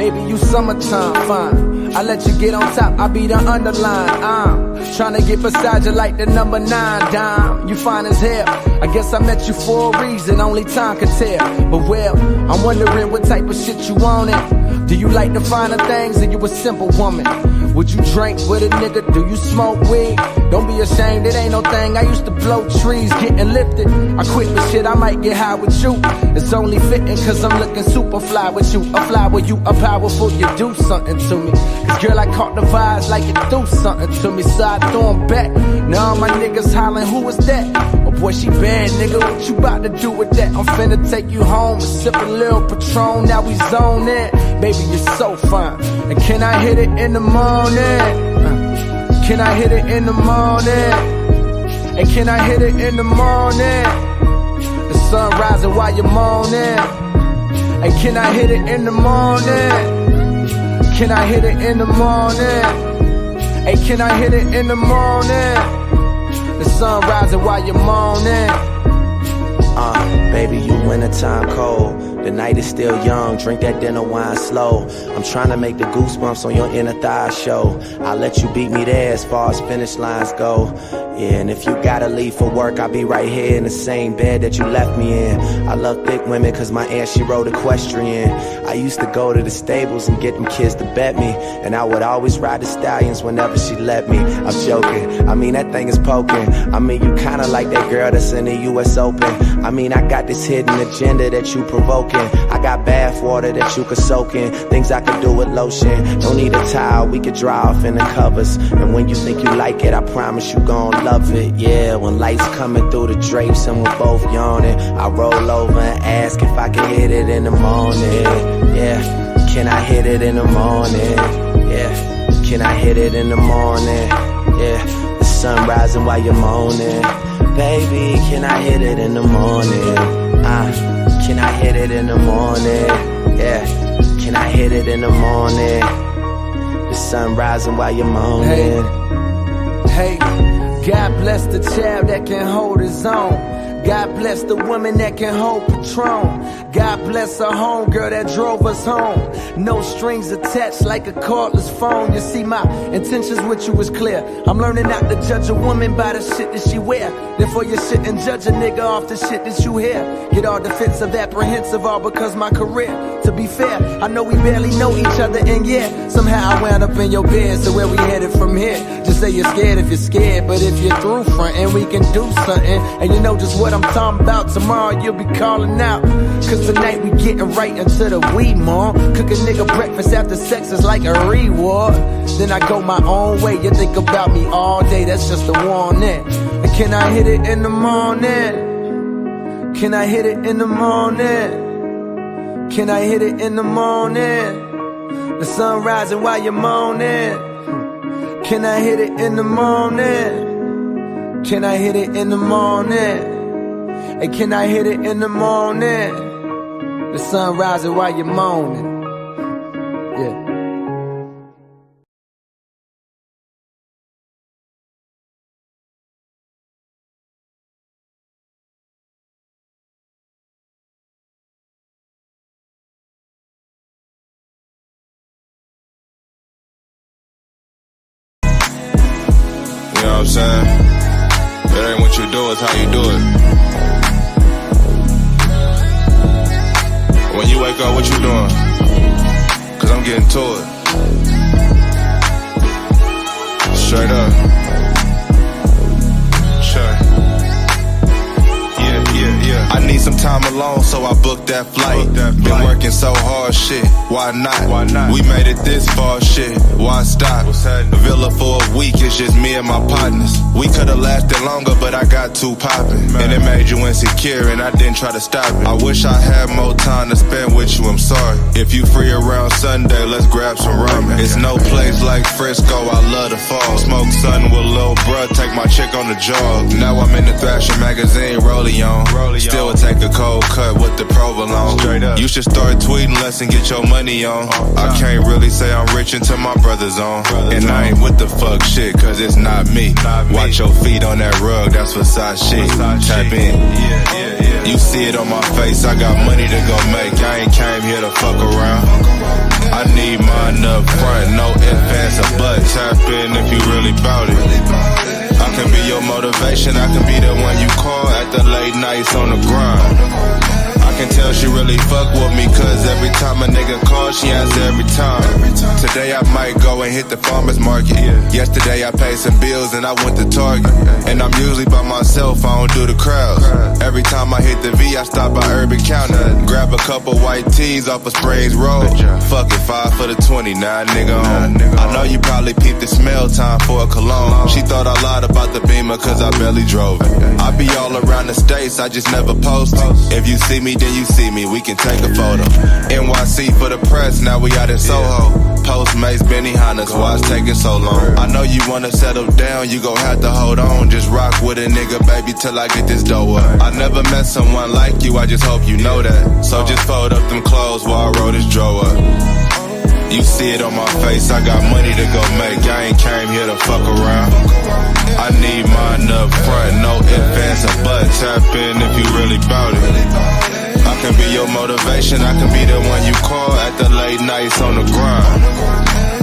baby, you summertime fine. I let you get on top, I be the underline. I'm tryna get beside you like the number 9 dime. You fine as hell, I guess I met you for a reason, only time can tell. But well, I'm wondering what type of shit you wanted. Do you like the finer things, or you a simple woman? Would you drink with a nigga? Do you smoke weed? Don't be ashamed, it ain't no thing. I used to blow trees, getting lifted. I quit the shit, I might get high with you. It's only fitting cause I'm looking super fly with you. A fly with you, a powerful, you do something to me. Cause girl, I caught the vibes like it do something to me. So I throw 'em back. Now all my niggas hollering, who is that? Oh boy, she bad, nigga, what you about to do with that? I'm finna take you home and sip a little Patron. Now we zone in. Baby, you're so fine. And can I hit it in the morning? Can I hit it in the morning? And can I hit it in the morning? The sun rising while you're moaning. And can I hit it in the morning? Can I hit it in the morning? Hey, can I hit it in the morning? The sun rising while you're moaning. Baby, you wintertime cold. The night is still young, drink that dinner wine slow. I'm trying to make the goosebumps on your inner thigh show. I'll let you beat me there as far as finish lines go. Yeah, and if you gotta leave for work, I'll be right here in the same bed that you left me in. I love thick women cause my aunt, she rode equestrian. I used to go to the stables and get them kids to bet me, and I would always ride the stallions whenever she let me. I'm joking, I mean that thing is poking. I mean you kinda like that girl that's in the US Open. I mean I got this hidden agenda that you provoking. I got bath water that you could soak in, things I could do with lotion. Don't need a towel, we could dry off in the covers. And when you think you like it, I promise you gon' love it. Yeah, when lights coming through the drapes and we're both yawning, I roll over and ask if I can hit it in the morning. Yeah, can I hit it in the morning? Yeah, can I hit it in the morning? Yeah, the sun rising while you're moaning. Baby, can I hit it in the morning? Can I hit it in the morning? Yeah, can I hit it in the morning? The sun rising while you're moaning. Hey, God bless the child that can hold his own. God bless the woman that can hold Patron. God bless her homegirl that drove us home. No strings attached like a cordless phone. You see, my intentions with you was clear. I'm learning not to judge a woman by the shit that she wear. Therefore you shouldn't judge a nigga off the shit that you hear. Get all defensive, apprehensive, all because my career. To be fair, I know we barely know each other, and yeah, somehow I wound up in your bed. So where we headed from here? Just say you're scared if you're scared, but if you're through frontin', we can do something. And you know just what I'm talking about. Tomorrow you'll be calling out, cause tonight we getting right into the weed, mom. Cook a nigga breakfast after sex is like a reward. Then I go my own way, you think about me all day, that's just a warning. And can I hit it in the morning? Can I hit it in the morning? Can I hit it in the morning? The sun rising while you're moaning. Can I hit it in the morning? Can I hit it in the morning? Hey, can I hit it in the morning? The sun rising while you're moaning. Yeah. You know what I'm saying? It ain't what you do, it's how you do it. When you wake up, what you doing? Cause I'm getting to it. Straight up. Sure. Yeah. I need some time alone, so I booked that flight. Been working so hard, shit. Why not? We made it this far, shit. Why stop? Villa for a week, it's just me and my partners. We could've lasted longer, but I got too poppin'. And it made you insecure, and I didn't try to stop it. I wish I had more time to spend with you, I'm sorry. If you free around Sunday, let's grab some ramen. It's no place like Frisco, I love the fall. Smoke something with Lil' Bruh, take my chick on the jog. Now I'm in the Thrasher magazine, rolling on. Still take a cold cut with the provolone. Straight up. You should start tweeting less and get your money on. I can't really say I'm rich until my brother's on. And I ain't with the fuck shit, cause it's not me. Watch your feet on that rug, that's Versace shit. Tap in. You see it on my face, I got money to go make. I ain't came here to fuck around. I need mine up front, no ifs, ands, or buts. Tap in if you really bout it. I can be your motivation, I can be the one you call at the late nights on the grind. I can tell she really fuck with me, cause every time a nigga calls, she answer every time. Today I might go and hit the farmer's market. Yesterday I paid some bills and I went to Target. And I'm usually by myself, I don't do the crowds. Every time I hit the V, I stop by Urban County. Grab a couple white tees off of Springs Road. Fuck it, 5 for the 29, nigga on. I know you probably peeped the smell time for a cologne. She thought I lied about the Beamer cause I barely drove it. I be all around the states, I just never post it. If you see me, then you see me, we can take a photo. NYC for the press, now we out in Soho. Postmates, Benihana's, why it's taking so long? I know you wanna settle down, you gon' have to hold on. Just rock with a nigga, baby, till I get this dough up. I never met someone like you, I just hope you know that. So just fold up them clothes while I roll this draw up. You see it on my face, I got money to go make. I ain't came here to fuck around. I need mine up front, no ifs, ands, or buts. Tap in if you really bout it. I can be your motivation, I can be the one you call at the late nights on the grind.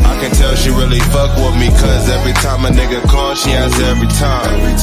I can tell she really fuck with me, cause every time a nigga calls, she answer every time.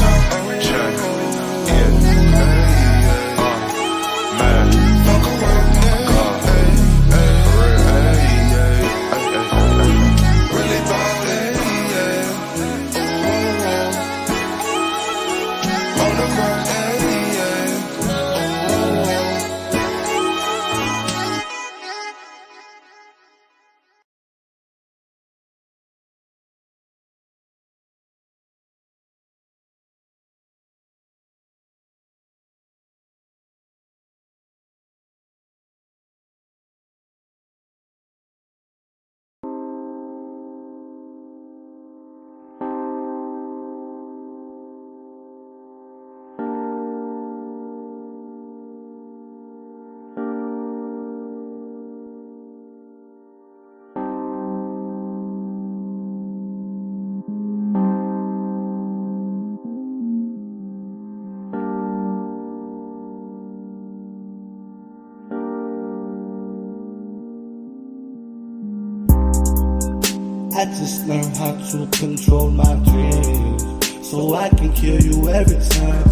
I just learned how to control my dreams, so I can kill you every time.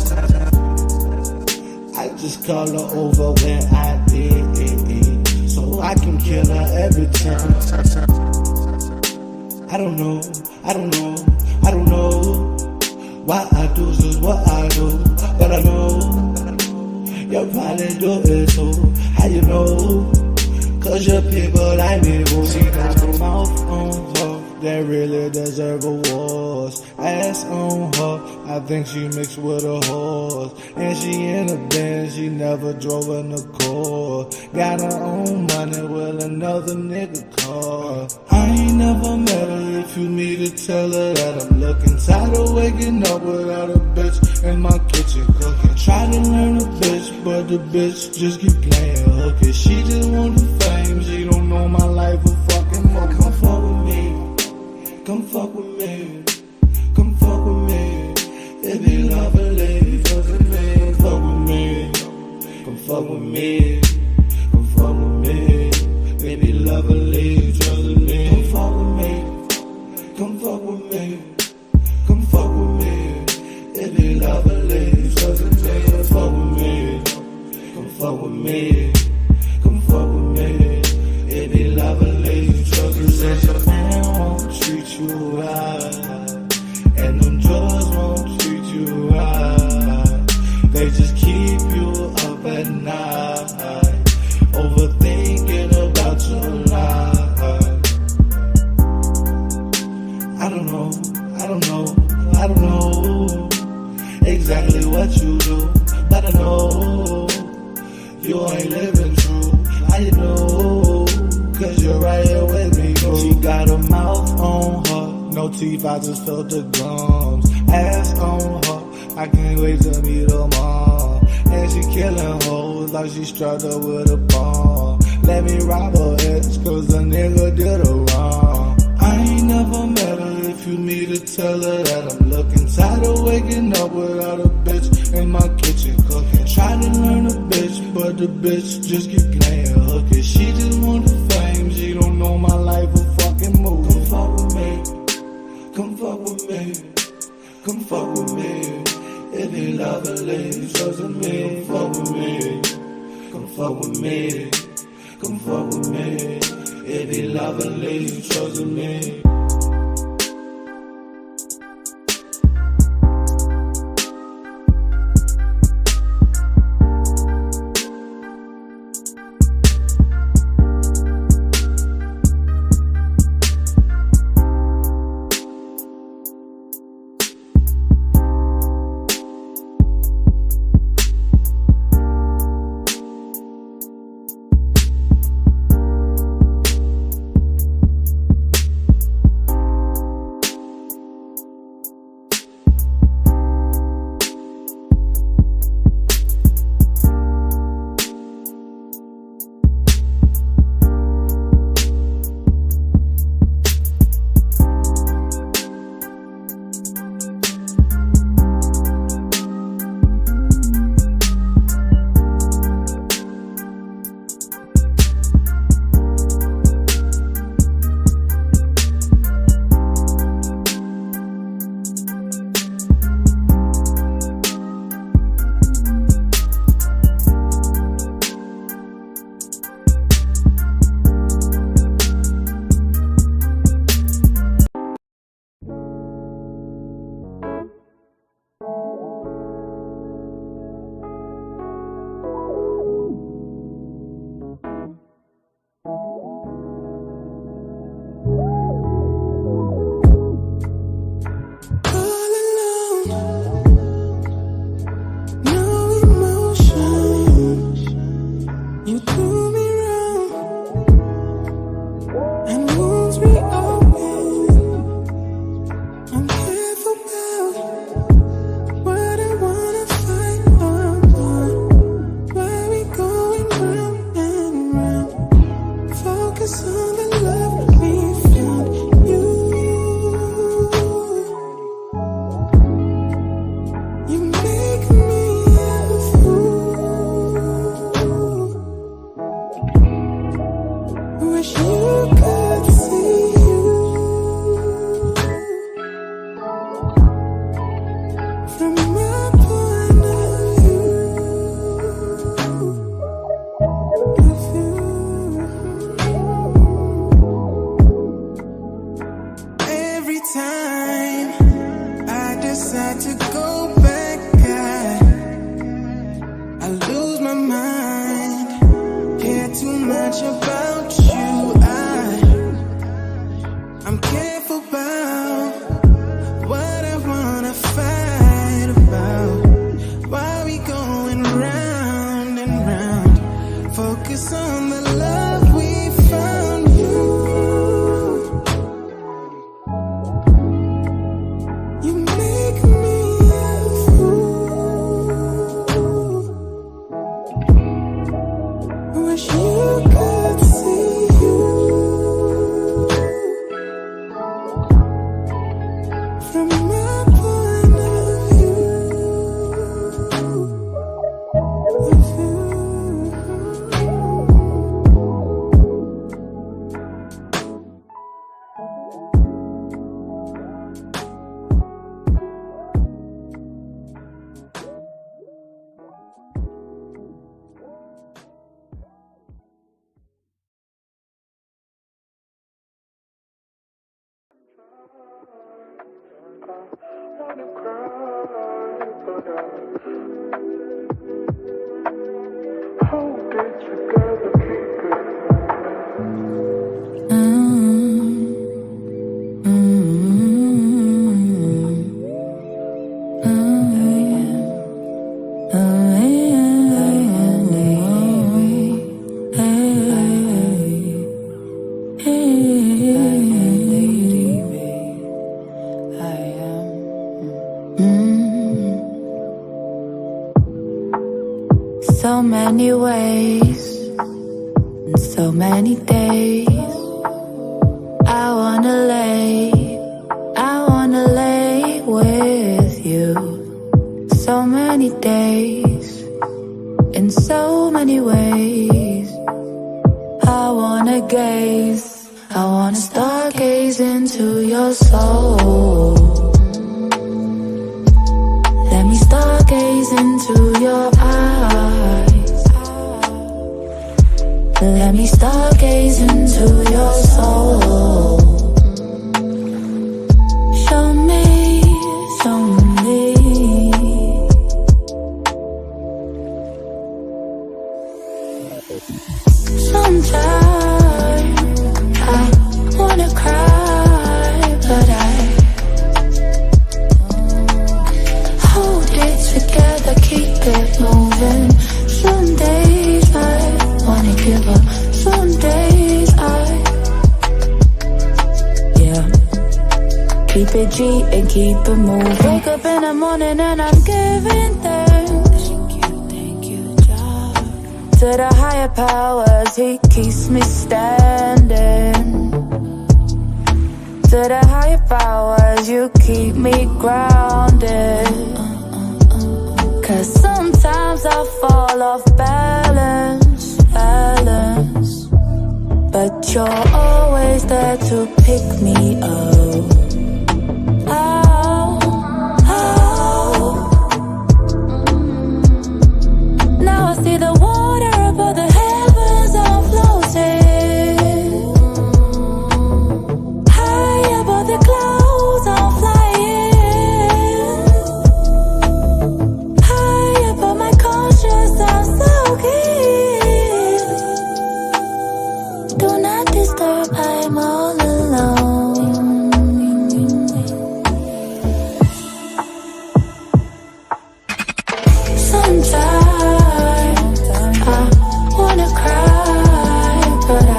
I just call her over when I need, so I can kill her every time. I don't know why I do just what I do, but I know you probably do it too. How you know? Cause your people like me, boo. She got her mouth on her that really deserve awards. Ass on her, I think she mixed with a horse. And she in a Benz, she never drove in a car. Got her own money with another nigga car. I ain't never met her, if you need to tell her that I'm looking tired of waking up without a bitch in my kitchen cooking. Try to learn a bitch, but the bitch just keep playing hooky. She just want the fame, she don't know my life a fucking more. Come fuck with me, come fuck with me, come fuck with me. It be lovely, fuck with me, fuck with me. Come fuck with me, come fuck with me. It be lovely, trust me. Come fuck with me, come fuck with me, come fuck with me. It be lovely, trust me. Fuck with me, come fuck with me, come fuck with me. It be lovely, trust me. Said your man won't treat you right, and them drugs won't treat you right. They just keep you up at night, overthinking about your life. I don't know exactly what you do, but I know you ain't living true. I know, cause you're right here with me. She got a mouth on her, no teeth, I just felt the gums. Ass on her, I can't wait to meet her mom. and she killing hoes like she strapped up with a bomb. Let me rob her ass cause a nigga did her wrong. I ain't never met her, if you need to tell her that I'm looking tired of waking up without a bitch in my kitchen cooking. Try to learn a bitch, but the bitch just keep playing hooky. She just want the fame, she don't know my life a fucking move. Come fuck with me, come fuck with me, come fuck with me. If you love a lady, trust me, come fuck with me, come fuck with me, come fuck with me. If you love a lady, trust me. many days, in so many ways. I wanna gaze, I wanna stargaze into your soul. Let me stargaze into your eyes. Let me stargaze into your soul. Show me, show me. Sometimes I wanna cry, but I hold it together, keep it moving. Some days I wanna give up, some days keep it G and keep it moving. Wake up in the morning and I'm giving thanks. Thank you, God. To the higher powers, He keeps me standing. To the higher powers, You keep me grounded. Cause sometimes I fall off balance, but You're always there to pick me up. Now I see the water above the heavens, I'm floating. High above the clouds, I'm flying. High above my conscience, I'm soaking. Do not disturb, I'm all alone. Sometimes I wanna cry, but I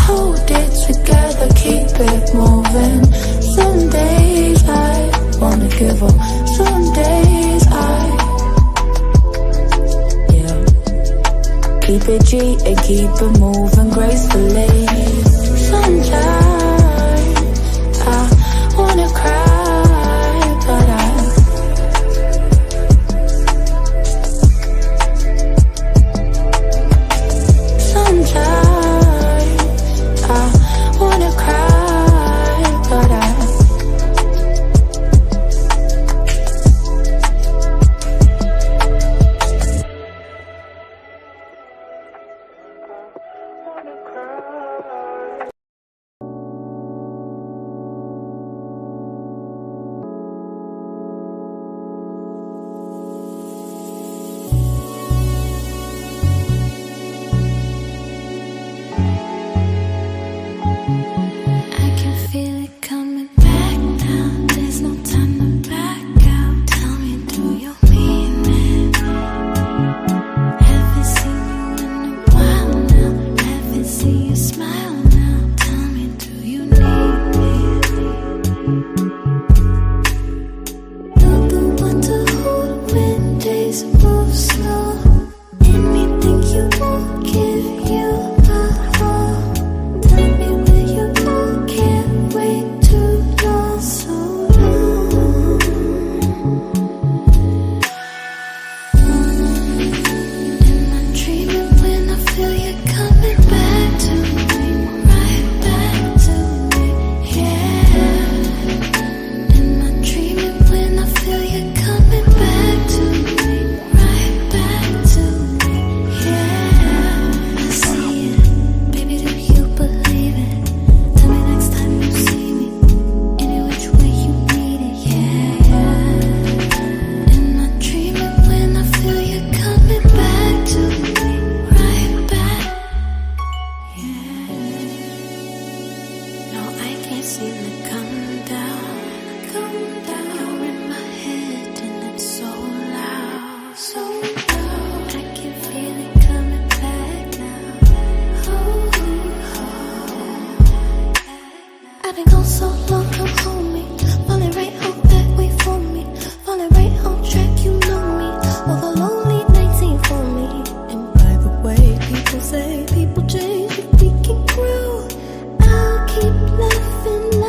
hold it together, keep it moving. Some days I wanna give up, some days keep it G and keep it moving gracefully. Sometimes I wanna cry, but sometimes I wanna cry, but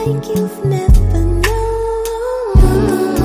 Like you've never known.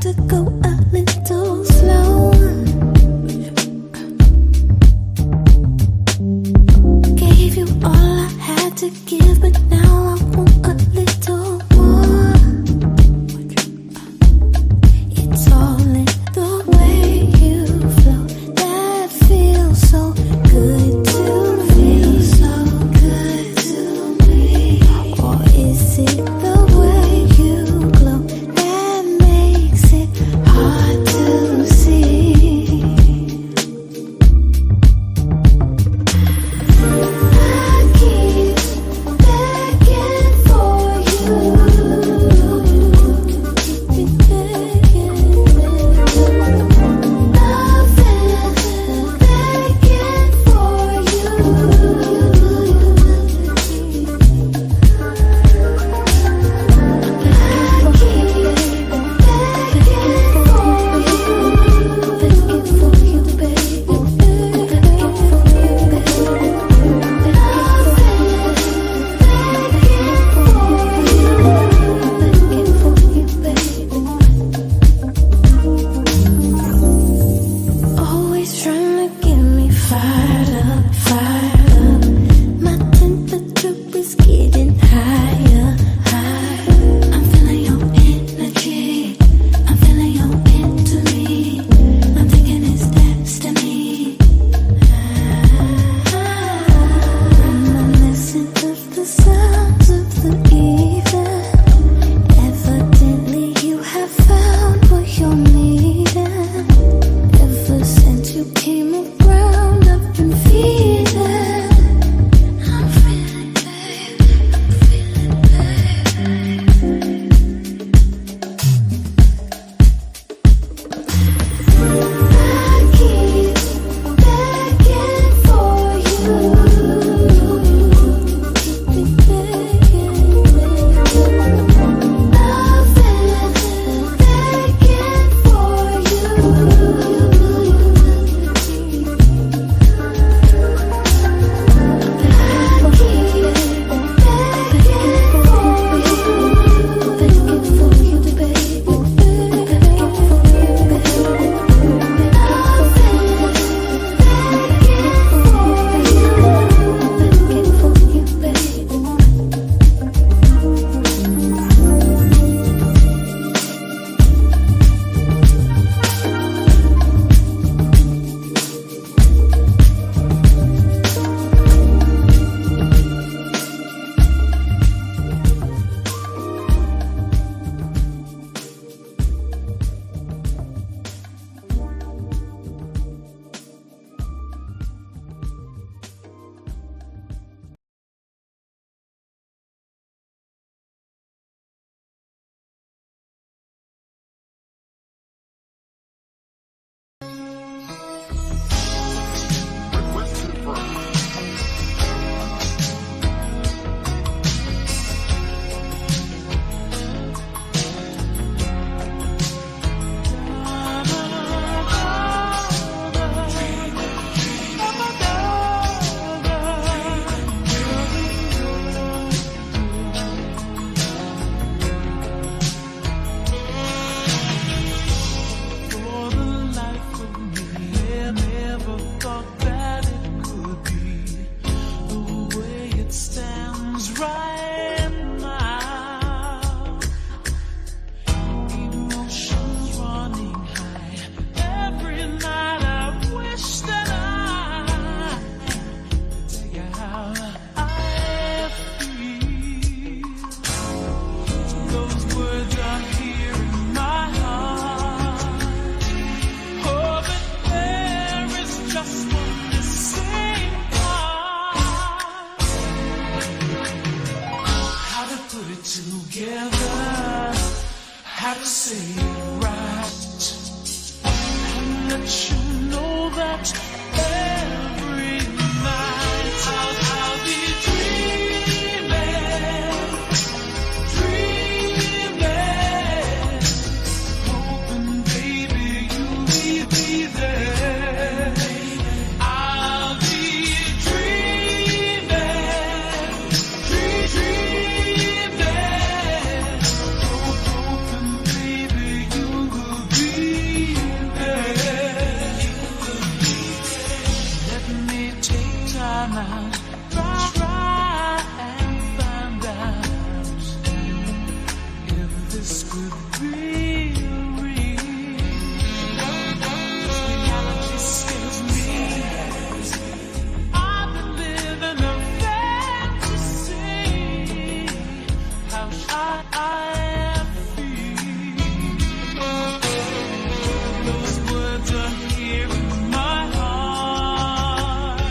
to go a little slow. Gave you all I had to give, but now I want a little more. It's all in the way you flow that feels so good to feel so good to me. Or is it the way you glow that makes it hard to see? I keep begging for you. Keep begging. Loving, begging for you. Always trying to get me fired up, fired up. My temperature is getting higher, higher. I'm feeling your energy. I'm feeling your into me. I'm thinking it's destiny. Reminiscent of the sounds of the evening. Evidently you have found what you're needing. Ever since you came around, I've been feeling. I'm feeling bad. I'm feeling bad. I keep begging for you. Keep begging. Loving, begging for you. I am free. Those words are here in my heart.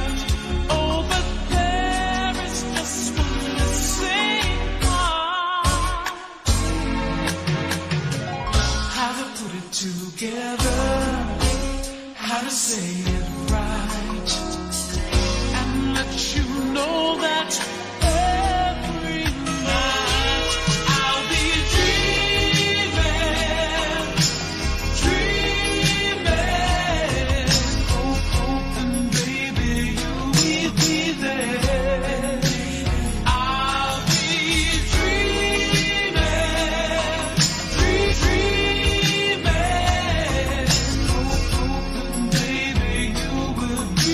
Oh, but there is just one missing part. How to put it together, how to say it right, and let you know that every night I'll be dreaming, hoping, baby, you'll be there. I'll be dreaming, hoping, baby, you will be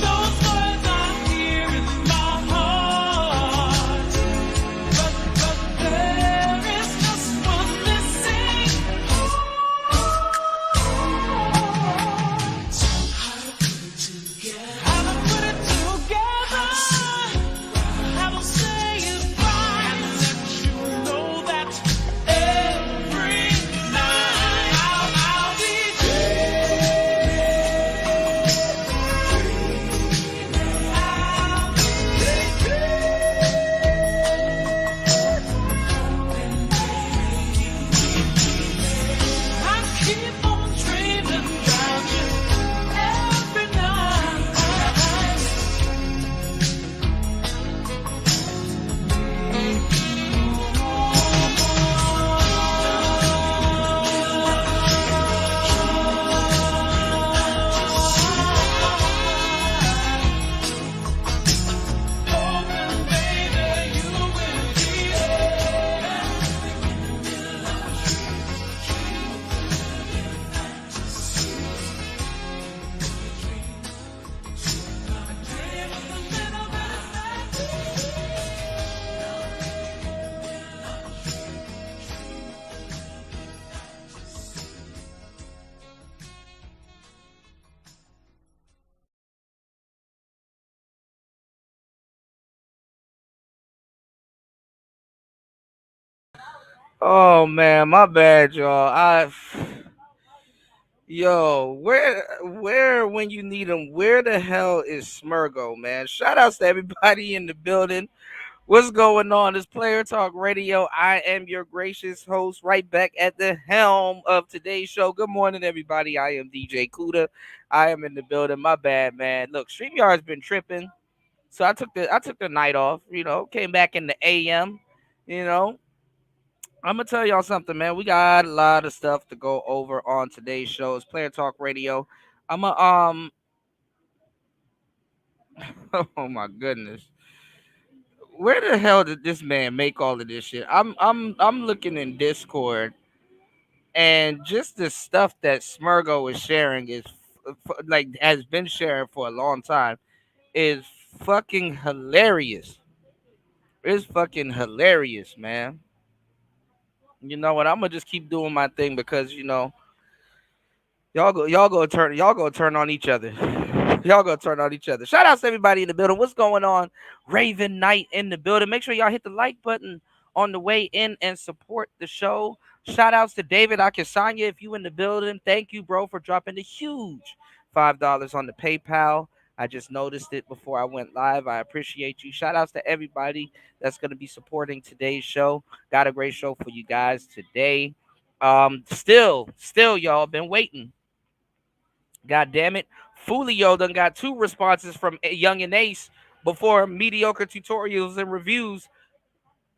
those words are here in my heart. But there is just one missing part. How to put it together, how to say it right, and let you know that every night I'll be I keep on dreaming about you every night. Hoping, baby, you will be Oh man, my bad, y'all. Where when you need him? Where the hell is Smurgo, man? Shout outs to everybody in the building. What's going on? It's Player Talk Radio. I am your gracious host, right back at the helm of today's show. Good morning, everybody. I am DJ Kuda. I am in the building. My bad, man. Look, StreamYard's been tripping, so I took the night off. Came back in the AM. You know, I'm gonna tell y'all something, man. We got a lot of stuff to go over on today's show. It's Player Talk Radio. I'm a oh my goodness. Where the hell did this man make all of this shit? I'm looking in Discord, and just the stuff that Smurgo is sharing is like has been sharing for a long time is fucking hilarious. It's fucking hilarious, man. You know what? I'm gonna just keep doing my thing because y'all go turn on each other. Y'all go turn on each other. Shout out to everybody in the building. What's going on? Raven Knight in the building. Make sure y'all hit the like button on the way in and support the show. Shout outs to David Akisanya if you in the building. Thank you, bro, for dropping the huge $5 on the PayPal. I just noticed it before I went live. I appreciate you. Shout outs to everybody that's going to be supporting today's show. Got a great show for you guys today. Still, y'all been waiting. God damn it. Fulio done got 2 responses from Young and Ace before Mediocre Tutorials and Reviews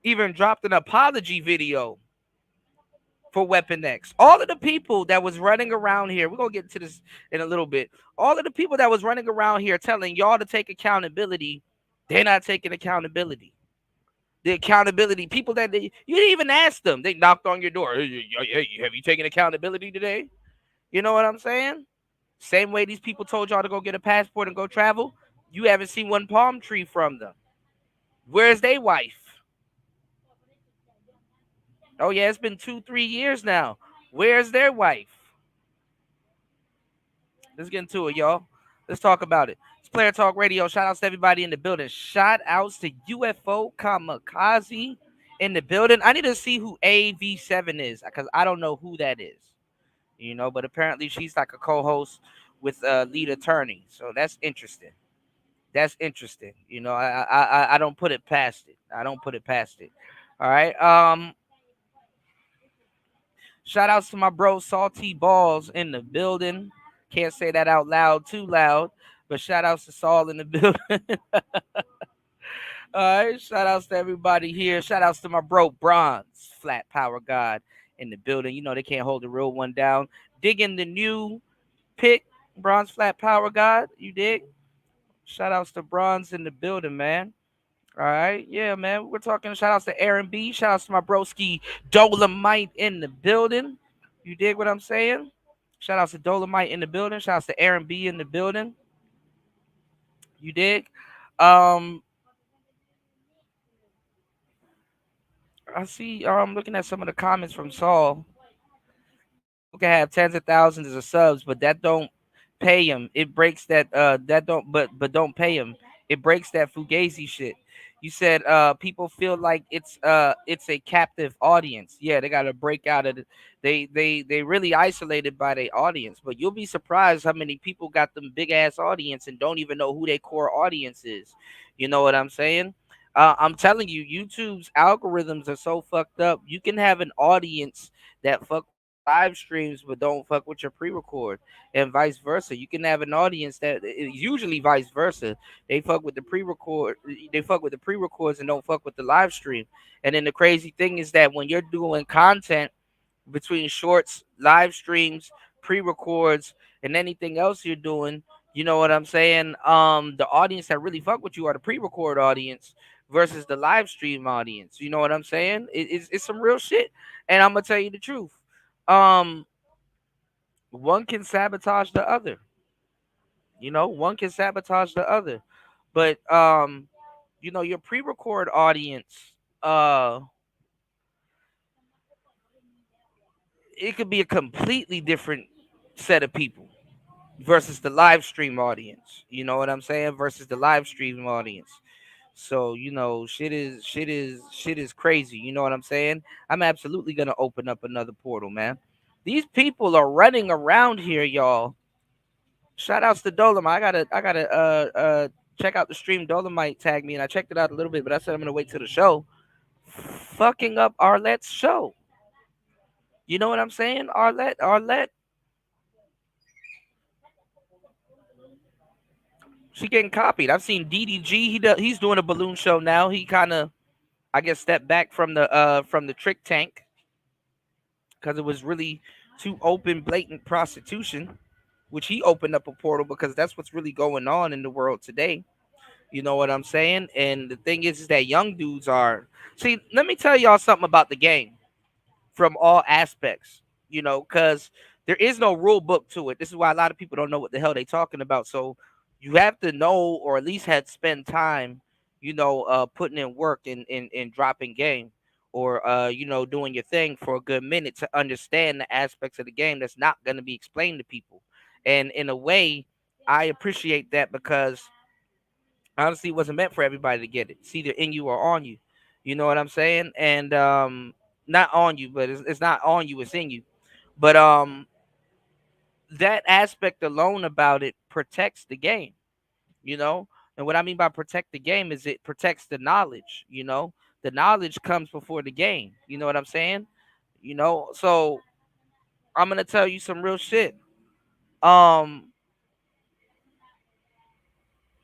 even dropped an apology video for Weapon X. All of the people that was running around here, we're going to get into this in a little bit. All of the people that was running around here telling y'all to take accountability, they're not taking accountability. The accountability, people that you didn't even ask them. They knocked on your door. Hey, have you taken accountability today? You know what I'm saying? Same way these people told y'all to go get a passport and go travel. You haven't seen one palm tree from them. Where's their wife? Oh yeah, it's been 2, 3 years now. Where's their wife? Let's get into it, y'all. Let's talk about it. It's Player Talk Radio. Shout outs to everybody in the building. Shout outs to UFO Kamikaze in the building. I need to see who AV7 is because I don't know who that is. But apparently she's like a co-host with lead attorney. So that's interesting. That's interesting. I don't put it past it. I don't put it past it. All right. Shout outs to my bro Salty Balls in the building. Can't say that out loud, too loud, but shout outs to Saul in the building. All right, shout outs to everybody here. Shout outs to my bro Bronze, Flat Power God in the building. They can't hold the real one down. Digging the new pick, Bronze Flat Power God. You dig? Shout outs to Bronze in the building, man. All right, yeah, man. We're talking shout outs to Aaron B. Shout outs to my broski Dolomite in the building. You dig what I'm saying? Shout outs to Dolomite in the building. Shout outs to Aaron B in the building. You dig? I see. I'm looking at some of the comments from Saul. People can have tens of thousands of subs, but that don't pay him. It breaks that. That don't. But don't pay him. It breaks that Fugazi shit. You said people feel like it's a captive audience. Yeah, they got to break out of it. They really isolated by their audience. But you'll be surprised how many people got them big ass audience and don't even know who their core audience is. You know what I'm saying? I'm telling you, YouTube's algorithms are so fucked up. You can have an audience that fuck live streams but don't fuck with your pre-record, and vice versa. You can have an audience that usually vice versa. They fuck with the pre-record, they fuck with the pre-records and don't fuck with the live stream. And then the crazy thing is that when you're doing content between shorts, live streams, pre-records, and anything else you're doing, you know what I'm saying? The audience that really fuck with you are the pre-record audience versus the live stream audience. You know what I'm saying? It's some real shit. And I'm gonna tell you the truth. Um, one can sabotage the other. One can sabotage the other. But your pre-record audience, uh, it could be a completely different set of people versus the live stream audience. You know what I'm saying? Versus the live stream audience. So shit is crazy. You know what I'm saying? I'm absolutely gonna open up another portal, man. These people are running around here, y'all. Shout outs to Dolomite. I gotta check out the stream. Dolomite tagged me and I checked it out a little bit, but I said I'm gonna wait till the show. Fucking up Arlette's show. You know what I'm saying? Arlette, she getting copied. I've seen DDG. He's doing a balloon show now. He kind of, I guess, stepped back from the Trick Tank because it was really too open, blatant prostitution, which he opened up a portal because that's what's really going on in the world today. You know what I'm saying? And the thing is that young dudes are. See, let me tell y'all something about the game from all aspects. Because there is no rule book to it. This is why a lot of people don't know what the hell they talking about. So you have to know, or at least had spend time, putting in work and dropping game, or doing your thing for a good minute to understand the aspects of the game that's not going to be explained to people. And in a way, I appreciate that because honestly, it wasn't meant for everybody to get it. It's either in you or on you. You know what I'm saying? And not on you, but it's not on you. It's in you. But that aspect alone about it protects the game. You know, and what I mean by protect the game is it protects the knowledge. The knowledge comes before the game. You know what I'm saying? So I'm gonna tell you some real shit. Um,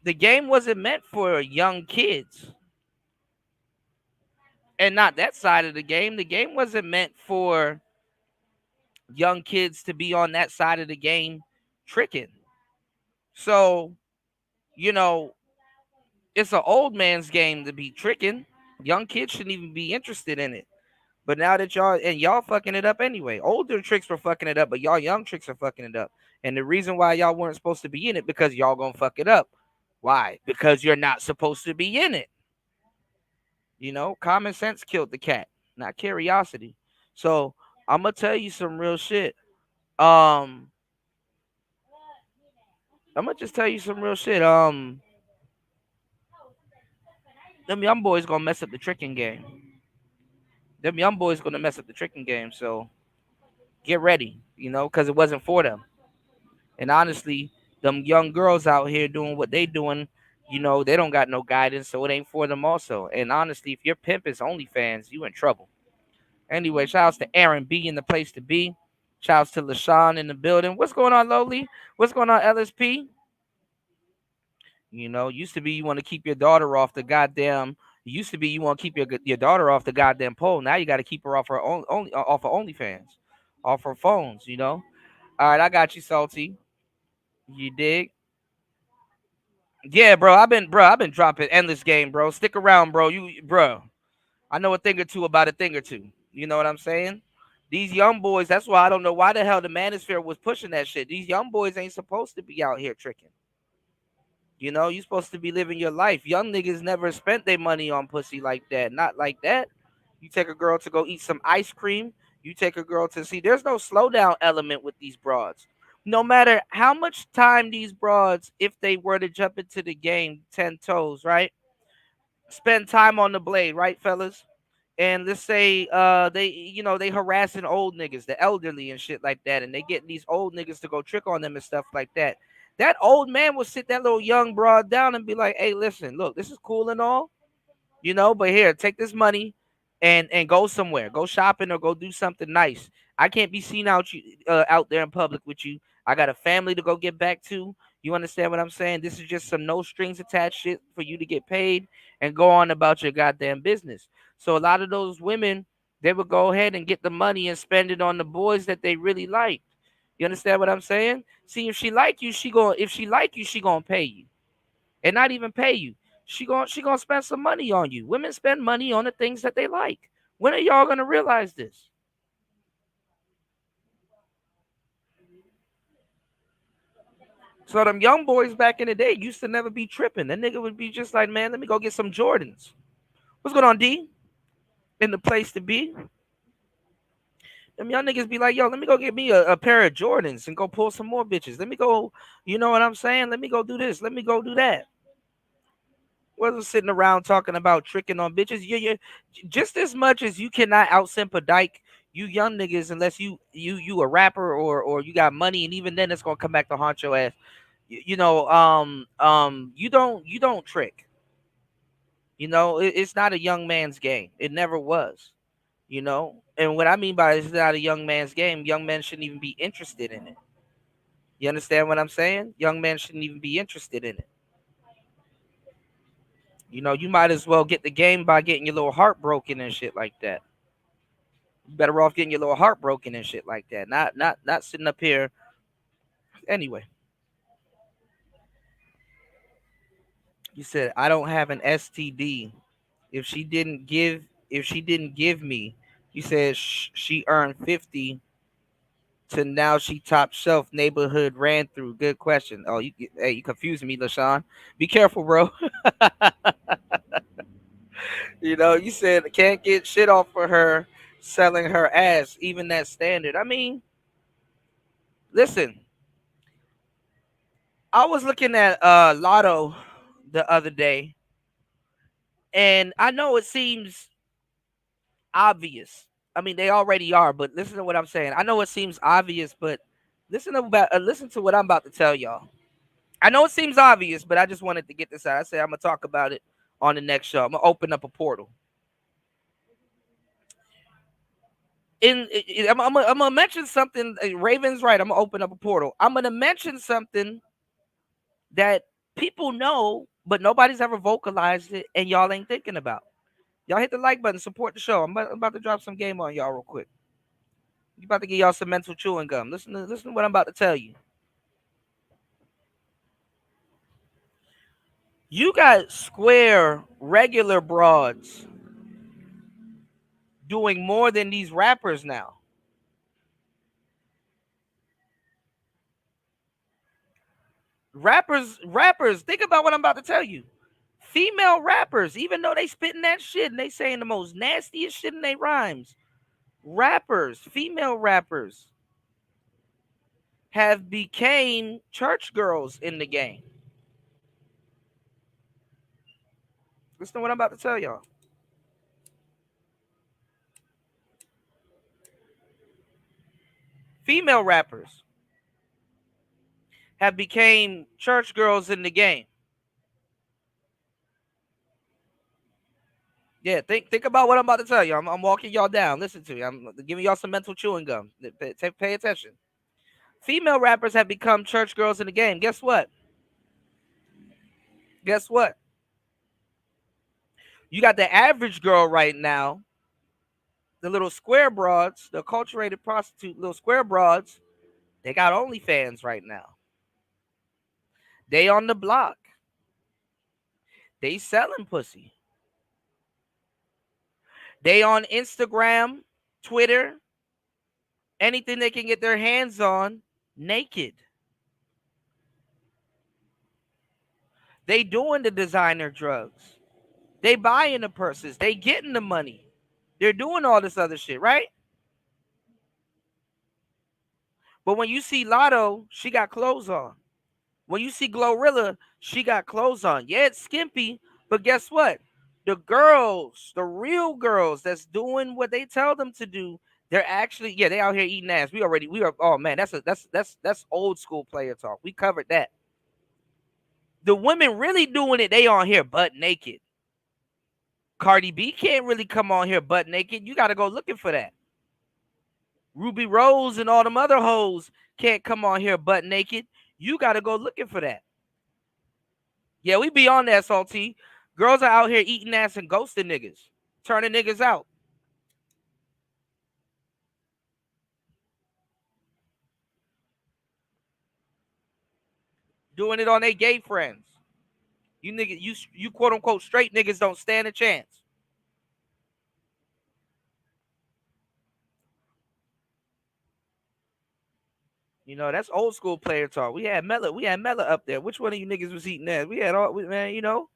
the game wasn't meant for young kids. And not that side of the game. The game wasn't meant for young kids to be on that side of the game tricking. So, you know, it's an old man's game to be tricking. Young kids shouldn't even be interested in it. But now that y'all fucking it up anyway. Older tricks were fucking it up, but y'all young tricks are fucking it up. And the reason why y'all weren't supposed to be in it because y'all gonna fuck it up. Why? Because you're not supposed to be in it. Common sense killed the cat, not curiosity. So I'm gonna tell you some real shit. Um, I'm gonna just tell you some real shit. Them young boys gonna mess up the tricking game. Them young boys gonna mess up the tricking game. So get ready, because it wasn't for them. And honestly, them young girls out here doing what they doing, they don't got no guidance, so it ain't for them also. And honestly, if your pimp is OnlyFans, you in trouble. Anyway, shout outs to Aaron B in the place to be. Shout outs to LaShawn in the building. What's going on, Lowly? What's going on, LSP? Used to be you want to keep your daughter off the goddamn. Used to be you want to keep your daughter off the goddamn pole. Now you got to keep her off her own only off of OnlyFans, off her phones. All right, I got you, Salty. You dig? Yeah, bro. I've been dropping endless game, bro. Stick around, bro. Bro. I know a thing or two about a thing or two. You know what I'm saying? These young boys. That's why I don't know why the hell the Manosphere was pushing that shit. These young boys ain't supposed to be out here tricking. You supposed to be living your life. Young niggas never spent their money on pussy like that. Not like that. You take a girl to go eat some ice cream. You take a girl to see. There's no slowdown element with these broads. No matter how much time these broads, if they were to jump into the game 10 toes, right? Spend time on the blade, right, fellas? And let's say they harassing old niggas, the elderly and shit like that, and they getting these old niggas to go trick on them and stuff like that. That old man will sit that little young broad down and be like, "Hey, listen, look, this is cool and all, but here, take this money and go somewhere, go shopping or go do something nice. I can't be seen out there in public with you. I got a family to go get back to. You understand what I'm saying? This is just some no strings attached shit for you to get paid and go on about your goddamn business." So a lot of those women, they would go ahead and get the money and spend it on the boys that they really like. You understand what I'm saying? See, if she like you, she gonna pay you, and not even pay you. She gonna spend some money on you. Women spend money on the things that they like. When are y'all gonna realize this? So them young boys back in the day used to never be tripping. That nigga would be just like, man, let me go get some Jordans. What's going on, D? In the place to be. Them young niggas be like, yo, let me go get me a pair of Jordans and go pull some more bitches. Let me go, you know what I'm saying? Let me go do this. Let me go do that. Wasn't sitting around talking about tricking on bitches. You just as much as you cannot out simp a dyke, you young niggas, unless you a rapper or you got money, and even then it's gonna come back to haunt your ass. You don't trick. It's not a young man's game. It never was. And what I mean by it's not a young man's game, young men shouldn't even be interested in it. You understand what I'm saying? Young men shouldn't even be interested in it. You might as well get the game by getting your little heart broken and shit like that. You better off getting your little heart broken and shit like that. Not sitting up here. Anyway, you said I don't have an STD. If she didn't give me, you said she earned 50 to now she top shelf neighborhood ran through. Good question. Oh, you confusing me, LaShawn. Be careful, bro. You said can't get shit off for her selling her ass, even that standard. I mean, listen, I was looking at Lotto the other day, and I know it seems obvious. I mean, they already are, but listen to what I'm saying. I know it seems obvious, but listen to what I'm about to tell y'all. I know it seems obvious, but I just wanted to get this out. I said I'm gonna talk about it on the next show. I'm gonna open up a portal. I'm gonna mention something. Raven's right. I'm gonna open up a portal. I'm gonna mention something that people know, but nobody's ever vocalized it, and y'all ain't thinking about. Y'all hit the like button, support the show. I'm about to drop some game on y'all real quick. You about to get y'all some mental chewing gum. Listen to what I'm about to tell you. You got square regular broads doing more than these rappers now. Rappers, think about what I'm about to tell you. Female rappers, even though they spitting that shit and they saying the most nastiest shit in their rhymes, rappers, female rappers, have became church girls in the game. Listen to what I'm about to tell y'all. Female rappers have became church girls in the game. Yeah, think about what I'm about to tell you. I'm walking y'all down. Listen to me. I'm giving y'all some mental chewing gum. Pay attention. Female rappers have become church girls in the game. Guess what? Guess what? You got the average girl right now, the little square broads, the acculturated prostitute, little square broads, they got OnlyFans right now. They on the block. They selling pussy. They on Instagram, Twitter, anything they can get their hands on, naked. They doing the designer drugs. They buying the purses. They getting the money. They're doing all this other shit, right? But when you see Lotto, she got clothes on. When you see Glorilla, she got clothes on. Yeah, it's skimpy, but guess what? The girls, the real girls that's doing what they tell them to do, they're actually, yeah, they out here eating ass. Oh man, that's old school player talk. We covered that. The women really doing it, they on here butt naked. Cardi B can't really come on here butt naked. You got to go looking for that. Ruby Rose and all them other hoes can't come on here butt naked. You got to go looking for that. Yeah, we be on that, Salty. Girls are out here eating ass and ghosting niggas, turning niggas out. Doing it on their gay friends. You niggas, you quote unquote straight niggas don't stand a chance. You know, that's old school player talk. We had Mella up there. Which one of you niggas was eating that? We had all, man, you know.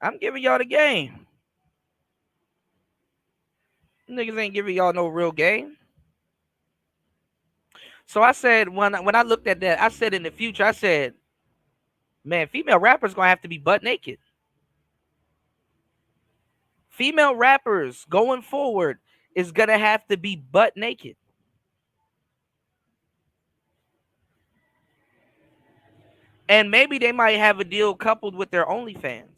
I'm giving y'all the game. Niggas ain't giving y'all no real game. So I said, when I looked at that, I said in the future, I said, man, female rappers gonna have to be butt naked. Female rappers going forward is gonna have to be butt naked. And maybe they might have a deal coupled with their OnlyFans.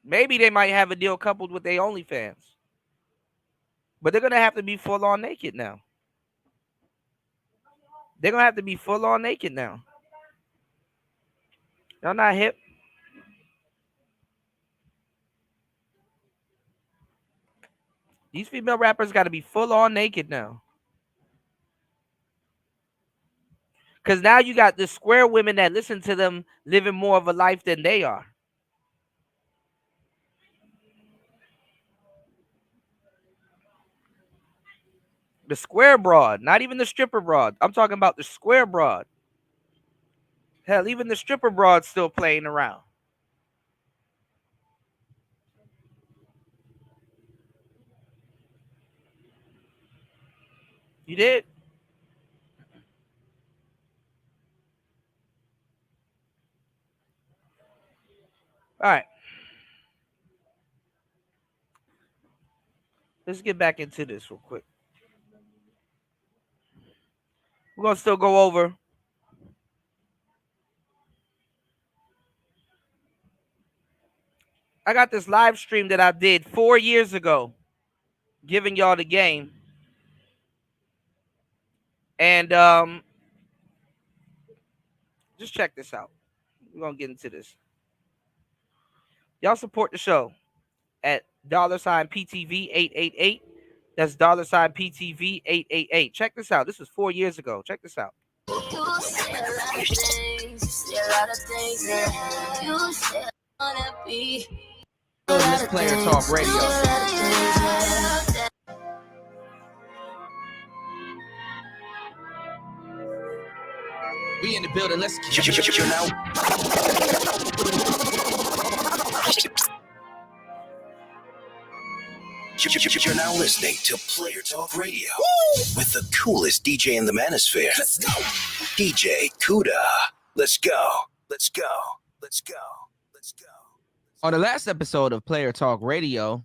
Maybe they might have a deal coupled with their OnlyFans. But they're going to have to be full on naked now. They're going to have to be full on naked now. Y'all not hip? These female rappers got to be full on naked now. Because now you got the square women that listen to them living more of a life than they are. The square broad, not even the stripper broad. I'm talking about the square broad. Hell, even the stripper broad's still playing around. You did? All right. Let's get back into this real quick. We're going to still go over I got this live stream that I did 4 years ago, giving y'all the game. And just check this out. We're going to get into this. Y'all support the show at $PTV888. That's $PTV888. Check this out. This was 4 years ago. Check this out. lot of things that you said I wanna be. This Player Talk Radio. We in the building. Let's You're now listening to Player Talk Radio with the coolest DJ in the manosphere. Let's go. DJ Kuda. Let's go. Let's go. Let's go. Let's go. On the last episode of Player Talk Radio,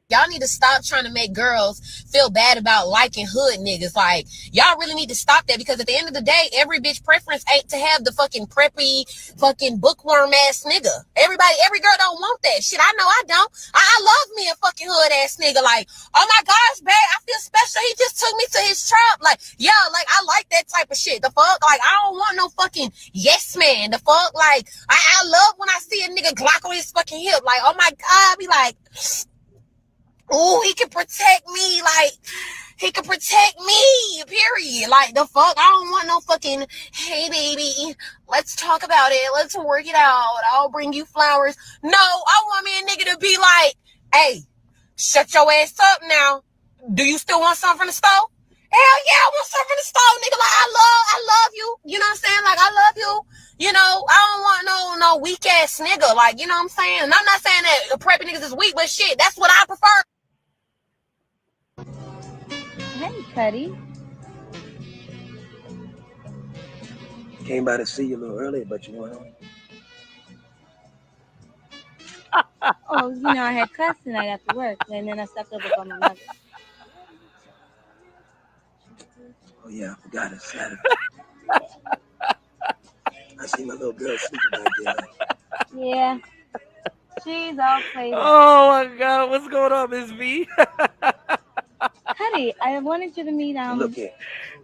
y'all need to stop trying to make girls feel bad about liking hood niggas. Like, y'all really need to stop that, because at the end of the day, every bitch preference ain't to have the fucking preppy, fucking bookworm ass nigga. Every girl don't want that shit. I know I don't. I love me a fucking hood ass nigga. Like, oh my gosh, babe, I feel special. He just took me to his trap. Like, yeah, like, I like that type of shit. The fuck? Like, I don't want no fucking yes man. The fuck? Like, I love when I see a nigga Glock on his fucking hip. Like, oh my God, I be like, oh, he can protect me. Like, he can protect me, period. Like, the fuck? I don't want no fucking, hey, baby, let's talk about it. Let's work it out. I'll bring you flowers. No, I want me a nigga to be like, hey, shut your ass up now. Do you still want something from the stove? Hell yeah, I want something from the stove, nigga. Like, I love you. You know what I'm saying? Like, I love you. You know, I don't want no weak ass nigga. Like, you know what I'm saying? And I'm not saying that preppy niggas is weak, but shit, that's what I prefer. Hey, Cuddy. Came by to see you a little earlier, but you went home. Oh, you know, I had class tonight after work, and then I stopped over by my mother. Oh, yeah, I forgot it's Saturday. I see my little girl sleeping back there. Yeah. She's all played up. oh my God, what's going on, Miss V? Cuddy, I wanted you to meet Look here.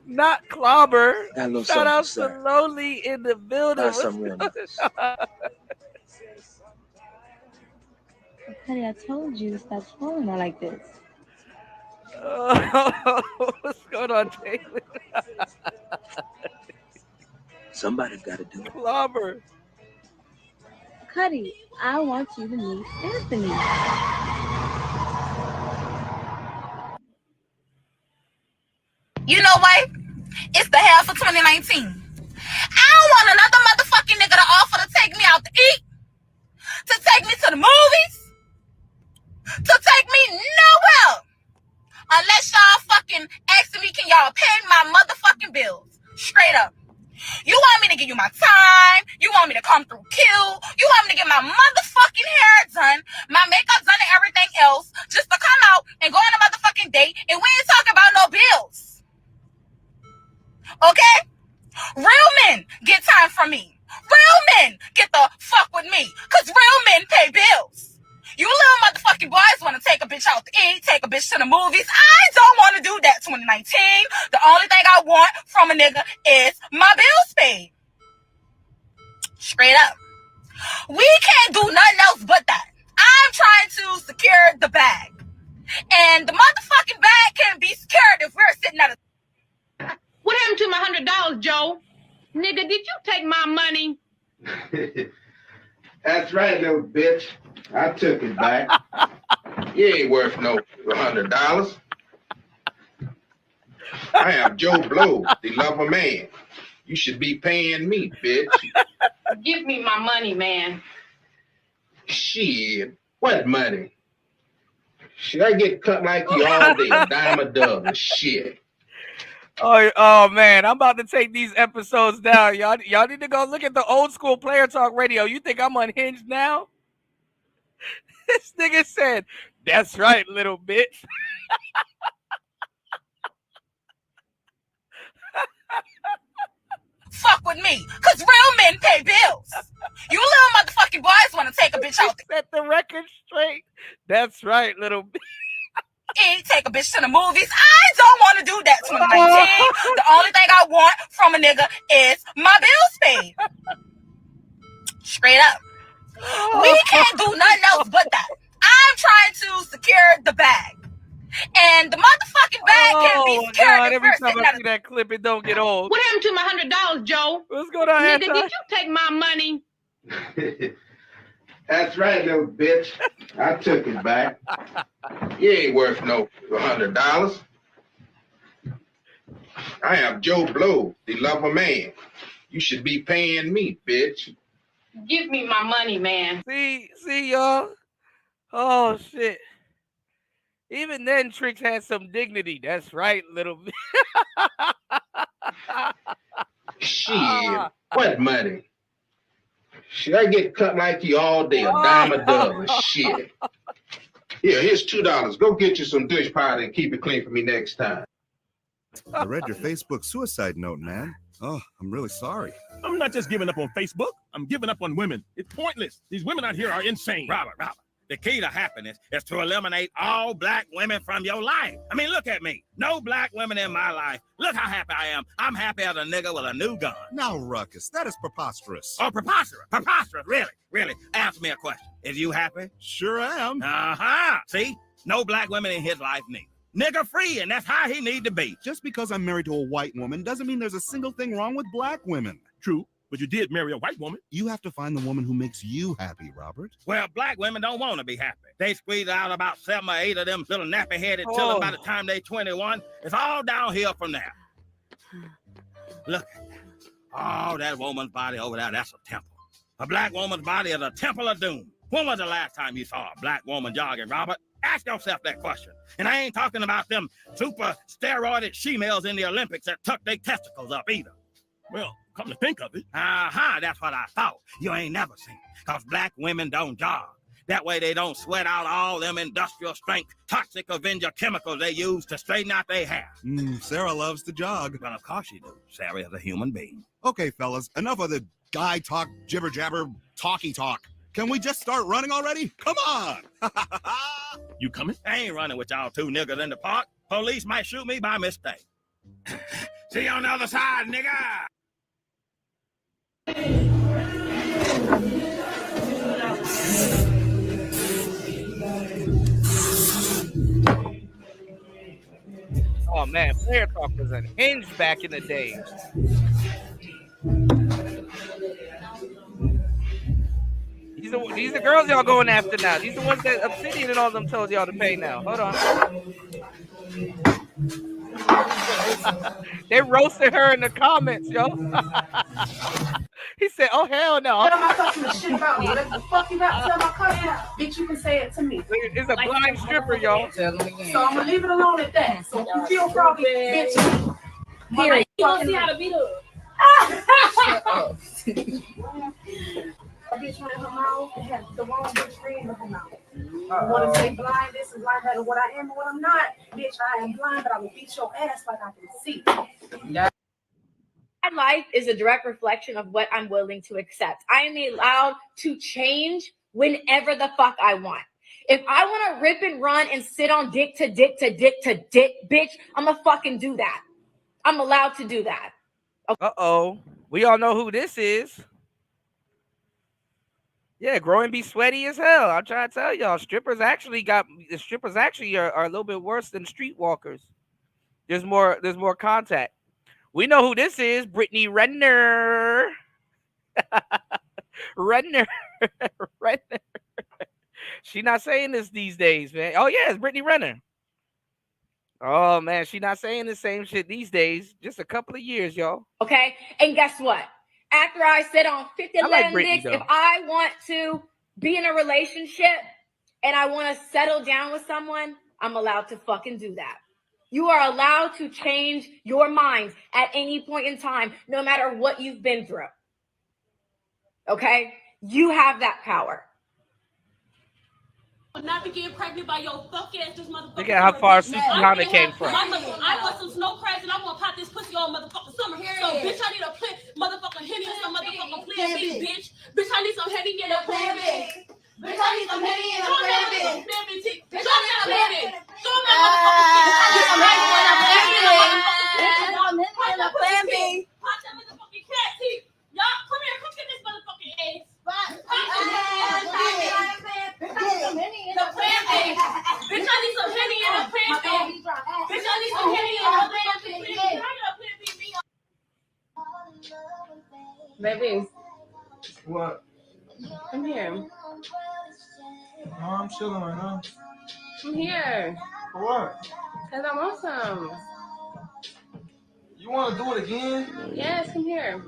Not Clobber. Got a little Shout out something, to sir. Lonely in the building. Got something real nice. Cuddy, I told you to stop trolling her like this. Oh, what's going on, Taylor? Somebody's got to do it. Clobber. Cuddy, I want you to meet Anthony. You know what? It's the half of 2019. I don't want another motherfucking nigga to offer to take me out to eat, to take me to the movies, to take me nowhere. Unless y'all fucking asking me, can y'all pay my motherfucking bills? Straight up. You want me to give you my time? You want me to come through kill? You want me to get my motherfucking hair done, my makeup done and everything else, just to come out and go on a motherfucking date, and we ain't talking about no bills. Okay? Real men get time from me. Real men get the fuck with me. Because real men pay bills. You little motherfucking boys want to take a bitch out to eat, take a bitch to the movies. I don't want to do that 2019. The only thing I want from a nigga is my bills paid. Straight up. We can't do nothing else but that. I'm trying to secure the bag. And the motherfucking bag can be secured if we're sitting at a... What happened to my $100, Joe? Nigga, did you take my money? That's right, little bitch. I took it back. You ain't worth no $100. I am Joe Blow, the lover man. You should be paying me, bitch. Give me my money, man. Shit, what money? Should I get cut like you all day, a dime a dozen? Shit. Oh man, I'm about to take these episodes down. Y'all need to go look at the old school Player Talk Radio. You think I'm unhinged now? This nigga said, "That's right, little bitch." Fuck with me, cause real men pay bills. You little motherfucking boys want to take a bitch out to set the record straight. That's right, little bitch. eat, take a bitch to the movies. I don't want to do that 2019. The only thing I want from a nigga is my bills paid. Straight up. We can't do nothing else but that. I'm trying to secure the bag. And the motherfucking bag can't be secured Every first. time I see that clip, it don't get old. What happened to my $100, Joe? What's going on, Nigga, Anti? did you take my money? That's right, little bitch. I took it back. You ain't worth no $100. I am Joe Blow, the lover man. You should be paying me, bitch. Give me my money, man. See, y'all. Oh shit. Even then, Tricks had some dignity. That's right, little bit. Shit, what money? Shit, I get cut like you all day, a dime a dozen. Shit. Here, here's $2. Go get you some dish powder and keep it clean for me next time. I read your Facebook suicide note, man. Oh, I'm really sorry. I'm not just giving up on Facebook. I'm giving up on women. It's pointless. These women out here are insane. Robert, the key to happiness is to eliminate all black women from your life. I mean, look at me. No black women in my life. Look how happy I am. I'm happy as a nigga with a new gun. Now, Ruckus, that is preposterous. Oh, preposterous. Preposterous. Really. Answer me a question. Is you happy? Sure am. Uh-huh. See? No black women in his life neither. Nigga free, and that's how he need to be. Just because I'm married to a white woman doesn't mean there's a single thing wrong with black women. True, but you did marry a white woman. You have to find the woman who makes you happy, Robert. Well, black women don't want to be happy. They squeeze out about 7 or 8 of them little nappy-headed children by the time they 21. It's all downhill from there. Look at that. Oh, that woman's body over there, that's a temple. A black woman's body is a temple of doom. When was the last time you saw a black woman jogging, Robert? Ask yourself that question. And I ain't talking about them super steroided she-males in the Olympics that tuck their testicles up either. Well, come to think of it. Uh-huh, that's what I thought. You ain't never seen it, because black women don't jog. That way they don't sweat out all them industrial strength toxic Avenger chemicals they use to straighten out their hair. Sarah loves to jog. Well, of course you do. Sarah is a human being. Okay, fellas, enough of the guy talk, jibber jabber, talky talk. Can we just start running already? Come on! You coming? I ain't running with y'all two niggas in the park. Police might shoot me by mistake. See you on the other side, nigga! Oh man, Player Talk was unhinged back in the day. These are girls y'all going after now. These are the ones that Obsidian and all them told y'all to pay now. Hold on. They roasted her in the comments, yo. He said, "Oh hell no." Tell my customer shit about me. Whatever the fuck you got to tell my customer, bitch, you can say it to me. It's a blind stripper, y'all. So I'm gonna leave it alone at that. So if you feel froggy, bitch. Period. You don't see how to beat up. A bitch went in her mouth and had the wrong bitch friend in her mouth. You want to say blind this and blind that and what I am and what I'm not? Bitch, I am blind, but I will beat your ass like I can see. My life is a direct reflection of what I'm willing to accept. I am allowed to change whenever the fuck I want. If I want to rip and run and sit on dick to dick to dick to dick, bitch, I'm gonna fucking do that. I'm allowed to do that. Uh-oh. We all know who this is. Yeah, grow and be sweaty as hell. I'm trying to tell y'all, strippers actually are a little bit worse than streetwalkers. There's more contact. We know who this is, Brittany Renner. Renner. She not saying this these days, man. Oh yeah, it's Brittany Renner. Oh man, she not saying the same shit these days. Just a couple of years, y'all. Okay, and guess what? After I sit on 50 like dicks, if I want to be in a relationship and I want to settle down with someone, I'm allowed to fucking do that. You are allowed to change your mind at any point in time, no matter what you've been through. Okay? You have that power. Not to get pregnant by your fuck ass, this motherfucker. Look at how far Susana came from. I want some snow crabs and I want to pop this pussy all motherfucking summer. So, bitch, I need a motherfucking Henny and some motherfucking plan B, bitch. Bitch, I need some Henny and a plan B. Bitch, I need some Henny and a plan B. Bitch, I need some Henny. Show me a motherfucking plan B. Pop that motherfucking cat teeth. Y'all, come here, come get this motherfucking ass. No, I'm chilling right now. Come here. For what? Cause I want some. You want to do it again? Yes, come here.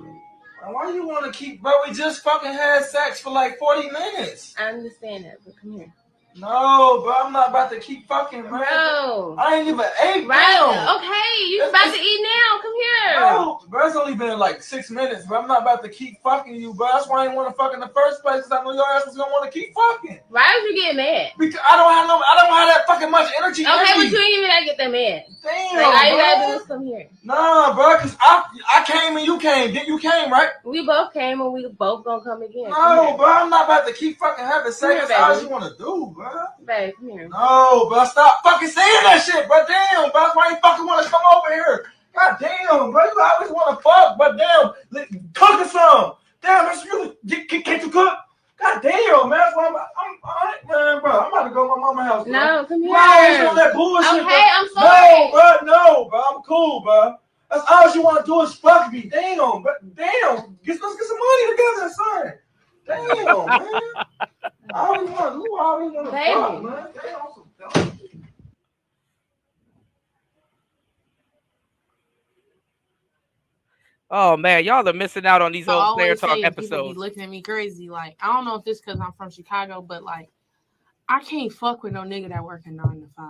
Why you want to keep, bro? We just fucking had sex for like 40 minutes. I understand that, but come here. No, bro, I'm not about to keep fucking, man. Bro. I ain't even ate, Right. Okay, you about to eat now. Come here. No, bro, it's only been like 6 minutes, bro. I'm not about to keep fucking you, bro. That's why I didn't want to fuck in the first place, because I knew your ass was gonna want to keep fucking. Why would you get mad? Because I don't have that fucking much energy. Okay, in but me. you ain't even gotta get that mad. Damn, Like, all you gotta bro. do is come here. Nah, bro, because I came and you came. You came, right? We both came and we both gonna come again. No, bro, I'm not about to keep fucking having sex. Come here, That's all baby. you want to do, bro. Babe, come here. No, bro, stop fucking saying that shit, bro. Damn, bro, that's why you fucking want to come over here. God damn, bro, you always want to fuck, but damn, cook or something. Damn, that's really, can't you cook? God damn, man, that's why I'm all right, man, bro. I'm about to go to my mama's house, bro. No, come here. No, it's not that bullshit, Okay, bro. I'm sorry. No, bro, I'm cool, bro. That's all you want to do is fuck me. Damn, but damn, let's get some money together, son. Damn, man. I always want to fuck, man. Damn. Oh man, y'all are missing out on these I old Player always Talk say people episodes. be looking at me crazy. Like, I don't know if it's because I'm from Chicago, but like, I can't fuck with no nigga that work a 9 to 5.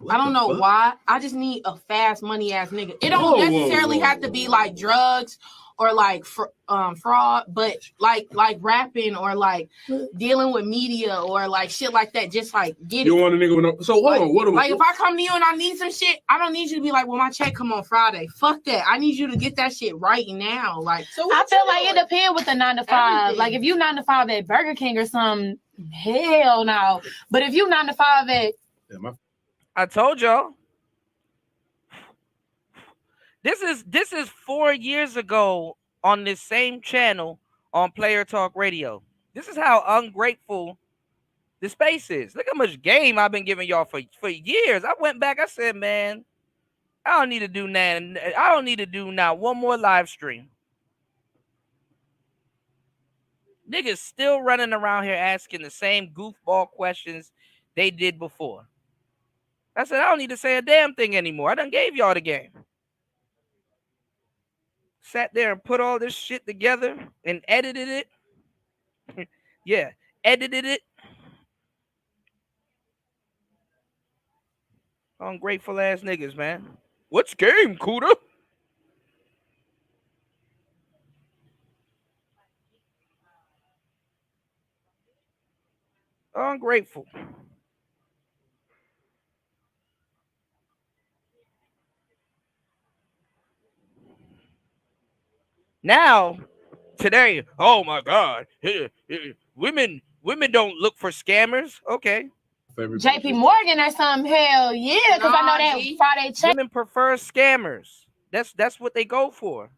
I don't know why. I just need a fast money ass nigga. It don't necessarily have to be like drugs or like fraud, but like rapping or like dealing with media or like shit like that. Just like get You it. want a nigga with no? So hold Like, on. What? like if I come to you and I need some shit, I don't need you to be like, well, my check come on Friday. Fuck that. I need you to get that shit right now. Like, So I feel like it depends with the 9 to 5. Everything. Like if you 9 to 5 at Burger King or something, hell no. But if you 9 to 5 at I told y'all. This is 4 years ago on this same channel on Player Talk Radio. This is how ungrateful the space is. Look how much game I've been giving y'all for years. I went back. I said, man, I don't need to do that. I don't need to do now one more live stream. Niggas still running around here asking the same goofball questions they did before. I said, I don't need to say a damn thing anymore. I done gave y'all the game. Sat there and put all this shit together and edited it. Yeah, edited it. Ungrateful ass niggas, man. What's game, Cuda? Ungrateful. Now, today, oh my God, women don't look for scammers. Okay. JP Morgan or something, hell yeah, because I know that Friday check Women prefer scammers. That's what they go for.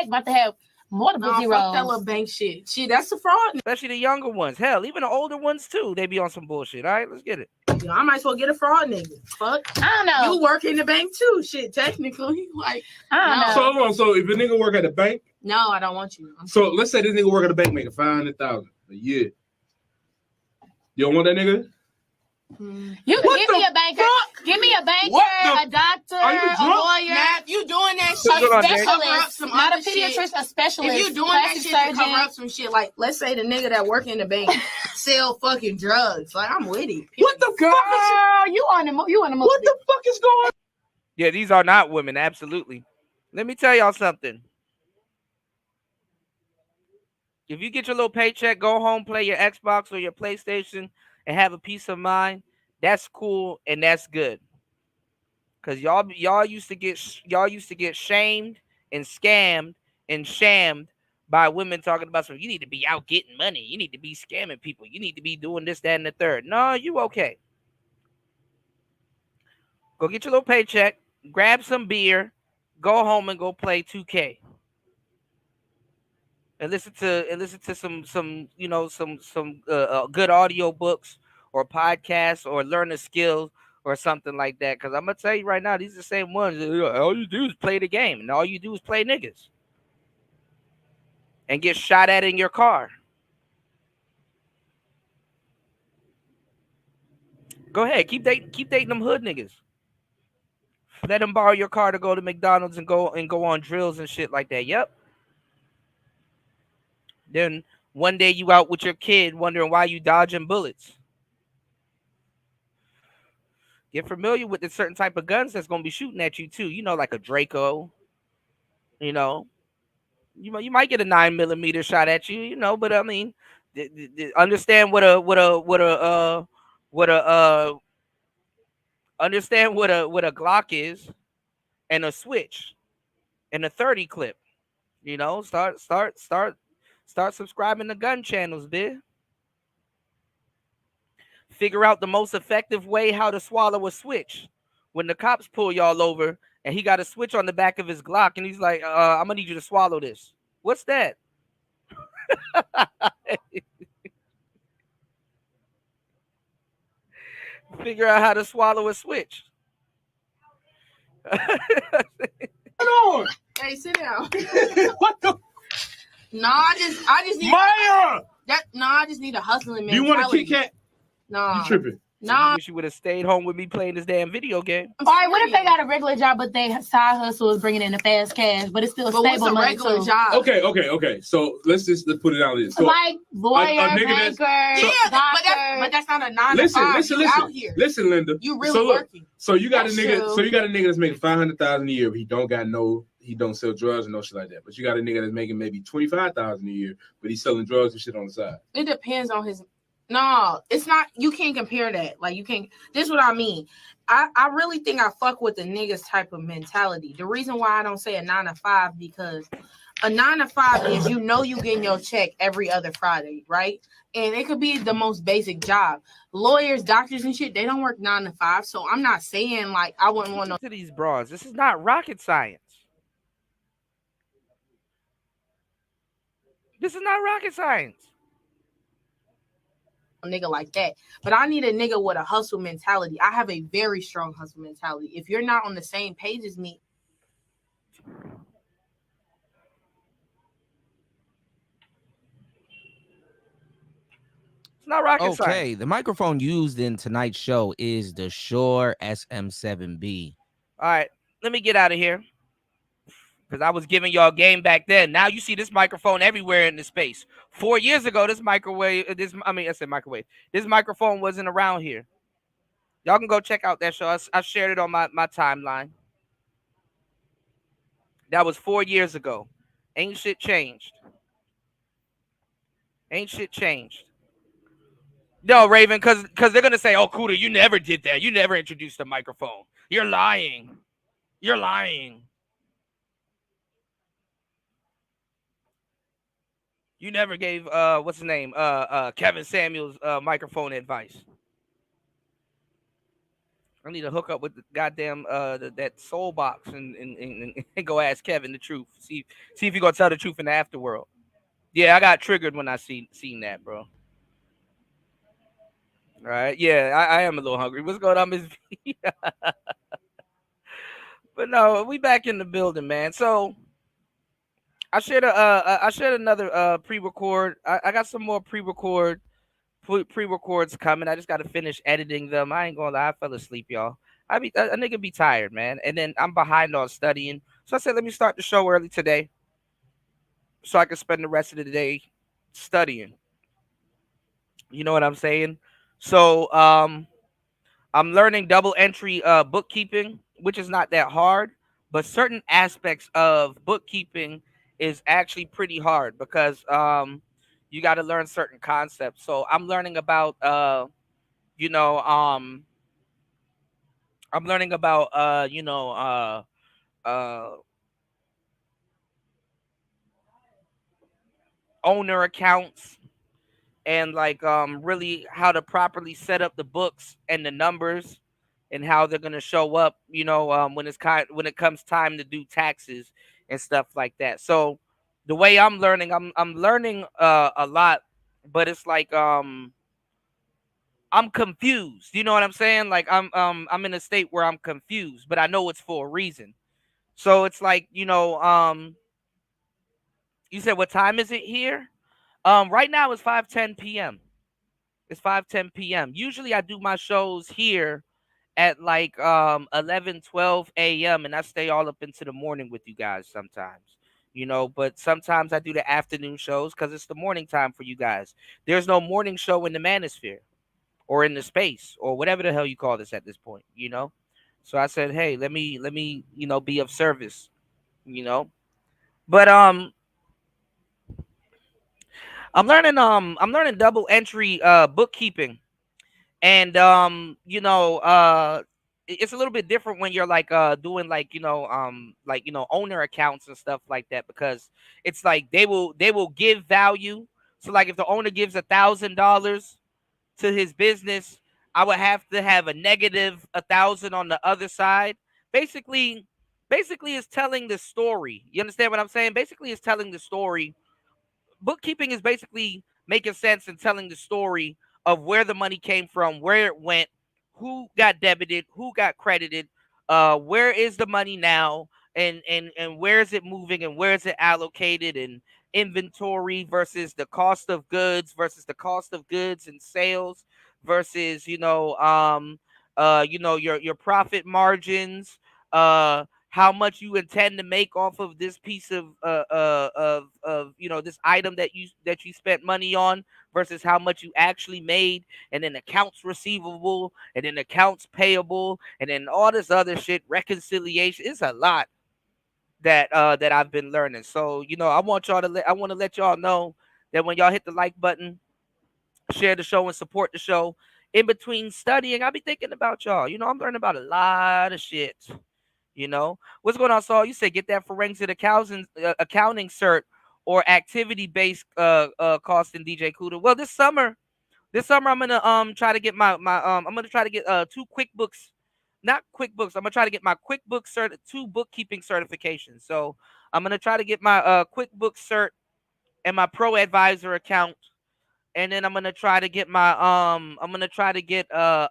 about to have multiple fuck that zeros. little bank shit. Shit, that's a fraud. Especially the younger ones. Hell, even the older ones too. They be on some bullshit. All right, let's get it. Yo, I might as well get a fraud nigga. Fuck. I don't know. You work in the bank too. Shit, technically. Like, I So hold on. So if a nigga work at a bank, no, I don't want you. so let's say this nigga work at a bank making $500,000 a year. You don't want that nigga? You What give the me a banker. Give me a banker, What the- a doctor, Are you a drunk? lawyer. Now, if you doing that A shit, Good on, Dave. cover up specialist, some not a other shit. pediatrician, a specialist. If you doing that plastic shit to cover surgeon. up some shit, like let's say the nigga that work in the bank sell fucking drugs, like I'm with it. What the Girl, fuck is you on the you on the what the fuck is going on? Yeah, these are not women. Absolutely. Let me tell y'all something. If you get your little paycheck, go home, play your Xbox or your PlayStation, and have a peace of mind, that's cool and that's good. Cause y'all used to get shamed and scammed and shammed by women talking about something. You need to be out getting money. You need to be scamming people. You need to be doing this, that, and the third. No, you okay. Go get your little paycheck, grab some beer, go home and go play 2K. And listen to some good audio books or podcasts or learn a skill or something like that. Because I'm gonna tell you right now, these are the same ones. All you do is play the game, and all you do is play niggas and get shot at in your car. Go ahead, keep dating them hood niggas. Let them borrow your car to go to McDonald's and go on drills and shit like that. Yep. Then one day you out with your kid wondering why you dodging bullets. Get familiar with the certain type of guns that's gonna be shooting at you too. You know, like a Draco. You know, you might get a 9mm shot at you. You know, but I mean, understand what a understand what a Glock is, and a switch, and a 30 clip. You know, start subscribing to gun channels, bitch. Figure out the most effective way how to swallow a switch. When the cops pull y'all over and he got a switch on the back of his Glock and he's like, I'm gonna need you to swallow this. What's that? Figure out how to swallow a switch. on. Hey, sit down. What the? No, I just need Maya! I just need a hustling mentality. You want a Kit Kat? No. You tripping? No. Wish you would have stayed home with me playing this damn video game. All right, what if they got a regular job, but they side hustle is bringing in the fast cash, but it's still But stable what's a money regular too? job? Okay. So let's put it out there. So Like lawyer, nigga banker, but that's not a 9 to 5. You out here. Listen, Linda. You really working. So you got That's a nigga. true. So you got a nigga that's making $500,000 a year, but he don't sell drugs and no shit like that. But you got a nigga that's making maybe $25,000 a year, but he's selling drugs and shit on the side. It depends on his. No, it's not. You can't compare that. Like you can't. This is what I mean. I really think I fuck with the niggas type of mentality. The reason why I don't say a 9 to 5 because a 9 to 5 is you getting your check every other Friday, right? And it could be the most basic job. Lawyers, doctors, and shit, they don't work 9 to 5. So I'm not saying like I wouldn't want to these bras. This is not rocket science. This is not rocket science. A nigga like that, but I need a nigga with a hustle mentality. I have a very strong hustle mentality. If you're not on the same page as me, it's not rocket science. Okay, the microphone used in tonight's show is the Shure SM7B. All right, let me get out of here because I was giving y'all game back then. Now you see this microphone everywhere in the space. 4 years ago, this microphone wasn't around here. Y'all can go check out that show. I shared it on my timeline. That was 4 years ago. Ain't shit changed. No, Raven, because they're going to say, oh, Kuda, you never did that. You never introduced a microphone. You're lying. You never gave what's his name? Kevin Samuels microphone advice. I need to hook up with the goddamn that soul box and go ask Kevin the truth. See if you're gonna tell the truth in the afterworld. Yeah, I got triggered when I seen that, bro. All right, yeah, I am a little hungry. What's going on, Miss V? But no, we back in the building, man. So I shared another pre-record. I got some more pre-records coming. I just got to finish editing them. I ain't gonna lie, I fell asleep, y'all. A nigga be tired, man. And then I'm behind on studying. So I said, let me start the show early today so I can spend the rest of the day studying. You know what I'm saying? So I'm learning double entry bookkeeping, which is not that hard, but certain aspects of bookkeeping is actually pretty hard because you got to learn certain concepts. So I'm learning about owner accounts and like really how to properly set up the books and the numbers and how they're going to show up, when it comes time to do taxes and stuff like that. So the way I'm learning a lot, but it's like I'm confused. You know what I'm saying? Like I'm in a state where I'm confused, but I know it's for a reason. So it's like, you said what time is it here? Right now it's 5:10 p.m. It's 5:10 p.m. Usually I do my shows here at like 11, 12 a.m. and I stay all up into the morning with you guys sometimes. But sometimes I do the afternoon shows because it's the morning time for you guys. There's no morning show in the manosphere or in the space or whatever the hell you call this at this point. So I said, hey, let me be of service, you know. But I'm learning double entry bookkeeping. And it's a little bit different when you're like doing like owner accounts and stuff like that, because it's like they will give value. So like if the owner gives $1,000 to his business, I would have to have a negative 1,000 on the other side. Basically it's telling the story. You understand what I'm saying? Basically it's telling the story. Bookkeeping is basically making sense and telling the story of where the money came from, where it went, who got debited, who got credited, where is the money now, and where is it moving, and where is it allocated, and inventory versus the cost of goods versus the cost of goods and sales versus your profit margins, how much you intend to make off of this piece of this item that you spent money on versus how much you actually made, and then accounts receivable, and then accounts payable, and then all this other shit, reconciliation. It's a lot that I've been learning. So I want to let y'all know that when y'all hit the like button, share the show and support the show. In between studying, I'll be thinking about y'all. I'm learning about a lot of shit. What's going on, Saul? You said get that forensic accounting cert or activity based costing, DJ Kuda. Well, this summer I'm gonna try to get I'm gonna try to get 2 QuickBooks, not QuickBooks. I'm gonna try to get my QuickBooks 2 bookkeeping certifications. So I'm gonna try to get my QuickBooks cert and my Pro Advisor account, and then I'm gonna try to get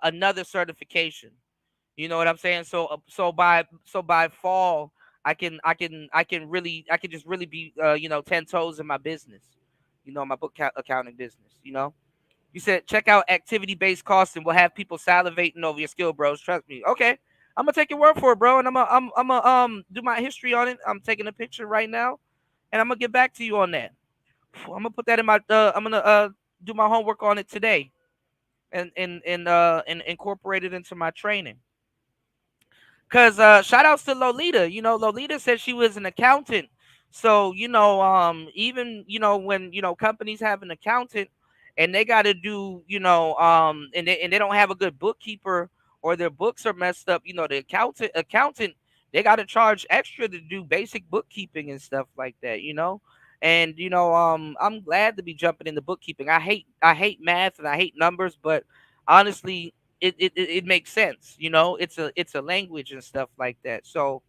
another certification. You know what I'm saying? So by fall, I can just really be 10 toes in my business. My accounting business. You said check out activity based costing. Will have people salivating over your skill, bros. Trust me. Okay, I'm gonna take your word for it, bro, and I'm gonna do my history on it. I'm taking a picture right now, and I'm gonna get back to you on that. I'm gonna put that in my. I'm gonna do my homework on it today, and incorporate it into my training. Cause shout outs to Lolita. Lolita said she was an accountant. So even when companies have an accountant and they got to do and they don't have a good bookkeeper, or their books are messed up. The accountant they got to charge extra to do basic bookkeeping and stuff like that. And I'm glad to be jumping into bookkeeping. I hate math and I hate numbers, but honestly, it makes sense. It's a language and stuff like that. So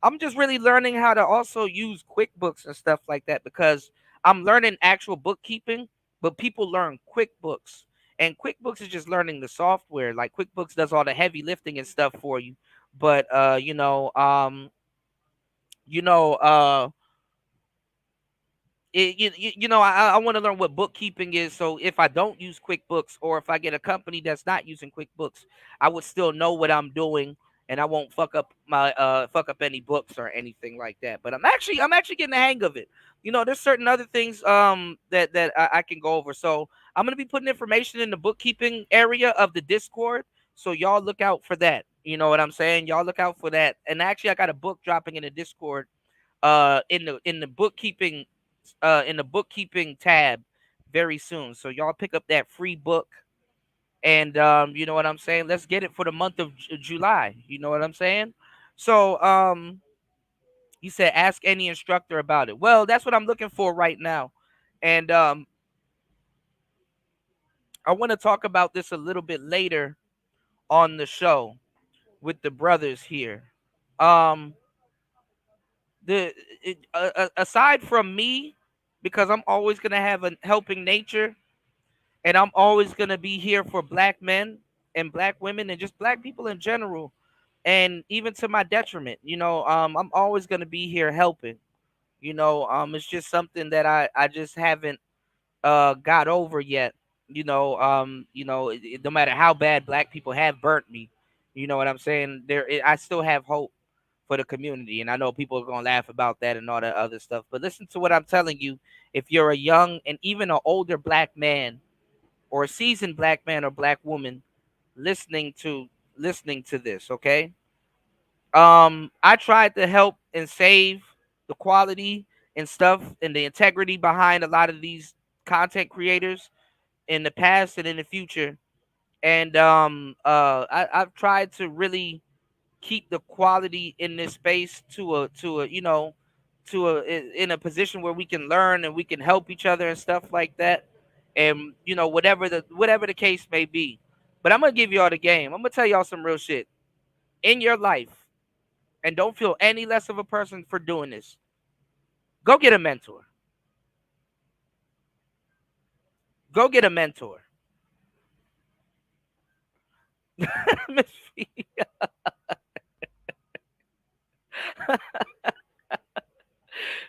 I'm just really learning how to also use QuickBooks and stuff like that, because I'm learning actual bookkeeping, but people learn QuickBooks, and QuickBooks is just learning the software. Like QuickBooks does all the heavy lifting and stuff for you, but I want to learn what bookkeeping is. So if I don't use QuickBooks, or if I get a company that's not using QuickBooks, I would still know what I'm doing, and I won't fuck up any books or anything like that. But I'm actually getting the hang of it. There's certain other things that I can go over. So I'm gonna be putting information in the bookkeeping area of the Discord. So y'all look out for that. You know what I'm saying? Y'all look out for that. And actually, I got a book dropping in the Discord in the bookkeeping tab very soon. So y'all pick up that free book, and you know what I'm saying? Let's get it for the month of July. You know what I'm saying? So you said ask any instructor about it. Well, that's what I'm looking for right now. And I want to talk about this a little bit later on the show with the brothers here. Aside from me, because I'm always going to have a helping nature, and I'm always going to be here for black men and black women and just black people in general, and even to my detriment. I'm always going to be here helping. It's just something that I just haven't got over yet. no matter how bad black people have burnt me, you know what I'm saying? I still have hope for the community, and I know people are gonna laugh about that and all that other stuff. But listen to what I'm telling you. If you're a young and even an older black man, or a seasoned black man or black woman, listening to this, okay? I tried to help and save the quality and stuff and the integrity behind a lot of these content creators in the past and in the future. And I've tried to really keep the quality in this space in a position where we can learn and we can help each other and stuff like that. And whatever the case may be. But I'm gonna give y'all the game. I'm gonna tell y'all some real shit. In your life, and don't feel any less of a person for doing this, go get a mentor. Go get a mentor. Miss V.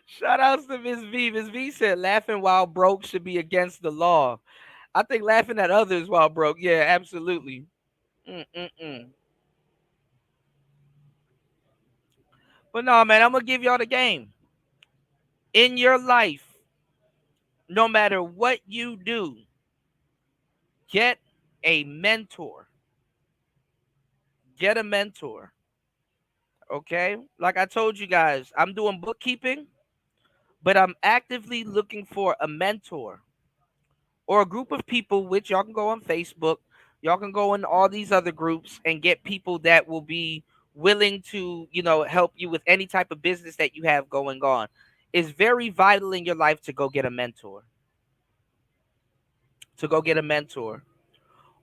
Shout outs to Miss V. Miss V said laughing while broke should be against the law. I think laughing at others while broke, yeah, absolutely. Mm-mm-mm. But no, man, I'm gonna give y'all the game. In your life, no matter what you do, get a mentor. Get a mentor. Okay? Like I told you guys, I'm doing bookkeeping, but I'm actively looking for a mentor or a group of people, which y'all can go on Facebook. Y'all can go in all these other groups and get people that will be willing to, help you with any type of business that you have going on. It's very vital in your life to go get a mentor. To go get a mentor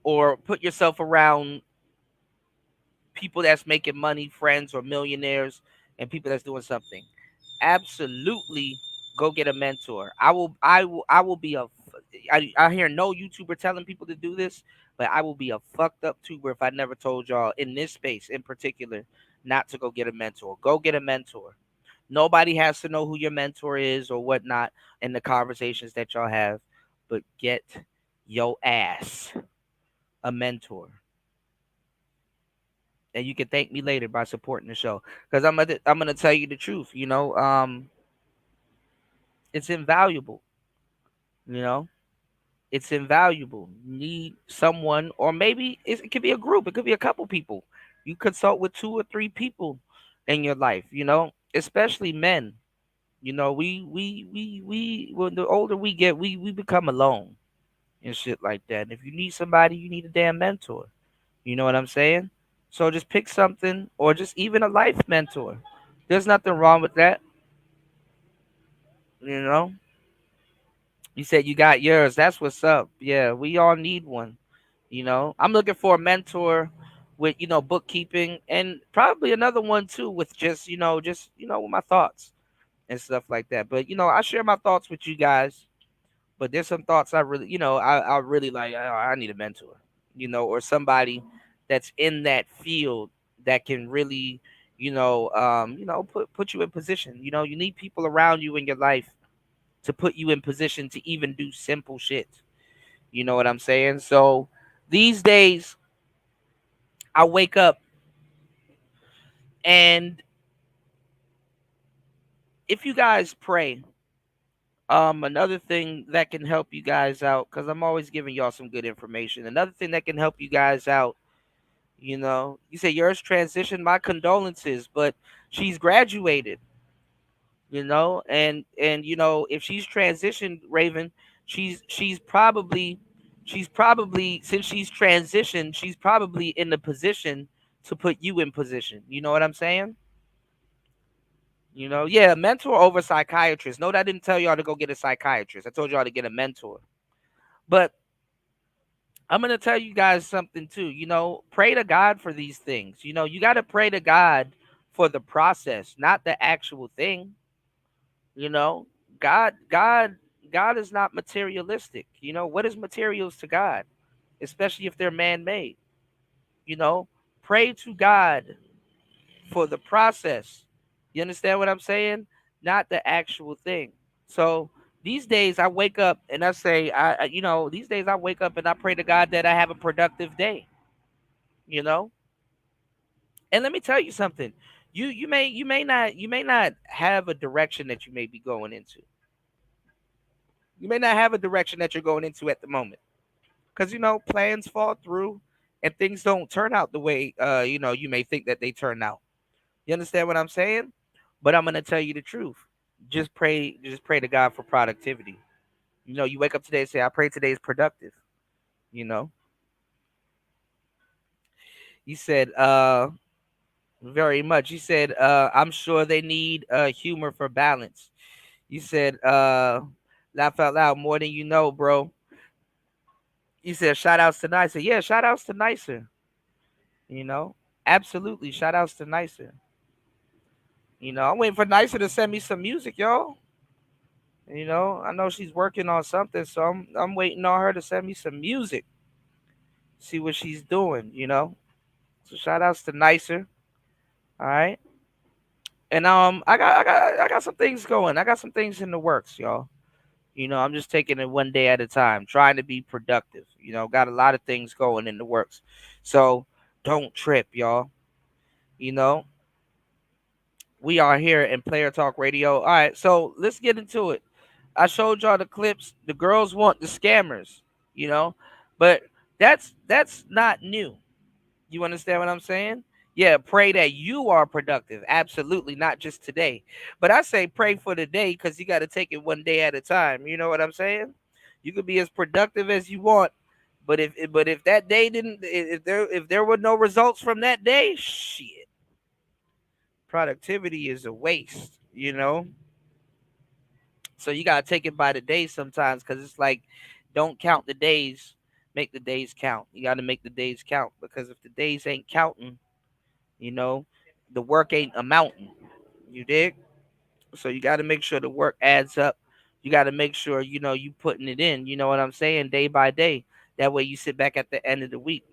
or put yourself around people that's making money, friends or millionaires, and people that's doing something. Absolutely go get a mentor. I will be I hear no YouTuber telling people to do this, but I will be a fucked up tuber if I never told y'all in this space in particular not to go get a mentor. Go get a mentor. Nobody has to know who your mentor is or whatnot in the conversations that y'all have, but get your ass a mentor. And you can thank me later by supporting the show, because I'm gonna tell you the truth. It's invaluable. It's invaluable. You need someone, or maybe it could be a group. It could be a couple people. You consult with 2 or 3 people in your life. Especially men. We when the older we get, we become alone and shit like that. And if you need somebody, you need a damn mentor. You know what I'm saying? So just pick something, or just even a life mentor. There's nothing wrong with that. You know? You said you got yours. That's what's up. Yeah, we all need one. I'm looking for a mentor with, bookkeeping, and probably another one too with just, with my thoughts and stuff like that. But, I share my thoughts with you guys. But there's some thoughts I really, I really like. I need a mentor, or somebody that's in that field that can really, put you in position. You need people around you in your life to put you in position to even do simple shit. You know what I'm saying? So these days, I wake up and if you guys pray, another thing that can help you guys out, because I'm always giving y'all some good information. Another thing that can help you guys out, you say yours transitioned. My condolences, but she's graduated. And if she's transitioned, Raven, she's probably since she's transitioned, she's probably in the position to put you in position. You know what I'm saying? Yeah, mentor over psychiatrist. No, I didn't tell y'all to go get a psychiatrist. I told y'all to get a mentor. But I'm going to tell you guys something too. Pray to God for these things. You got to pray to God for the process, not the actual thing. God is not materialistic. What is materials to God, especially if they're man-made? Pray to God for the process. You understand what I'm saying? Not the actual thing. So these days I wake up and I say, these days I wake up and I pray to God that I have a productive day. You know, and let me tell you something. You may not have a direction that you may be going into. You may not have a direction that you're going into at the moment, because plans fall through and things don't turn out the way you may think that they turn out. You understand what I'm saying? But I'm gonna tell you the truth. Just pray to God for productivity. You wake up today and say, I pray today is productive. You know, you said very much. You said I'm sure they need humor for balance. You said laugh out loud more than you know, bro. You said shout outs to Nicer. Yeah, shout outs to Nicer. You know, absolutely. Shout outs to Nicer. I'm waiting for Nicer to send me some music, y'all. I know she's working on something, so I'm waiting on her to send me some music. See what she's doing. So shout outs to Nicer. All right. And I got some things going. I got some things in the works, y'all. I'm just taking it one day at a time, trying to be productive. Got a lot of things going in the works. So don't trip, y'all. You know, we are here in Player Talk Radio. All right, so let's get into it. I showed y'all the clips. The girls want the scammers, but that's not new. You understand what I'm saying? Yeah, pray that you are productive. Absolutely, not just today. But I say pray for the day because you got to take it one day at a time. You know what I'm saying? You could be as productive as you want, but if that day didn't, if there were no results from that day, shit, productivity is a waste. So you gotta take it by the day sometimes, because it's like, don't count the days, make the days count. You gotta make the days count, because if the days ain't counting, you know, the work ain't amounting. You dig? So you gotta make sure the work adds up. You gotta make sure you putting it in. You know what I'm saying? Day by day. That way you sit back at the end of the week.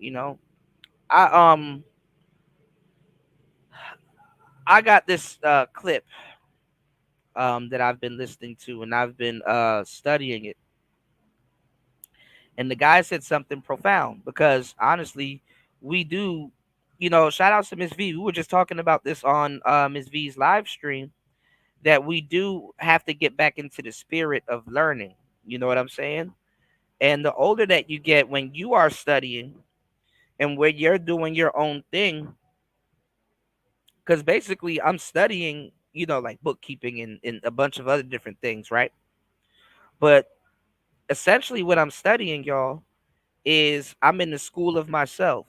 I I got this clip that I've been listening to, and I've been studying it. And the guy said something profound, because honestly, we do, shout out to Miss V. We were just talking about this on Miss V's live stream, that we do have to get back into the spirit of learning. You know what I'm saying? And the older that you get, when you are studying and when you're doing your own thing, because basically I'm studying, like bookkeeping and a bunch of other different things, right? But essentially what I'm studying, y'all, is I'm in the school of myself.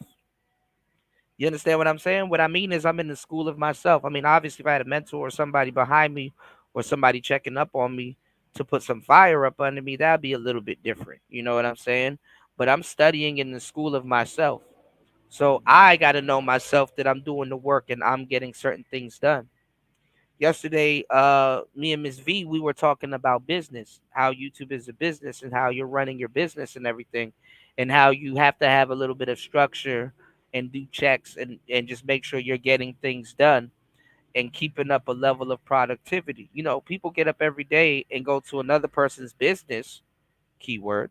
You understand what I'm saying? What I mean is I'm in the school of myself. I mean, obviously, if I had a mentor or somebody behind me or somebody checking up on me to put some fire up under me, that'd be a little bit different. You know what I'm saying? But I'm studying in the school of myself. So I got to know myself, that I'm doing the work and I'm getting certain things done. Yesterday, me and Miss V, we were talking about business, how YouTube is a business and how you're running your business and everything, and how you have to have a little bit of structure and do checks and just make sure you're getting things done and keeping up a level of productivity. People get up every day and go to another person's business, keyword,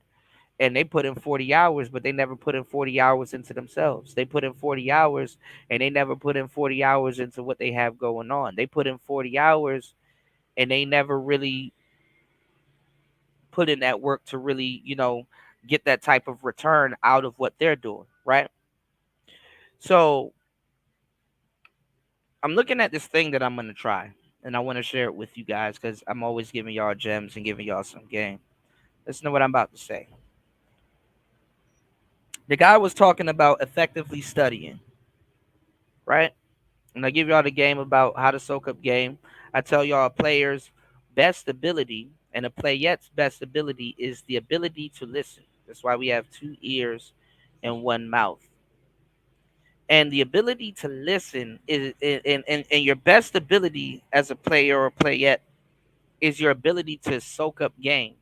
and they put in 40 hours, but they never put in 40 hours into themselves. They put in 40 hours and they never put in 40 hours into what they have going on. They put in 40 hours and they never really put in that work to really, get that type of return out of what they're doing, right? So I'm looking at this thing that I'm going to try, and I want to share it with you guys, because I'm always giving y'all gems and giving y'all some game. Listen to what I'm about to say. The guy was talking about effectively studying, right? And I give y'all the game about how to soak up game. I tell y'all a player's best ability and a playette's best ability is the ability to listen. That's why we have 2 ears and 1 mouth. And the ability to listen is and your best ability as a player or playette is your ability to soak up game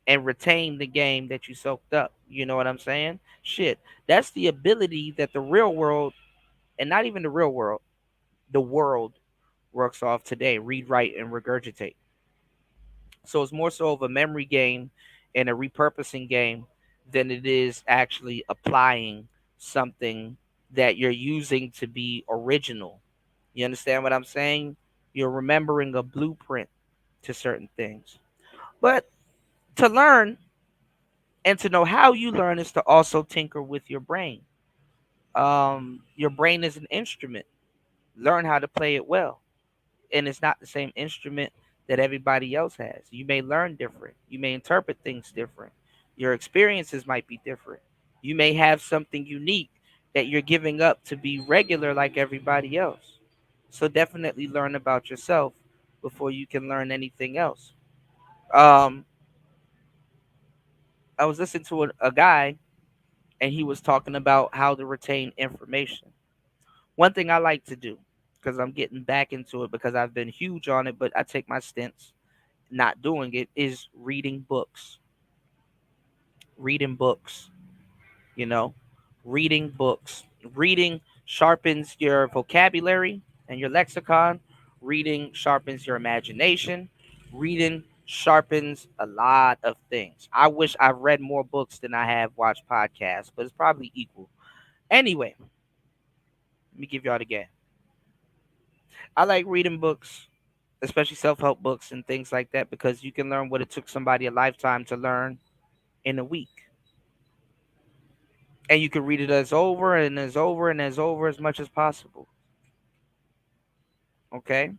and retain the game that you soaked up. You know what I'm saying? Shit. That's the ability that the real world, and not even the real world, the world works off today. Read, write, and regurgitate. So it's more so of a memory game and a repurposing game than it is actually applying something that you're using to be original. You understand what I'm saying? You're remembering a blueprint to certain things. But to learn and to know how you learn is to also tinker with your brain. Your brain is an instrument. Learn how to play it well. And it's not the same instrument that everybody else has. You may learn different. You may interpret things different. Your experiences might be different. You may have something unique that you're giving up to be regular like everybody else. So definitely learn about yourself before you can learn anything else. I was listening to a guy, and he was talking about how to retain information. One thing I like to do, because I'm getting back into it because I've been huge on it, but I take my stints not doing it, is reading books. Reading books, you know, reading books. Reading sharpens your vocabulary and your lexicon. Reading sharpens your imagination. Reading sharpens a lot of things. I wish I've read more books than I have watched podcasts, but it's probably equal. Anyway, let me give y'all the game. I like reading books, especially self-help books and things like that, because you can learn what it took somebody a lifetime to learn in a week. And you can read it as over and as over and as over as much as possible. Okay?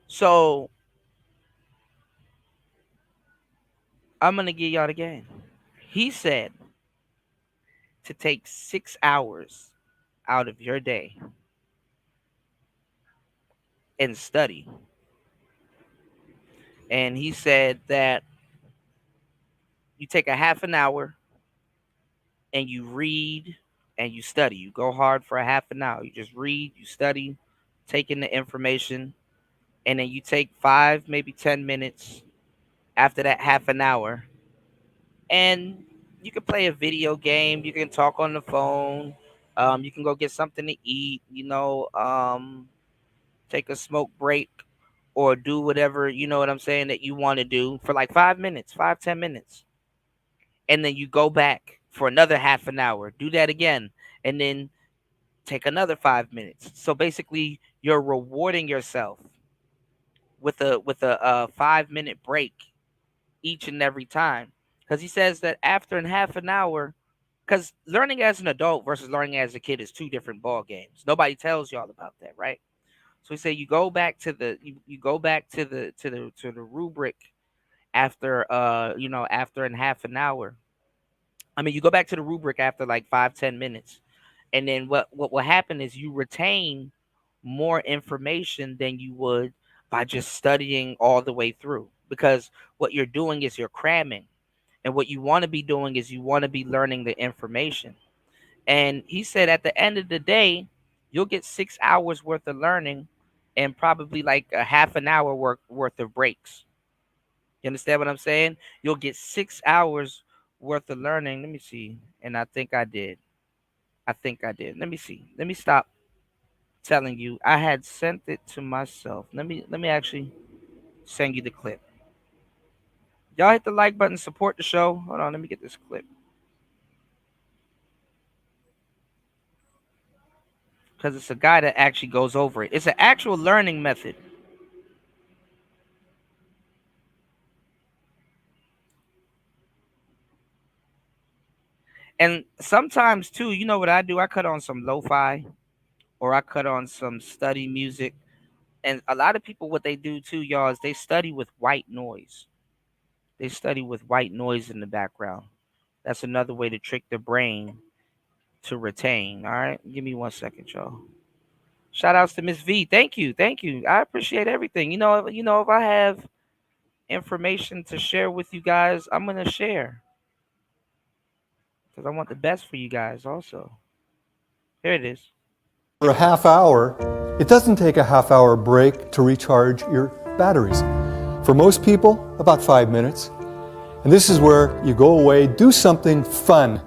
So, I'm going to give y'all the game. He said to take 6 hours out of your day and study. And he said that you take a half an hour and you read and you study. You go hard for a half an hour. You just read, you study, take in the information, and then you take 5, maybe 10 minutes after that half an hour. And you can play a video game. You can talk on the phone. You can go get something to eat, take a smoke break or do whatever, you know what I'm saying, that you want to do for like 5 minutes, 5-10 minutes. And then you go back for another half an hour, do that again, and then take another 5 minutes. So basically you're rewarding yourself with a 5-minute break each and every time. Because he says that after half an hour, because learning as an adult versus learning as a kid is 2 different ball games. Nobody tells y'all about that, right? So he said you go back to the rubric after after half an hour. I mean, you go back to the rubric after like 5-10 minutes, and then what will happen is you retain more information than you would by just studying all the way through, because what you're doing is you're cramming, and what you want to be doing is you want to be learning the information. And he said at the end of the day, you'll get 6 hours worth of learning and probably like a half an hour worth of breaks. You understand what I'm saying? You'll get 6 hours worth of learning. Let me see. And I think I did. Let me see. Let me stop telling you. I had sent it to myself. Let me actually send you the clip. Y'all hit the like button, support the show. Hold on, let me get this clip. Because it's a guy that actually goes over it. It's an actual learning method. And sometimes, too, you know what I do? I cut on some lo-fi or I cut on some study music. And a lot of people, what they do, too, y'all, is they study with white noise. They study with white noise in the background. That's another way to trick the brain to retain. All right? Give me 1 second, y'all. Shout outs to Miss V. Thank you. I appreciate everything. You know, if I have information to share with you guys, I'm going to share. Because I want the best for you guys also. Here it is. For a half hour, it doesn't take a half hour break to recharge your batteries. For most people, about 5 minutes. And this is where you go away, do something fun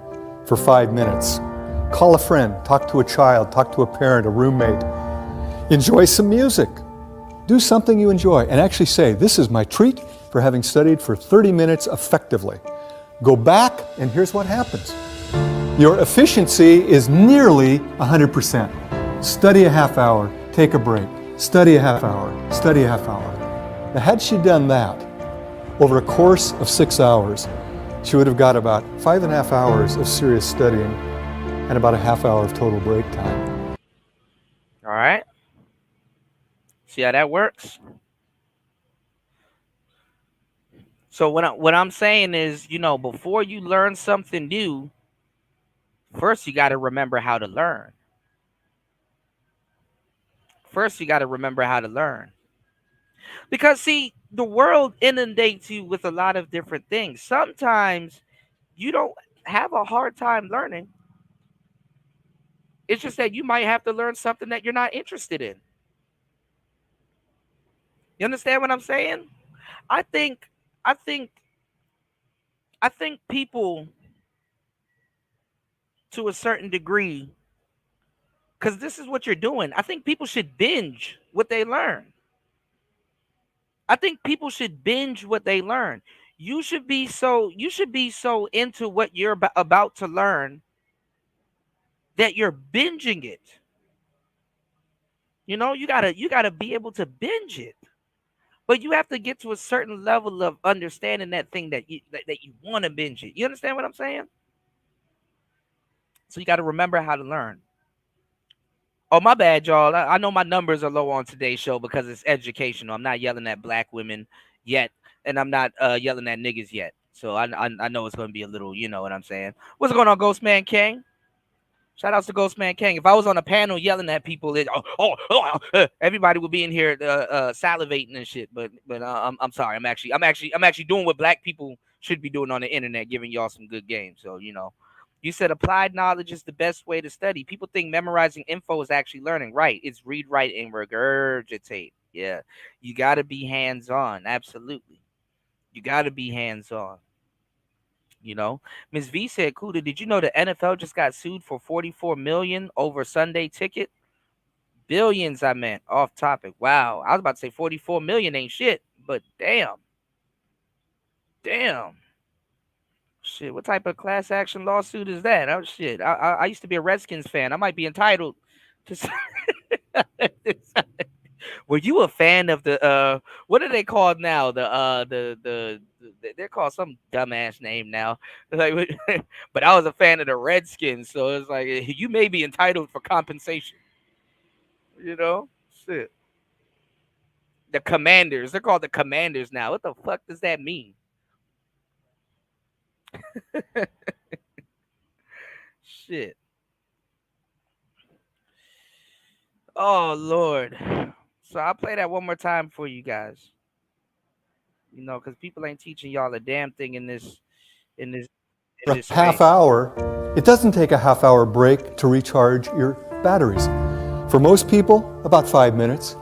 for 5 minutes. Call a friend, talk to a child, talk to a parent, a roommate. Enjoy some music. do something you enjoy and actually say, this is my treat for having studied for 30 minutes effectively. Go back and here's what happens. Your efficiency is nearly 100%. Study a half hour, take a break. Study a half hour, study a half hour. Now, had she done that over a course of 6 hours, she would have got about 5.5 hours of serious studying and about a half hour of total break time. All right. See how that works? So what I'm saying is, you know, before you learn something new, first you got to remember how to learn. First, you got to remember how to learn. Because, see, the world inundates you with a lot of different things. Sometimes you don't have a hard time learning. It's just that you might have to learn something that you're not interested in. You understand what I'm saying? I think people, to a certain degree, because this is what you're doing, I think people should binge what they learn. I think people should binge what they learn. You should be so into what you're about to learn that you're binging it. You know, you gotta be able to binge it. But you have to get to a certain level of understanding that thing that you want to binge it. You understand what I'm saying? So you got to remember how to learn. Oh, my bad, y'all. I know my numbers are low on today's show because it's educational. I'm not yelling at black women yet, and I'm not yelling at niggas yet. So I know it's going to be a little, you know what I'm saying. What's going on, Ghostman King? Shout outs to Ghostman King. If I was on a panel yelling at people, everybody would be in here salivating and shit. But I'm sorry. I'm actually doing what black people should be doing on the internet, giving y'all some good games. So, you know. You said applied knowledge is the best way to study. People think memorizing info is actually learning. Right. It's read, write, and regurgitate. Yeah. You got to be hands-on. Absolutely. You got to be hands-on. You know, Ms. V said, Kuda, did you know the NFL just got sued for $44 million over Sunday ticket? Billions, I meant. Off topic. Wow. I was about to say 44 million ain't shit, but damn. Damn. Shit, what type of class action lawsuit is that? Oh shit. I used to be a Redskins fan. I might be entitled to Were you a fan of the what are they called now? The they're called some dumbass name now. Like, but I was a fan of the Redskins, so it's like you may be entitled for compensation. You know? Shit. The Commanders. They're called the Commanders now. What the fuck does that mean? Shit. Oh Lord. So I'll play that one more time for you guys. You know, because people ain't teaching y'all a damn thing in this half hour. It doesn't take a half hour break to recharge your batteries. For most people, about 5 minutes.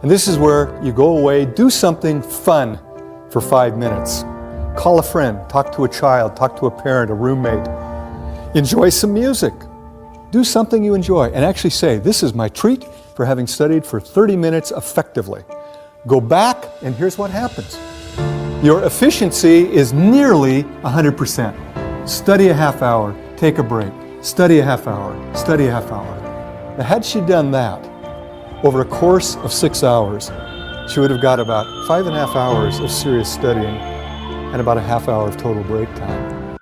And this is where you go away, do something fun for 5 minutes. Call a friend, talk to a child, talk to a parent, a roommate. Enjoy some music. Do something you enjoy and actually say, this is my treat for having studied for 30 minutes effectively. Go back and here's what happens. Your efficiency is nearly 100%. Study a half hour, take a break. Study a half hour, study a half hour. Now, had she done that over a course of 6 hours, she would have got about 5.5 hours of serious studying and about a half hour of total break time.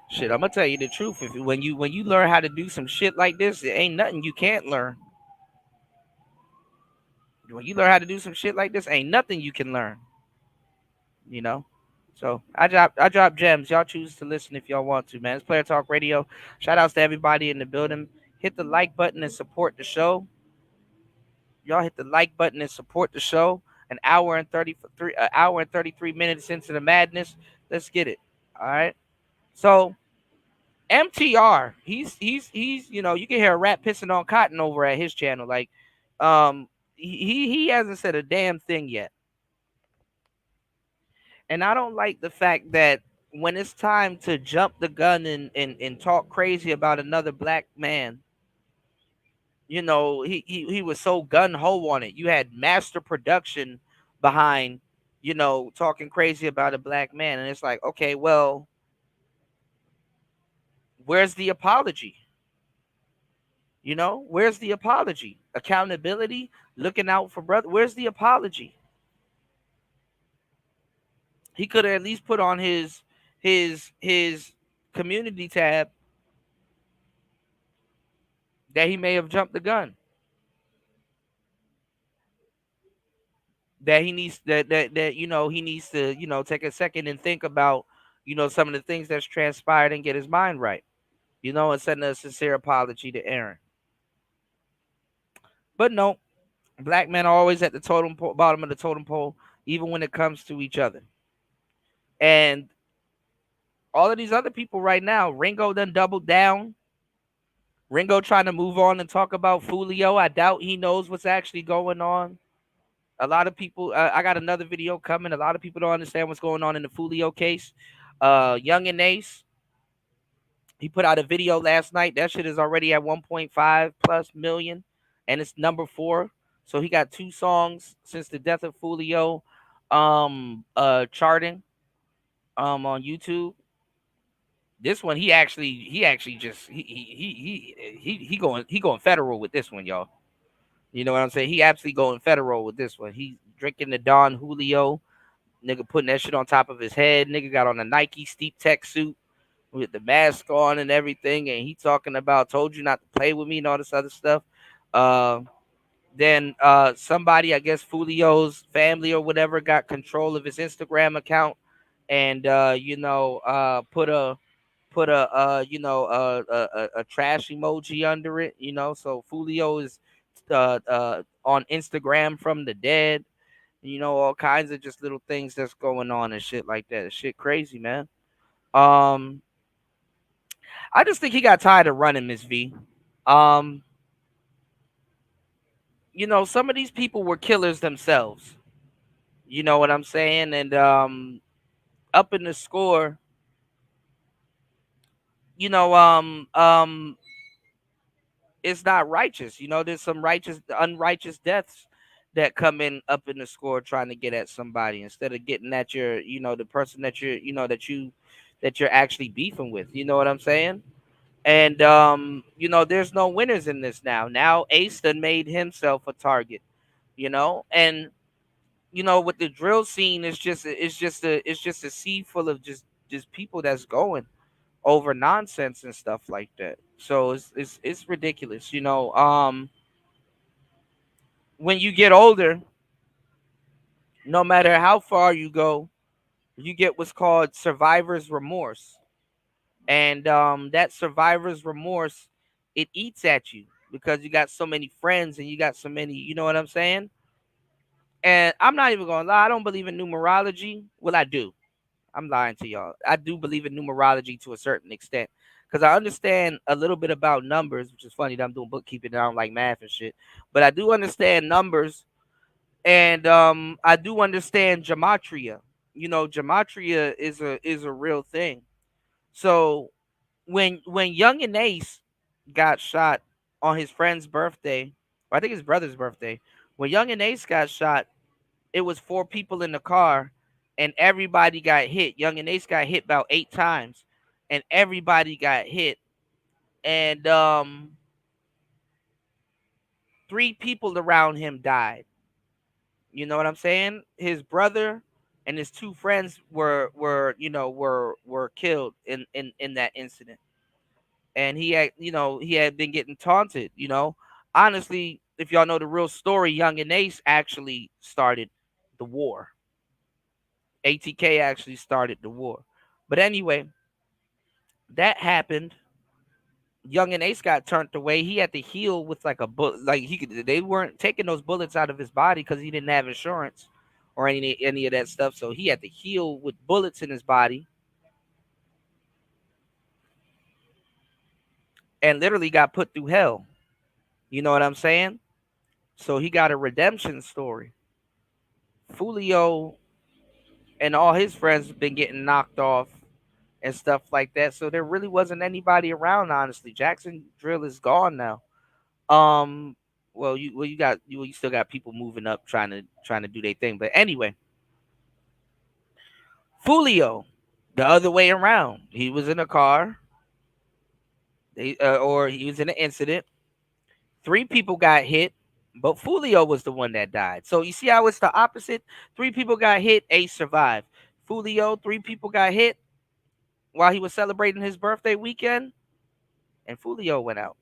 Shit, I'm gonna tell you the truth. When you learn how to do some shit like this, it ain't nothing you can't learn. When you learn how to do some shit like this, ain't nothing you can learn. You know? So I drop gems. Y'all choose to listen if y'all want to, man. It's Player Talk Radio. Shout outs to everybody in the building. Hit the like button and support the show. Y'all hit the like button and support the show. An hour and 33 minutes into the madness. Let's get it. All right. So MTR, he's you know, you can hear a rat pissing on cotton over at his channel. Like, he hasn't said a damn thing yet. And I don't like the fact that when it's time to jump the gun and talk crazy about another black man, you know, he was so gun ho on it. You had master production behind, you know, talking crazy about a black man, and it's like, okay, well, where's the apology? You know, where's the apology? Accountability, looking out for brother. Where's the apology? He could have at least put on his community tab that he may have jumped the gun. That he needs that you know, he needs to, you know, take a second and think about, you know, some of the things that's transpired and get his mind right. You know, and send a sincere apology to Aaron. But no, black men are always at the bottom of the totem pole, even when it comes to each other. And all of these other people right now, Ringo done doubled down. Ringo trying to move on and talk about Fulio. I doubt he knows what's actually going on. A lot of people, I got another video coming. A lot of people don't understand what's going on in the Fulio case. Young and Ace, he put out a video last night. That shit is already at 1.5 plus million, and it's number 4. So he got 2 songs since the death of Fulio, charting, on YouTube. This one, he actually just he going federal with this one, y'all. You know what I'm saying? He absolutely going federal with this one. He drinking the Don Julio, nigga putting that shit on top of his head. Nigga got on a Nike Steep Tech suit with the mask on and everything, and he talking about told you not to play with me and all this other stuff. Then somebody, I guess Fulio's family or whatever, got control of his Instagram account, and you know, put a trash emoji under it, you know. So Fulio is on Instagram from the dead, you know, all kinds of just little things that's going on and shit like that. Shit crazy, man. I just think he got tired of running, Miss V. You know, some of these people were killers themselves. You know what I'm saying? And up in the score, you know, it's not righteous. You know, there's some unrighteous deaths that come in up in the score trying to get at somebody instead of getting at your, you know, the person that you're, you know, that you're actually beefing with. You know what I'm saying? And you know, there's no winners in this now. Now Ace done made himself a target, you know, and you know, with the drill scene, it's just a sea full of just people that's going over nonsense and stuff like that. So it's ridiculous, you know. When you get older, no matter how far you go, you get what's called survivor's remorse. And that survivor's remorse, it eats at you because you got so many friends and you got so many, you know what I'm saying? And I'm not even gonna lie, I don't believe in numerology. Well, I do. I'm lying to y'all. I do believe in numerology to a certain extent because I understand a little bit about numbers, which is funny that I'm doing bookkeeping and I don't like math and shit. But I do understand numbers, and I do understand gematria. You know, gematria is a real thing. So when Young and Ace got shot on his friend's birthday, or I think his brother's birthday, when Young and Ace got shot, it was 4 people in the car, and everybody got hit. Young and Ace got hit about 8 times, and everybody got hit. And 3 people around him died. You know what I'm saying? His brother and his 2 friends were killed in that incident. And he had been getting taunted, you know. Honestly, if y'all know the real story, Young and Ace actually started the war. ATK actually started the war. But anyway, that happened. Young and Ace got turned away. He had to heal with like a bullet. Like they weren't taking those bullets out of his body because he didn't have insurance or any of that stuff. So he had to heal with bullets in his body. And literally got put through hell. You know what I'm saying? So he got a redemption story. Fulio and all his friends have been getting knocked off and stuff like that. So there really wasn't anybody around, honestly. Jackson Drill is gone now. Well, you still got people moving up trying to do their thing. But anyway, Fulio, the other way around. He was in a car. Or he was in an incident. 3 people got hit, but Fulio was the one that died. So you see how it's the opposite? 3 people got hit, Ace survived. Fulio, 3 people got hit while he was celebrating his birthday weekend, and Fulio went out.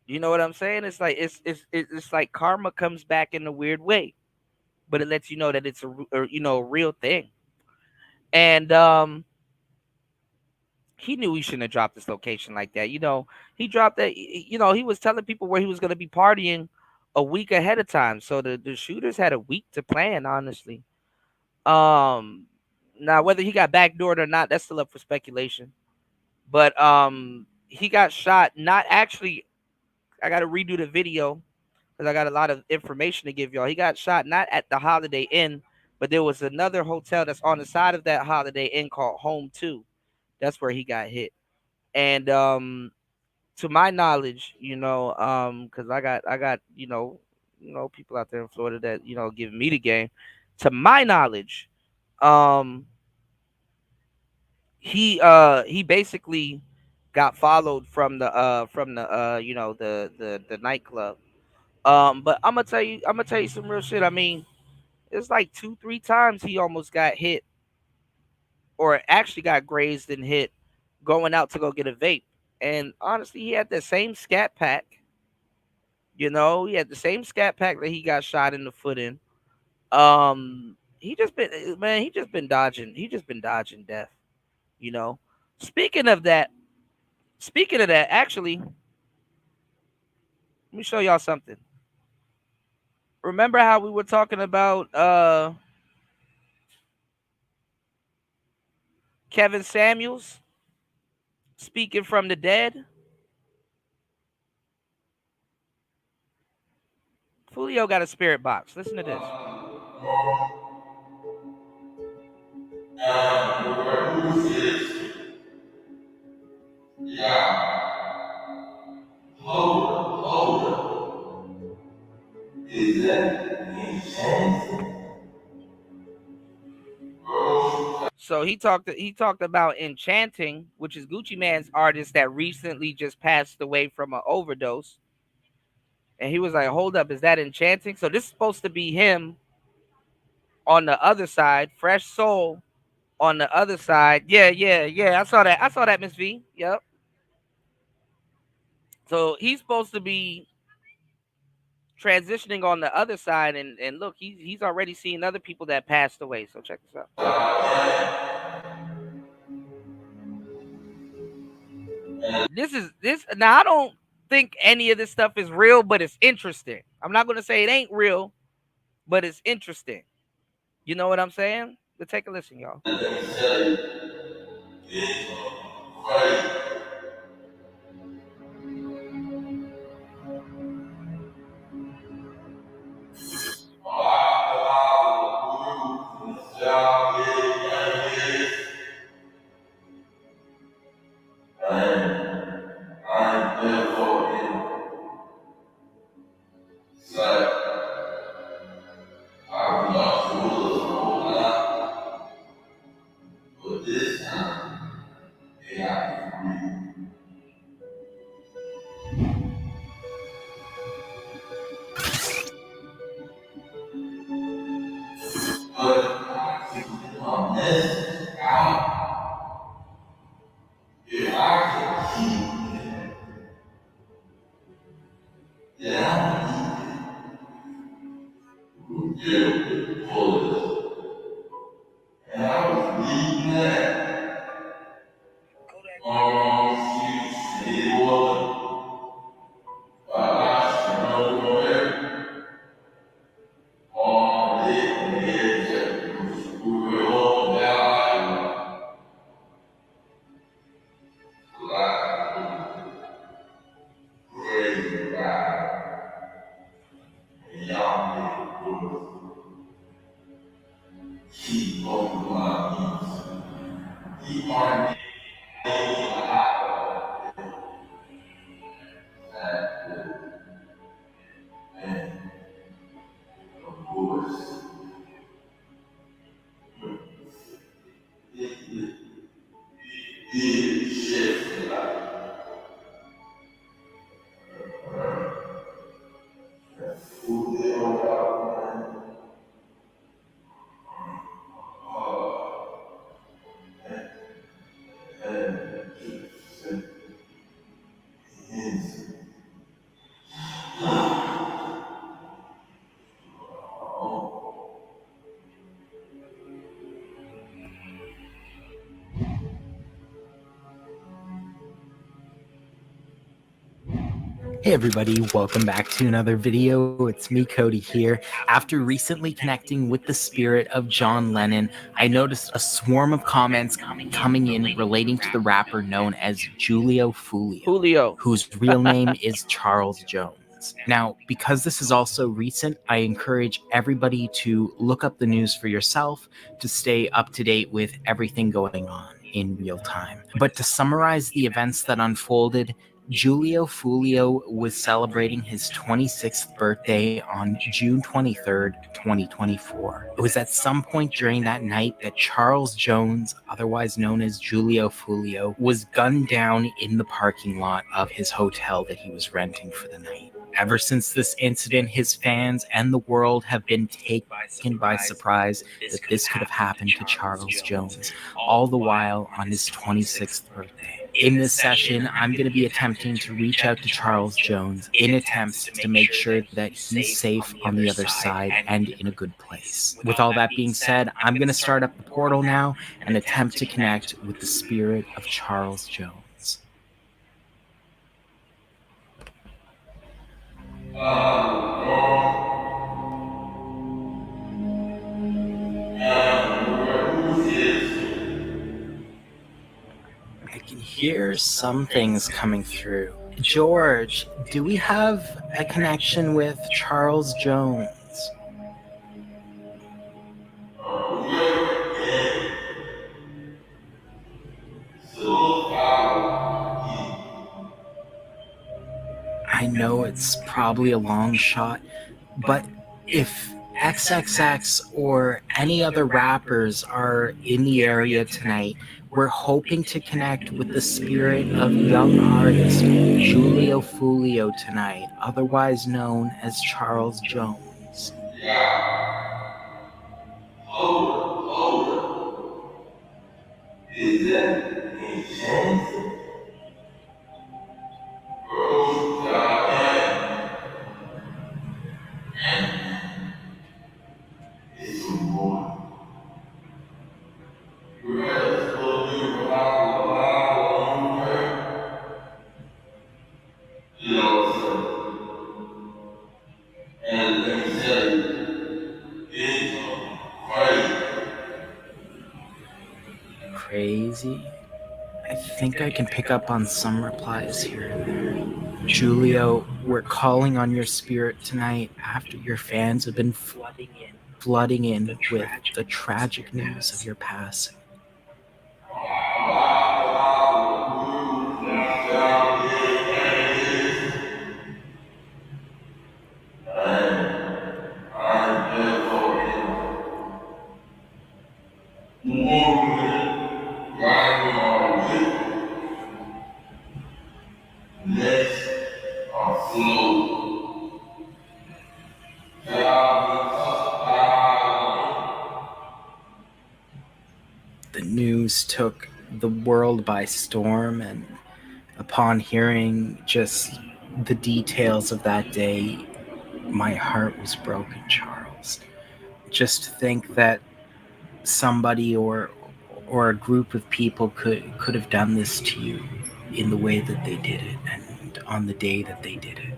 You know what I'm saying? It's like it's like karma comes back in a weird way, but it lets you know that it's a real thing. And he knew he shouldn't have dropped this location like that. He dropped that. He was telling people where he was going to be partying a week ahead of time, so the shooters had a week to plan. Honestly, now whether he got backdoored or not, that's still up for speculation. But he got shot. Not actually. I got to redo the video because I got a lot of information to give y'all. He got shot not at the Holiday Inn, but there was another hotel that's on the side of that Holiday Inn called Home 2. That's where he got hit. And to my knowledge, because I got people out there in Florida that giving me the game. To my knowledge, he basically got followed from the nightclub. But I'm gonna tell you some real shit. I mean, it's like 2-3 times he almost got hit, or actually got grazed and hit, going out to go get a vape. And honestly, he had the same scat pack. He had the same scat pack that he got shot in the foot in. He just been dodging. He just been dodging death. Speaking of that, actually, let me show y'all something. Remember how we were talking about Kevin Samuels speaking from the dead? Fulio got a spirit box. Listen to this. Is that So he talked about Enchanting, which is Gucci Mane's artist that recently just passed away from an overdose. And he was like, hold up, is that Enchanting? So this is supposed to be him on the other side, Fresh Soul on the other side. Yeah. I saw that, Miss V. Yep. So he's supposed to be transitioning on the other side, and look, he's already seen other people that passed away. So check this out. This now, I don't think any of this stuff is real, but it's interesting. I'm not gonna say it ain't real, but it's interesting. You know what I'm saying? But take a listen, y'all. Hey everybody, welcome back to another video. It's me, Cody, here. After recently connecting with the spirit of John Lennon, I noticed a swarm of comments coming in relating to the rapper known as Julio Foolio, whose real name is Charles Jones. Now, because this is also recent, I encourage everybody to look up the news for yourself to stay up to date with everything going on in real time. But to summarize the events that unfolded, Julio Foolio was celebrating his 26th birthday on June 23rd, 2024. It was at some point during that night that Charles Jones, otherwise known as Julio Foolio, was gunned down in the parking lot of his hotel that he was renting for the night. Ever since this incident, his fans and the world have been taken by surprise that this could have happened to Charles Jones, all the while on his 26th birthday. In this session, I'm going to be attempting to reach out to Charles Jones in attempts to make sure that he's safe on the other side and in a good place. With all that being said, I'm going to start up the portal now and attempt to connect with the spirit of Charles Jones. I can hear some things coming through. George, do we have a connection with Charles Jones? I know it's probably a long shot, but if XXX or any other rappers are in the area tonight, we're hoping to connect with the spirit of young artist Julio Foolio tonight, otherwise known as Charles Jones. Is that a chance? Crazy? I think I can pick up on some replies here and there. Julio, we're calling on your spirit tonight after your fans have been flooding in with the tragic news of your passing. The news took the world by storm, and upon hearing just the details of that day, my heart was broken, Charles. Just to think that somebody or a group of people could have done this to you in the way that they did it and on the day that they did it.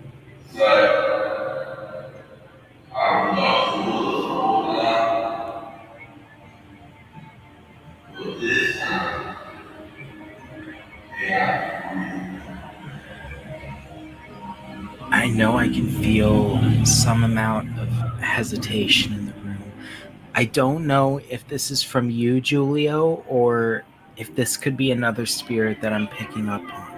I know I can feel some amount of hesitation in the room. I don't know if this is from you, Julio, or if this could be another spirit that I'm picking up on.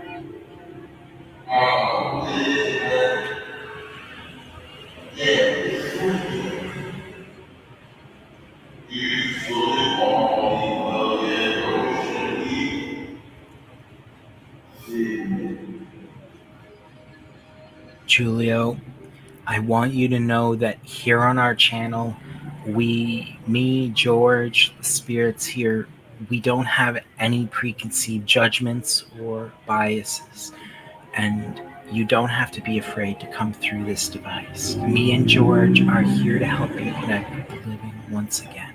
Julio, I want you to know that here on our channel, me, George, the spirits here, we don't have any preconceived judgments or biases. And you don't have to be afraid to come through this device. Me and George are here to help you connect with the living once again.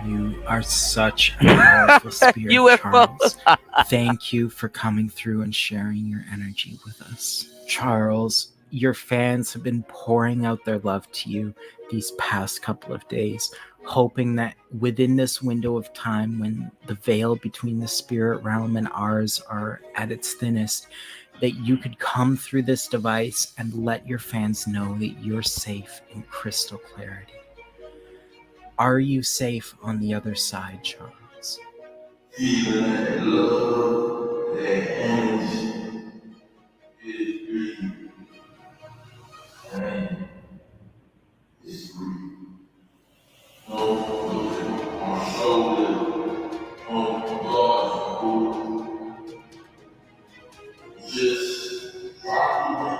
You are such a powerful spirit, UFO. Charles. Thank you for coming through and sharing your energy with us. Charles, your fans have been pouring out their love to you these past couple of days, hoping that within this window of time when the veil between the spirit realm and ours are at its thinnest, that you could come through this device and let your fans know that you're safe in crystal clarity. Are you safe on the other side, Charles? Even that love, that energy is real. And it's real. No, my shoulder, on God's board. Just rock away.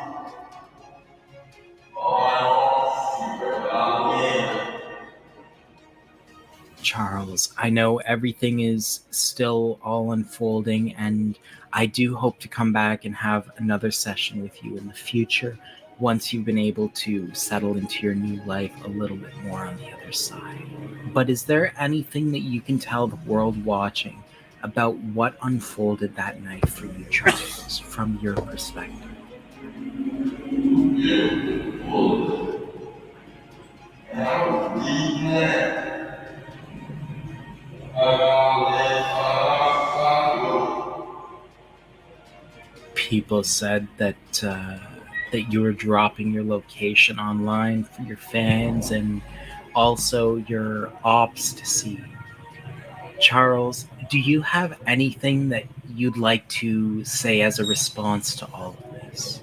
Charles, I know everything is still all unfolding, and I do hope to come back and have another session with you in the future once you've been able to settle into your new life a little bit more on the other side. But is there anything that you can tell the world watching about what unfolded that night for you, Charles, from your perspective? People said that that you were dropping your location online for your fans and also your ops to see. Charles, do you have anything that you'd like to say as a response to all of this?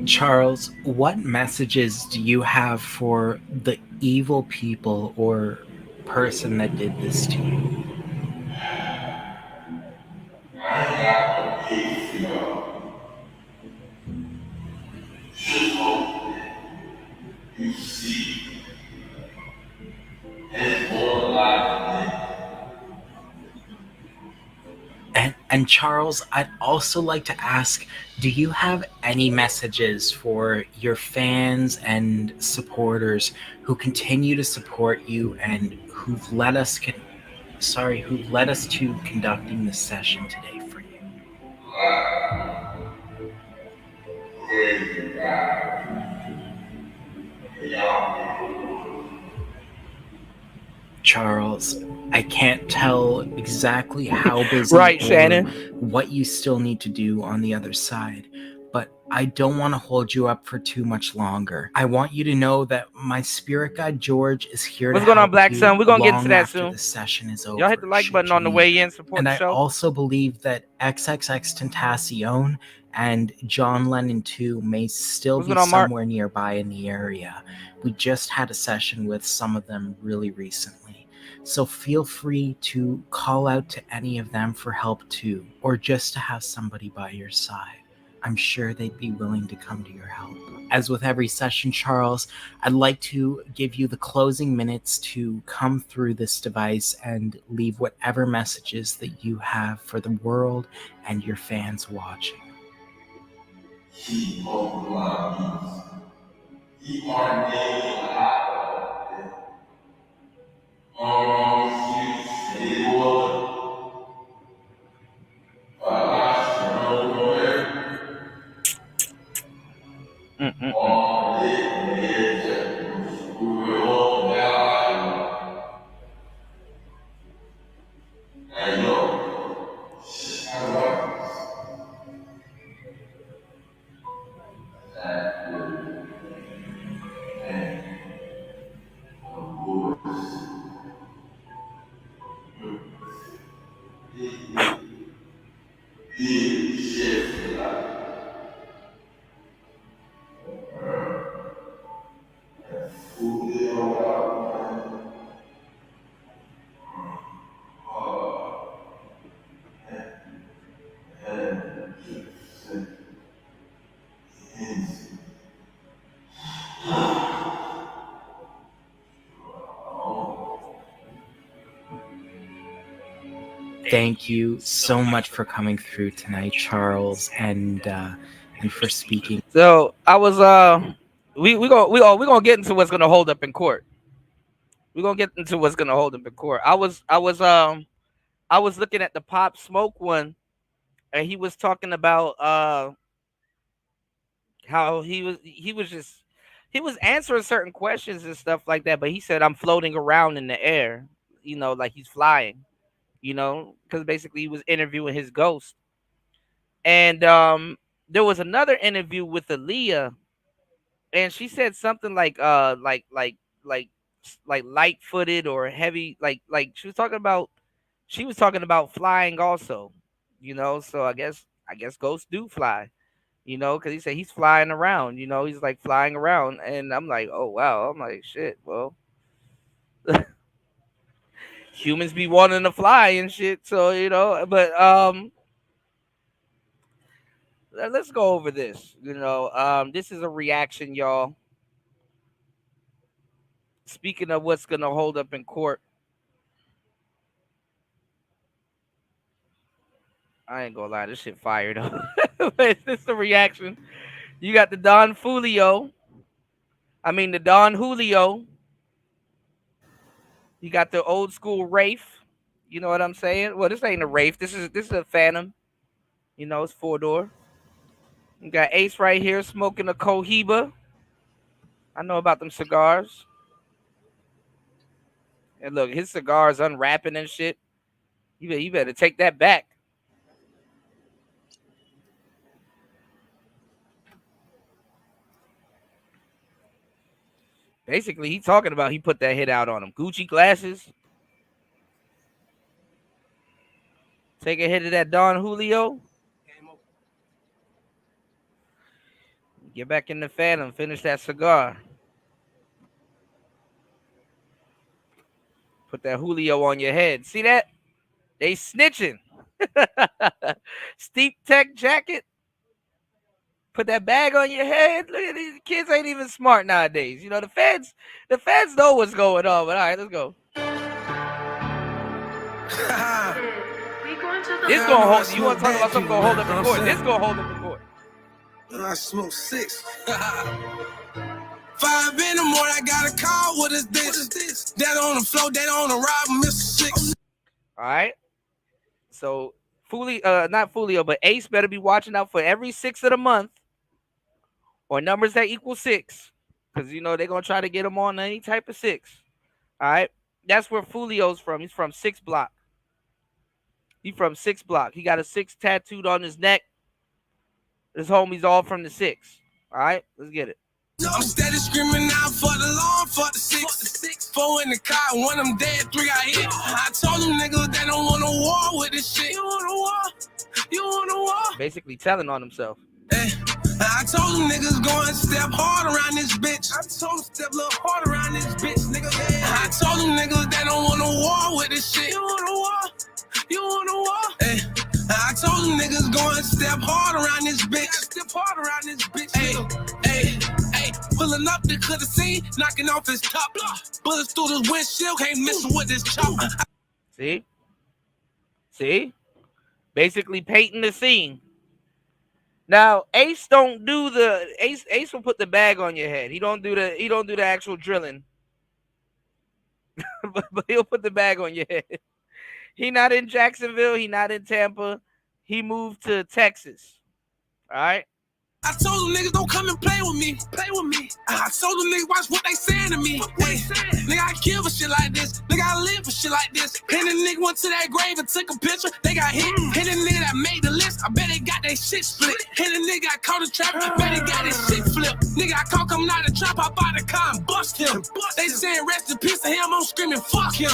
Charles, what messages do you have for the evil people or person that did this to you? And Charles, I'd also like to ask, do you have any messages for your fans and supporters who continue to support you and who've led us to conducting this session today for you? Charles, I can't tell exactly how busy Right, or Shannon. what you still need to do on the other side, but I don't want to hold you up for too much longer. I want you to know that my spirit guide George is here What's to going on, help Black you Sun? We're gonna get long into that after soon. the session is over. Y'all hit the like button on the way in. Support And the I show. also believe that XXXTentacion and John Lennon 2 may still What's be going on, Mark? somewhere nearby in the area. We just had a session with some of them really recently. So feel free to call out to any of them for help too, or just to have somebody by your side. I'm sure they'd be willing to come to your help. As with every session, Charles, I'd like to give you the closing minutes to come through this device and leave whatever messages that you have for the world and your fans watching. Keep on my peace. Keep our name alive. thank you so much for coming through tonight, Charles, and for speaking. So I was we gonna get into what's gonna hold up in court. We're gonna get into what's gonna hold up in court. I was looking at the Pop Smoke one, and he was talking about how he was answering certain questions and stuff like that, but he said I'm floating around in the air, you know, like he's flying, you know, because basically he was interviewing his ghost. And there was another interview with Aaliyah, and she said something like light-footed or heavy, like she was talking about flying also, you know. So I guess ghosts do fly, you know, because he said he's flying around, you know, he's like flying around, and I'm like, oh wow, I'm like, shit, well, humans be wanting to fly and shit, so you know, but let's go over this, you know. This is a reaction, y'all. Speaking of what's gonna hold up in court, I ain't gonna lie, this shit fired up. But this is a reaction. You got the Don Julio. You got the old school Wraith. You know what I'm saying? Well, this ain't a Wraith. This is a Phantom. You know, it's 4-door. You got Ace right here smoking a Cohiba. I know about them cigars. And look, his cigar's unwrapping and shit. You better take that back. Basically, he talking about he put that hit out on him. Gucci glasses. Take a hit of that Don Julio. Get back in the Phantom. Finish that cigar. Put that Julio on your head. See that? They snitching. Steep Tech jacket. Put that bag on your head. Look at these kids ain't even smart nowadays. You know, the feds know what's going on. But all right, let's go. This gonna hold. You want to talk about something gonna hold up in court? This gonna hold up in court. I smoke 6. 5 in the morning, I got a call. What is this? That on the floor, that on the ride, Mr. 6. All right. So not Fulio, but Ace better be watching out for every 6 of the month, or numbers that equal 6, because you know they're gonna try to get him on any type of 6. All right. That's where Fulio's from. He's from 6 Block. He's from 6 Block. He got a 6 tattooed on his neck. His homie's all from the 6. All right, let's get it. I'm steady screaming out for the law, for the 6. 4 in the car, 1 of them dead, 3 got hit. I told them niggas they don't want a war with this shit. You want a war? You want a war? Basically telling on himself. I told them niggas going step hard around this bitch. I told them step a little hard around this bitch, nigga. I told them niggas they don't want a war with this shit. You want a war? You want a war? I told them niggas going step hard around this bitch. Step hard around this bitch. Hey, pulling up the could have seen, knocking off his top. Bullets through the windshield, can't miss with this chop. See? Basically painting the scene. Now, Ace don't do the Ace will put the bag on your head. He don't do the actual drilling. but he'll put the bag on your head. He not in Jacksonville, he not in Tampa. He moved to Texas. All right? I told them niggas don't come and play with me. I told them niggas watch what they saying to me. Nigga, I kill for shit like this. Nigga, I live for shit like this. And the nigga went to that grave and took a picture. They got hit. And the nigga that made the list, I bet they got their shit split. And the nigga got caught in trap, I bet they got his shit flipped. Nigga, I caught coming out of the trap, I bought the car and bust him. They saying rest in peace to him, I'm screaming fuck him.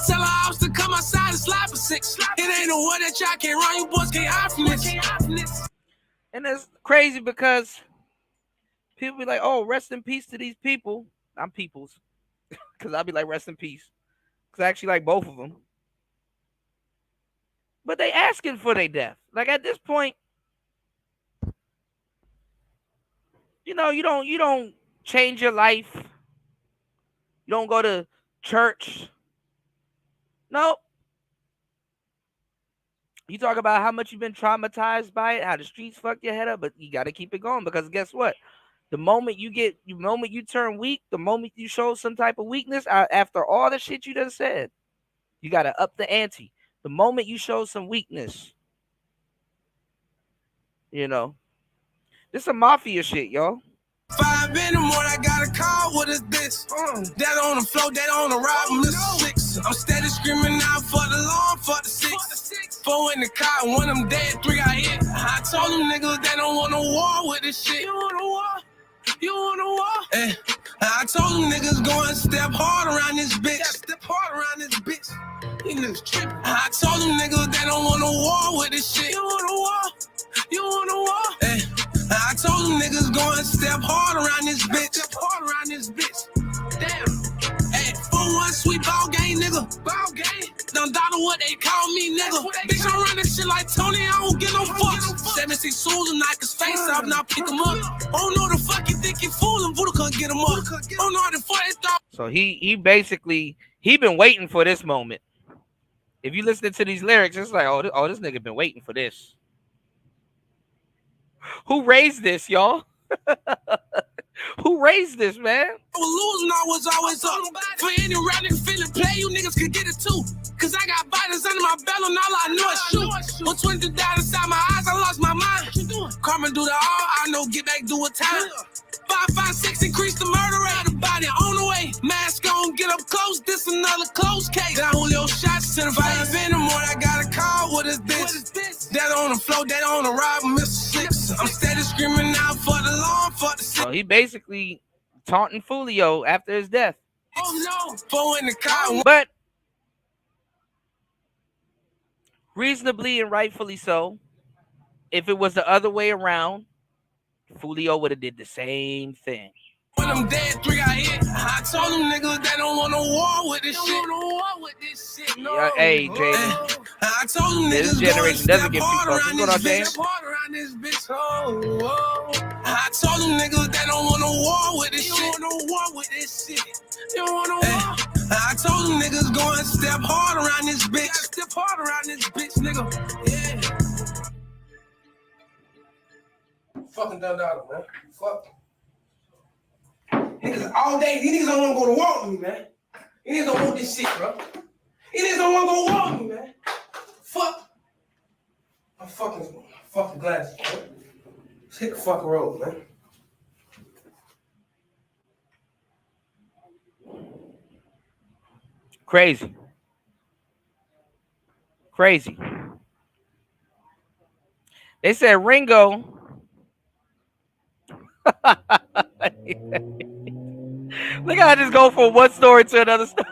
Tell our house to come outside and slide for 6. It ain't no one that y'all can't run, you boys can't hide from this. And it's crazy because people be like, oh, rest in peace to these people. I'm peoples. Because I'll be like, rest in peace. Because I actually like both of them. But they asking for their death. Like at this point, you know, you don't change your life. You don't go to church. Nope. You talk about how much you've been traumatized by it, how the streets fucked your head up, but you got to keep it going because guess what? The moment you turn weak, the moment you show some type of weakness, after all the shit you done said, you got to up the ante. The moment you show some weakness, you know, this some mafia shit, y'all. 5 in the morning, I got a call. What is this? That on the floor, that on the ride, Mr. 6. I'm steady screaming out for the law, for the 6. 4 in the car, 1 of them dead, 3 got hit. I told them niggas they don't want no war with this shit. You want a war? You want a war? I told them niggas go and step hard around this bitch. Step hard around this bitch. These niggas tripping. I told them niggas they don't want no war with this shit. You want a war? You want a war? I told them niggas go and step hard around this bitch. Step hard around this bitch. Damn. Hey, 4-1 sweet ball game, nigga. Ball game. Don't dollar what they call me, nigga. Bitch, I'm running shit like Tony. I don't get no fucks. 76 souls and knock his face off. Now pick him up. Oh no, the fuck you think you fooling? Buddha couldn't get him up. Oh no, the fuck they thought. So he basically been waiting for this moment. If you listen to these lyrics, it's like, oh, this nigga been waiting for this. Who raised this, y'all? Who raised this, man? I was losing, I was always up. For any rap nigga feeling play, you niggas could get it too. Cause I got biters under my belt and all I know is shoot. When 20 down inside my eyes, I lost my mind. Carmen do the all, I know get back, do a time. 5, 5, 6, increase the murder rate. The body on the way. Mask on, get up close. This another close case. Got Julio shots to the 5 in the morning. I got a call. What is this? That on the floor, that on the ride, Mr. 6. I'm steady screaming out for the law, for the 6. So he basically taunting Fulio after his death. Oh no, 4 in the car. But reasonably and rightfully so. If it was the other way around, Fulio would have did the same thing. When I'm dead, 3 got hit. I told them niggas they don't want no war with this shit. No war with this shit. No. Yeah, hey, Jaden. I told them This niggas generation doesn't get hard people. What's going on, Jaden? Step hard around this bitch. Oh. I told them niggas they don't want no war with this shit. You want no war with this shit. You want no war. I told them niggas go and step hard around this bitch. Step hard around this bitch, nigga. Yeah. Fucking done out, man. Fuck. Niggas all day, these niggas don't want to go to war with me, man. These niggas don't want this shit, bro. These niggas don't want to go to war with me, man. Fuck. I'm fucking glasses, bro. Let's hit the fucking road, man. Crazy. They said Ringo. Look how I just go from one story to another story.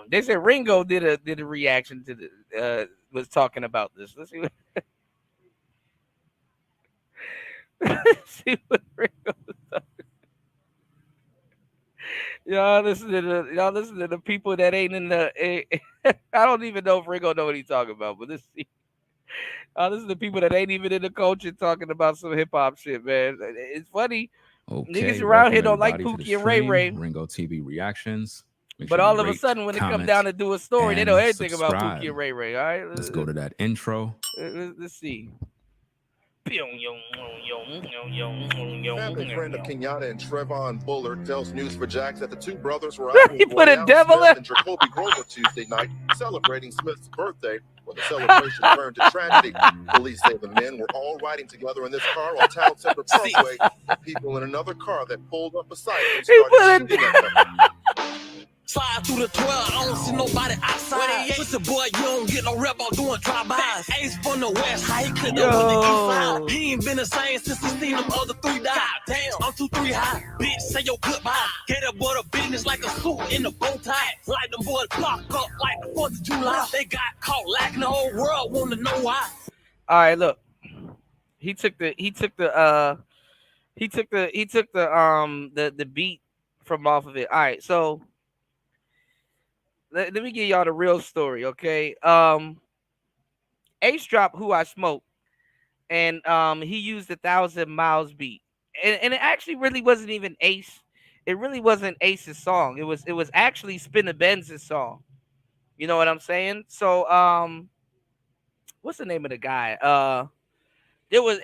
They said Ringo did a reaction to the was talking about this. Let's see what see what Ringo was talking. Y'all listen to the people that ain't in the. I don't even know if Ringo know what he's talking about, but this is the people that ain't even in the culture talking about some hip hop shit, man. It's funny. Okay, niggas around here don't like Pookie and Ray Ray. Ringo TV reactions. But all of a sudden, when it come down to do a story, they know everything about Pookie and Ray Ray. All right, let's go to that intro. Let's see. Family friend of Kenyatta and Trevon Bullard tells News4Jax that the two brothers were out he put a devil in Jacoby Grover Tuesday night celebrating Smith's birthday, when the celebration turned to tragedy. Police say the men were all riding together in this car on Town Center Parkway, and people in another car that pulled up beside them started shooting at them. Slide through the 12, I don't see nobody outside. Pussy boy, you don't get no rep on doing drive-bys. Ace from the west, how he clicked up on the east side. He ain't been the same since he seen them other 3 die. Damn, I'm 2-3 high. Bitch, say your goodbye. Get that boy the business like a suit in the bow tie. Like them boys block up like the 4th of July. They got caught lacking, the whole world wanna know why. All right, look. He took the beat from off of it. All right, so let me give y'all the real story, okay? Ace dropped Who I Smoke, and he used the 1,000 Miles beat. and it actually really wasn't even Ace. It really wasn't Ace's song. It was actually Spinna Benz's song. You know what I'm saying? So what's the name of the guy? There was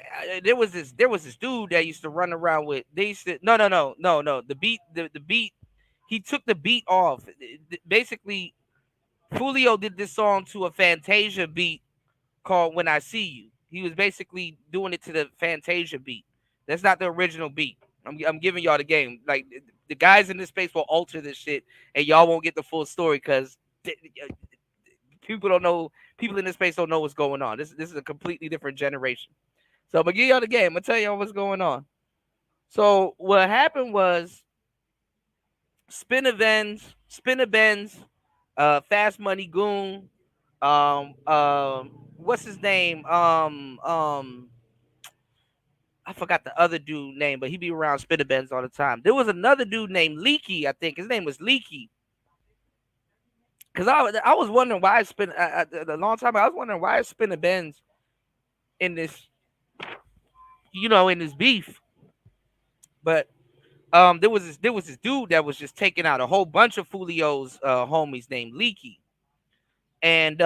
this dude that used to run around with. They used to no. The beat. He took the beat off. Basically, Foolio did this song to a Fantasia beat called "When I See You." He was basically doing it to the Fantasia beat. That's not the original beat. I'm giving y'all the game. Like the guys in this space will alter this shit, and y'all won't get the full story because people don't know. People in this space don't know what's going on. This is a completely different generation. So I'm gonna give y'all the game. I'm gonna tell y'all what's going on. So what happened was Spinna Benz, Fast Money Goon, what's his name? I forgot the other dude name, but he be around Spinna Benz all the time. There was another dude named Leaky, I think. His name was Leaky. Cause I was wondering why a long time ago, I was wondering why is Spinna Benz in this, in this beef. But there was this dude that was just taking out a whole bunch of Foolio's homies named Leaky. And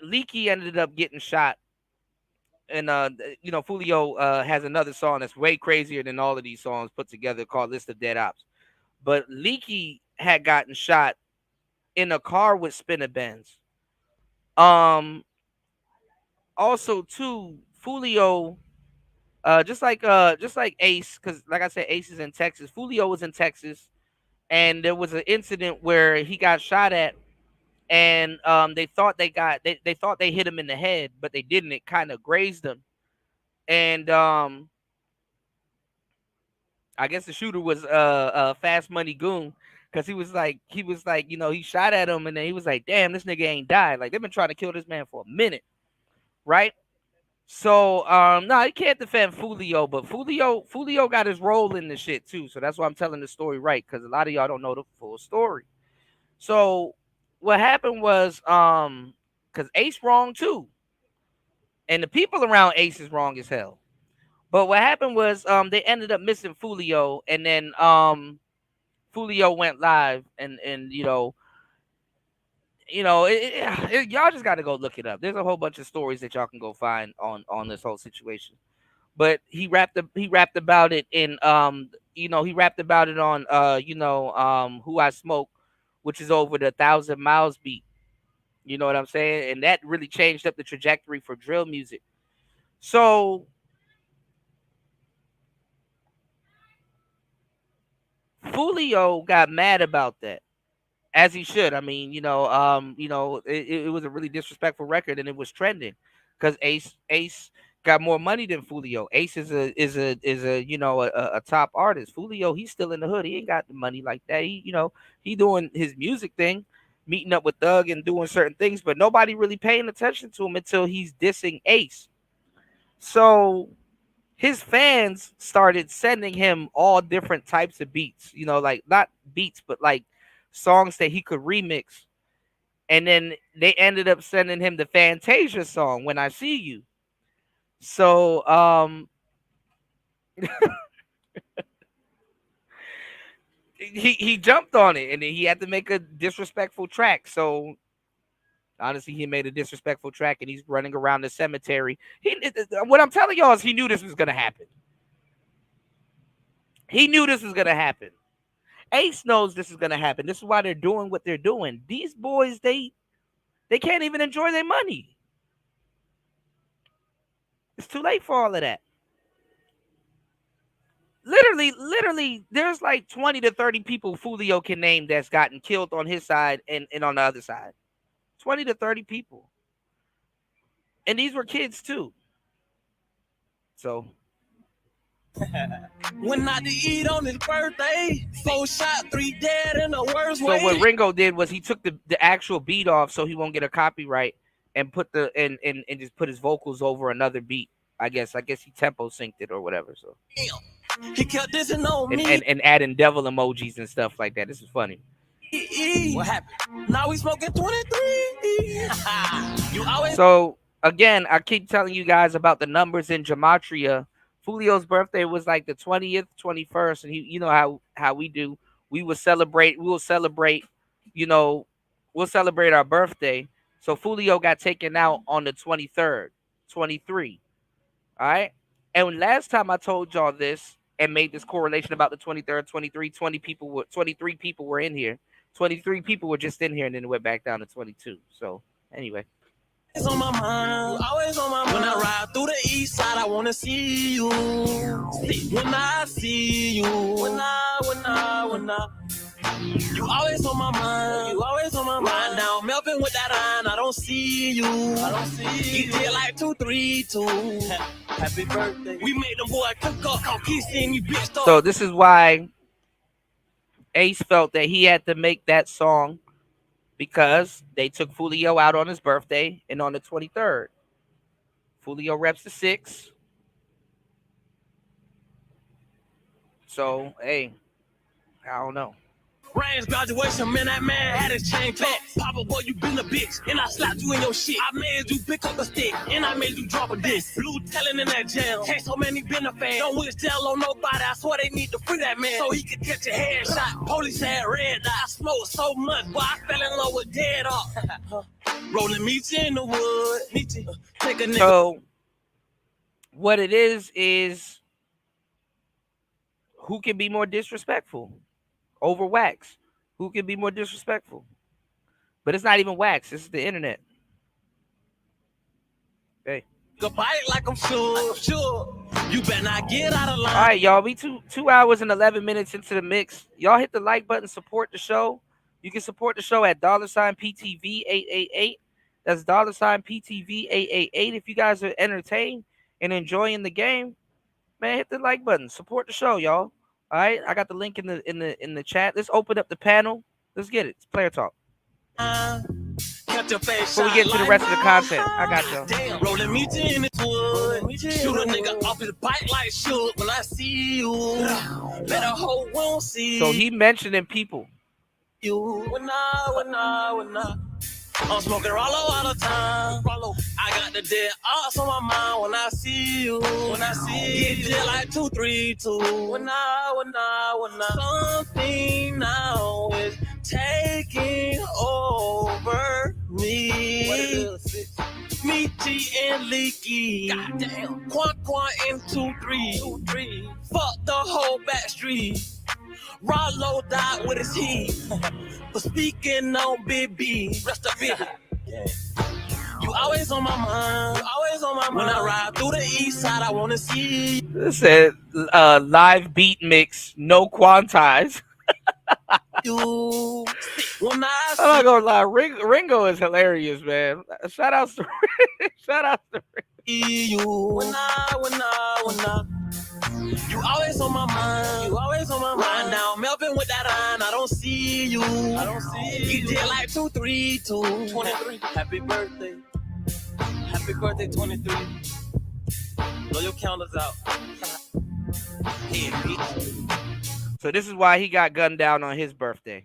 Leaky ended up getting shot. And Foolio has another song that's way crazier than all of these songs put together called List of Dead Ops. But Leaky had gotten shot in a car with Spinna Benz. Also too, Foolio, just like Ace, because like I said, Ace is in Texas. Foolio was in Texas, and there was an incident where he got shot at, and they thought they hit him in the head, but they didn't. It kind of grazed him, and I guess the shooter was Fast Money Goon, because he was like he shot at him, and then he was like, damn, this nigga ain't died. Like they've been trying to kill this man for a minute, right? So no, he can't defend Foolio, but Foolio got his role in the shit too. So that's why I'm telling the story right, because a lot of y'all don't know the full story. So what happened was because Ace wrong too, and the people around Ace is wrong as hell. But what happened was they ended up missing Foolio, and then Foolio went live, and y'all just got to go look it up. There's a whole bunch of stories that y'all can go find on this whole situation. But he rapped about it in he rapped about it on Who I Smoke, which is over the 1,000 Miles beat. You know what I'm saying? And that really changed up the trajectory for drill music. So Foolio got mad about that, as he should. I mean, it was a really disrespectful record, and it was trending because Ace got more money than Foolio. Ace is a top artist. Foolio, he's still in the hood. He ain't got the money like that. He doing his music thing, meeting up with Thug and doing certain things, but nobody really paying attention to him until he's dissing Ace. So his fans started sending him all different types of beats, like not beats, but like songs that he could remix. And then they ended up sending him the Fantasia song, When I See You. So he jumped on it, and then he had to make a disrespectful track. So honestly, he made a disrespectful track, and he's running around the cemetery. What I'm telling y'all is he knew this was going to happen. He knew this was going to happen. Ace knows this is going to happen. This is why they're doing what they're doing. These boys, they can't even enjoy their money. It's too late for all of that. Literally, there's like 20 to 30 people Foolio can name that's gotten killed on his side and on the other side. 20 to 30 people. And these were kids too. So Went out to eat on his birthday. 4 shot, 3 dead in the worst way. So what Ringo did was he took the actual beat off so he won't get a copyright, and put and just put his vocals over another beat. I guess he tempo synced it or whatever. So he kept dissing on me and adding devil emojis and stuff like that. This is funny. What happened? Now we smoking 23. You always So again, I keep telling you guys about the numbers in gematria. Fulio's birthday was like the 20th, 21st, and you know how we do. We will celebrate. We'll celebrate. You know, we'll celebrate our birthday. So Fulio got taken out on the 23rd, 23. All right. And last time I told y'all this and made this correlation about the 23rd, 23, 23 people were in here. 23 people were just in here, and then it went back down to 22. So anyway. Always on my mind, always on my mind. When I ride through the east side, I wanna see you. When I see you, when I. You always on my mind, you always on my mind. Riding down Melvin with that iron, I don't see you. I don't see you. Did like 2, 3, 2. Happy birthday. We made them boy cook up, cause he seen me bitch. So this is why Ace felt that he had to make that song, because they took Fulio out on his birthday and on the 23rd. Fulio reps the 6. So, hey, I don't know. Ryan's graduation, man, that man had his chain cut. Papa, boy, you been a bitch, and I slapped you in your shit. I made you pick up a stick, and I made you drop a disc. Blue telling in that jail, can't so many been a fan. Don't wish jail on nobody, I swear they need to free that man, so he could get your head shot. Police had red dot, I smoked so much, boy, I fell in love with dead off. Rolling meat in the wood, take a nigga. So, what it is who can be more disrespectful? Over Wax. Who can be more disrespectful? But it's not even Wax. It's the internet. Hey. Go bite like I'm sure. You better not get out of line. All right, y'all. We 2 hours and 11 minutes into the mix. Y'all hit the like button. Support the show. You can support the show at $PTV888. That's $PTV888. If you guys are entertained and enjoying the game, man, hit the like button. Support the show, y'all. All right, I got the link in the chat. Let's open up the panel. Let's get it. It's player talk. Before we get into the rest of the content, I got y'all. Damn, rolling me in this wood. Shoot a nigga off his bike like shoot when I see you. Let a hoe won't see. So he mentioning people. You when I. I'm smoking Rollo all the time. I got the dead ass on my mind when I see you. When I see you, get like 2, 3, 2. When I. Something now is taking over me. What it is? Meaty and leaky. Goddamn. Quan and 2, 3. Fuck the whole back street. Rollo died with his heat. For speaking on Big B. Rest of it. You always on my mind. You always on my mind. When I ride through the east side, I wanna see you. This said live beat mix, no quantize. You when I'm not gonna lie, Ringo is hilarious, man. Shout out to you. When I. You always on my mind. You always on my mind. Riding down Melvin with that iron, I don't see you. You did like 2, 3, 2. 23. Happy birthday. Happy birthday, 23. Blow your counters out. Yeah, bitch. So this is why he got gunned down on his birthday.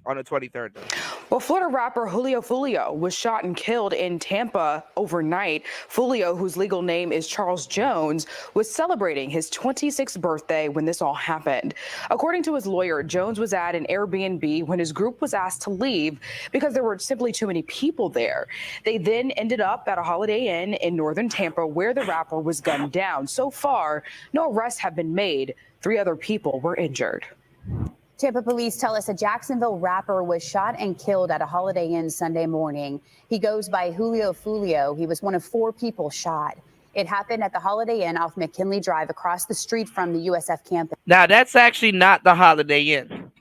On the 23rd, though. Well, Florida rapper Julio Fulio was shot and killed in Tampa overnight. Fulio, whose legal name is Charles Jones, was celebrating his 26th birthday when this all happened. According to his lawyer, Jones was at an Airbnb when his group was asked to leave because there were simply too many people there. They then ended up at a Holiday Inn in northern Tampa where the rapper was gunned down. So far, no arrests have been made. 3 other people were injured. Tampa police tell us a Jacksonville rapper was shot and killed at a Holiday Inn Sunday morning. He goes by Julio Fulio. He was one of 4 people shot. It happened at the Holiday Inn off McKinley Drive across the street from the USF campus. Now, that's actually not the Holiday Inn.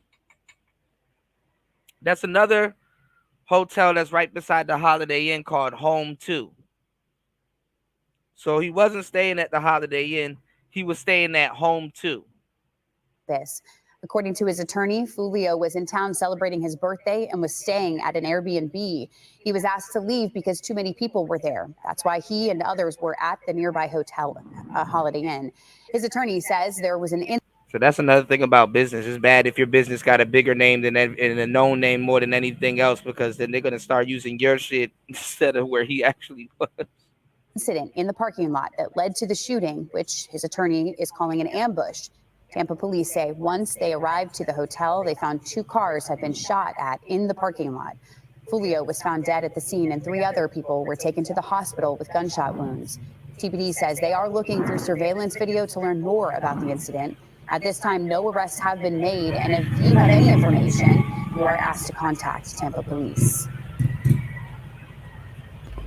That's another hotel that's right beside the Holiday Inn called Home 2. So he wasn't staying at the Holiday Inn. He was staying at Home 2. According to his attorney, Fulio was in town celebrating his birthday and was staying at an Airbnb. He was asked to leave because too many people were there. That's why he and others were at the nearby hotel, Holiday Inn. His attorney says there was an So that's another thing about business. It's bad if your business got a bigger name than and a known name more than anything else, because then they're gonna start using your shit instead of where he actually was. Incident in the parking lot that led to the shooting, which his attorney is calling an ambush. Tampa police say once they arrived to the hotel, they found 2 cars had been shot at in the parking lot. Fulio was found dead at the scene, and 3 other people were taken to the hospital with gunshot wounds. TPD says they are looking through surveillance video to learn more about the incident. At this time, no arrests have been made, and if you have any information, you are asked to contact Tampa police.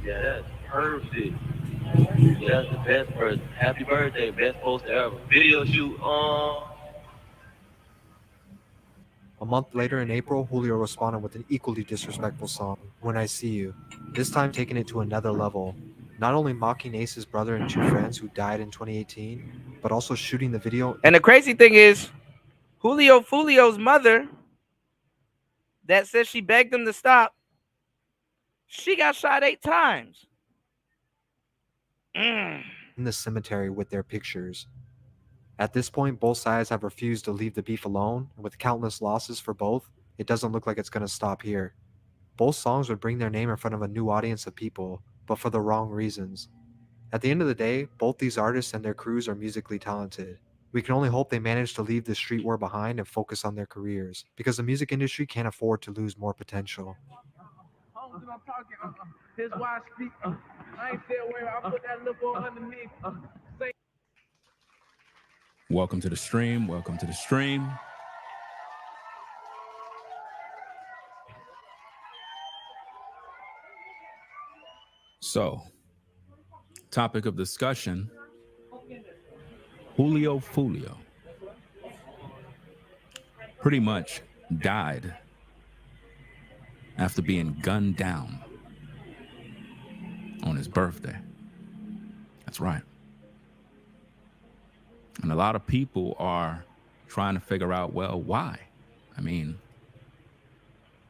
Yeah, that's perfect. Yeah, that's the best person. Happy birthday, best post ever. Video shoot. A month later in April, Julio responded with an equally disrespectful song, When I See You, this time taking it to another level. Not only mocking Ace's brother and 2 friends who died in 2018, but also shooting the video. And the crazy thing is, Julio Fulio's mother, that says she begged him to stop, she got shot 8 times. In the cemetery with their pictures. At this point, both sides have refused to leave the beef alone, and with countless losses for both, it doesn't look like it's going to stop here. Both songs would bring their name in front of a new audience of people, but for the wrong reasons. At the end of the day, both these artists and their crews are musically talented. We can only hope they manage to leave the street war behind and focus on their careers, because the music industry can't afford to lose more potential. Here's why I speak. I ain't there where I put that little underneath. Welcome to the stream. Welcome to the stream. So, topic of discussion, Julio Fulio pretty much died after being gunned down on his birthday. That's right. And a lot of people are trying to figure out, well, why? I mean,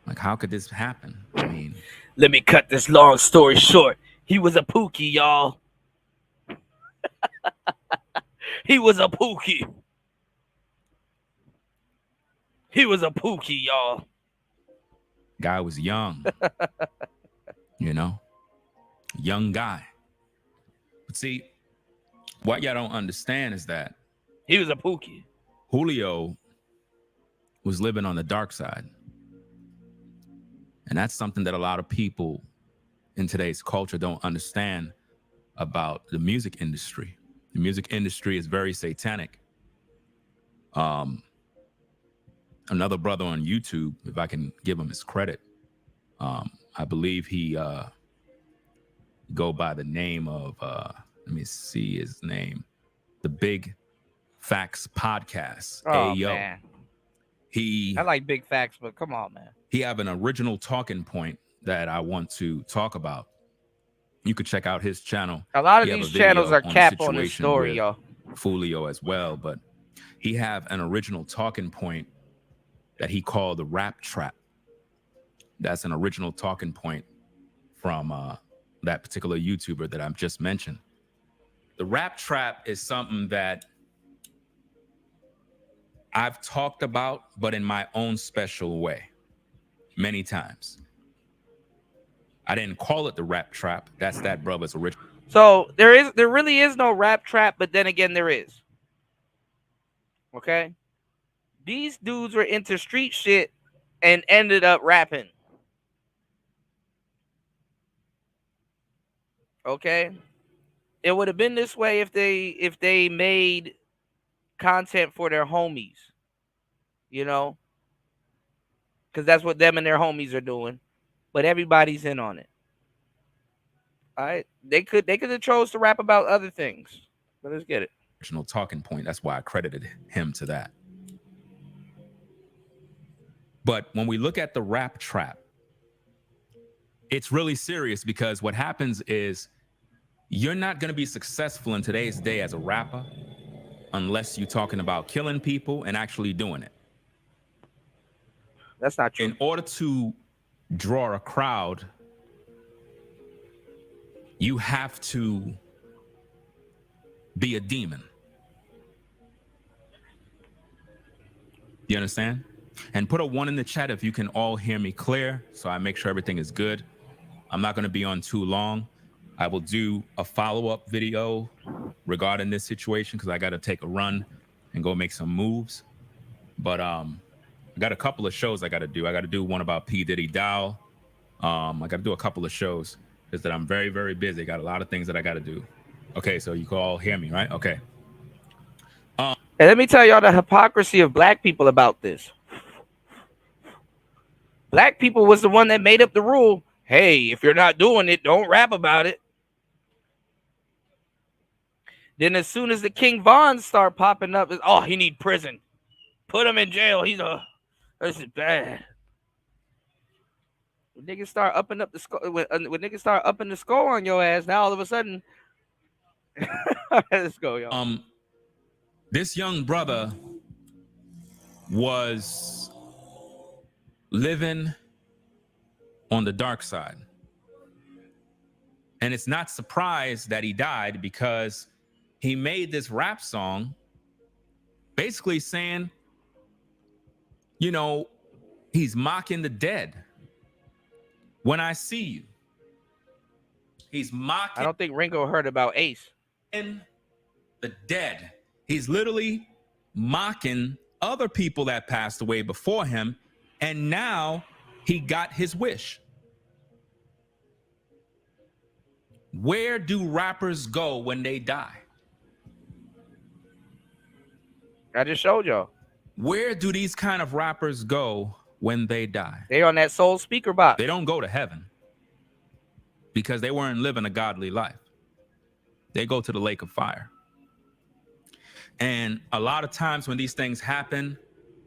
like, how could this happen? I mean, let me cut this long story short. He was a pookie, y'all. He was a pookie. He was a pookie, y'all. guy was young, you know, young guy. But see, what y'all don't understand is that he was a pookie. Julio was living on the dark side. And that's something that a lot of people in today's culture don't understand about the music industry. The music industry is very satanic. Another brother on YouTube, if I can give him his credit, I believe he go by the name of, let me see his name, the Big Facts Podcast. Oh, Ayo. man. I like Big Facts, but come on, man. He have an original talking point that I want to talk about. You could check out his channel. A lot of He have these a video channels are the cap on this situation story, with y'all. Fulio as well, but he have an original talking point that he called the rap trap. That's an original talking point from that particular YouTuber that I've just mentioned. The rap trap is something that I've talked about, but in my own special way, many times. I didn't call it the rap trap. That's that brother's original. So there really is no rap trap, but then again, there is. Okay? These dudes were into street shit and ended up rapping. Okay? It would have been this way if they made content for their homies. You know? Because that's what them and their homies are doing. But everybody's in on it. All right? They could have chose to rap about other things. But let's get it. Original talking point. That's why I credited him to that. But when we look at the rap trap, it's really serious because what happens is you're not going to be successful in today's day as a rapper unless you're talking about killing people and actually doing it. That's not true. In order to draw a crowd, you have to be a demon. You understand? And put a 1 in the chat if you can all hear me clear, so I make sure everything is good. I'm not going to be on too long. I will do a follow-up video regarding this situation because I got to take a run and go make some moves. But I got a couple of shows I got to do. I got to do one about P. Diddy Dow. I got to do a couple of shows because that I'm very, very busy. Got a lot of things that I got to do. Okay, so you can all hear me, right? Okay. And let me tell y'all the hypocrisy of black people about this. Black people was the one that made up the rule. Hey, if you're not doing it, don't rap about it. Then as soon as the King Vons start popping up, it's, oh, he need prison. Put him in jail. This is bad. When niggas start upping up the skull, when niggas start upping the score on your ass, now all of a sudden, let's go, y'all. This young brother was living on the dark side. And it's not surprised that he died because he made this rap song basically saying, you know, he's mocking the dead. When I see you, he's mocking. I don't think Ringo heard about Ace. The dead. He's literally mocking other people that passed away before him, and now he got his wish. Where do rappers go when they die? I just showed y'all. Where do these kind of rappers go when they die? They on that soul speaker box. They don't go to heaven because they weren't living a godly life. They go to the lake of fire. And a lot of times when these things happen,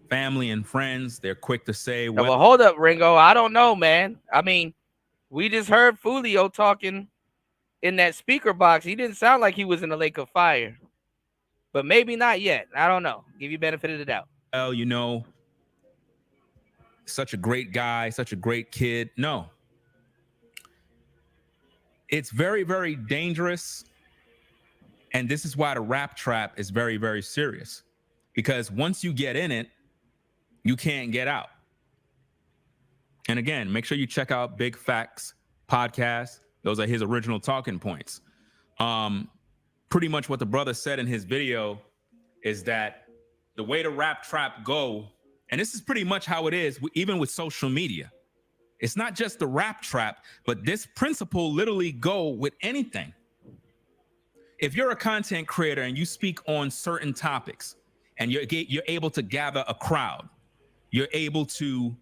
family and friends, they're quick to say, well, hold up, Ringo. I don't know, man. I mean, we just heard Fulio talking in that speaker box. He didn't sound like he was in the lake of fire. But maybe not yet. I don't know. Give you benefit of the doubt. well, you know, such a great guy, such a great kid. No. It's very, very dangerous. And this is why the rap trap is very, very serious. Because once you get in it, you can't get out. And again, make sure you check out Big Facts podcast. Those are his original talking points. Pretty much what the brother said in his video is that the way the rap trap go, and this is pretty much how it is, even with social media. It's not just the rap trap, but this principle literally go with anything. If you're a content creator and you speak on certain topics and you're able to gather a crowd, you're able to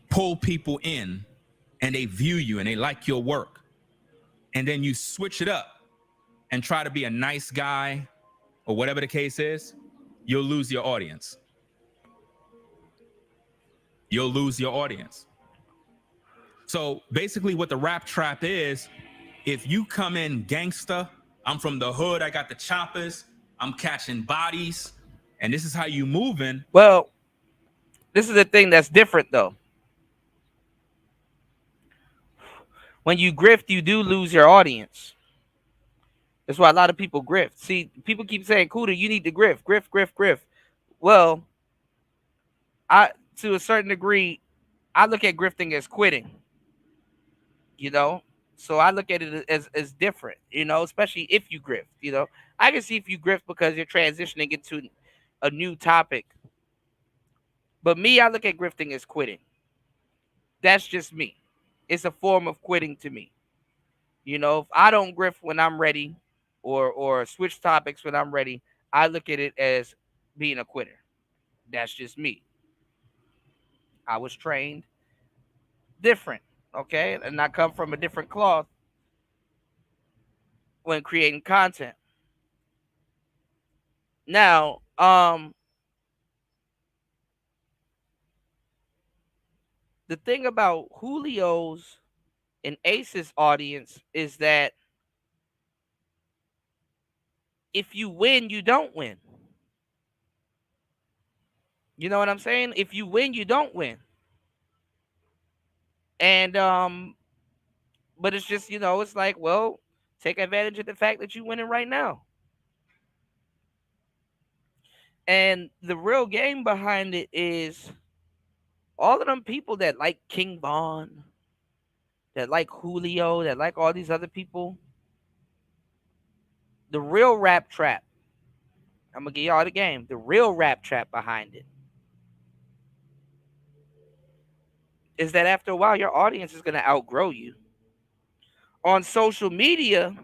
pull people in and they view you and they like your work, and then you switch it up and try to be a nice guy or whatever the case is, you'll lose your audience. You'll lose your audience. So basically what the rap trap is, if you come in gangster, I'm from the hood, I got the choppers, I'm catching bodies, and this is how you moving. Well, this is the thing that's different though. When you grift, you do lose your audience. That's why a lot of people grift. See, people keep saying, Kuda, you need to grift, grift, grift, grift. Well, to a certain degree, I look at grifting as quitting. You know? So I look at it as different, you know, especially if you grift, you know. I can see if you grift because you're transitioning into a new topic. But me, I look at grifting as quitting. That's just me. It's a form of quitting to me. You know, if I don't grift when I'm ready or switch topics when I'm ready, I look at it as being a quitter. That's just me. I was trained different. Okay, and I come from a different cloth when creating content. Now, the thing about Julio's and Ace's audience is that if you win, you don't win. You know what I'm saying? If you win, you don't win. And but it's just, you know, it's like, well, take advantage of the fact that you're winning right now. And the real game behind it is all of them people that like King Von, that like Julio, that like all these other people. The real rap trap, I'm going to give y'all the game. The real rap trap behind it is that after a while, your audience is going to outgrow you. On social media,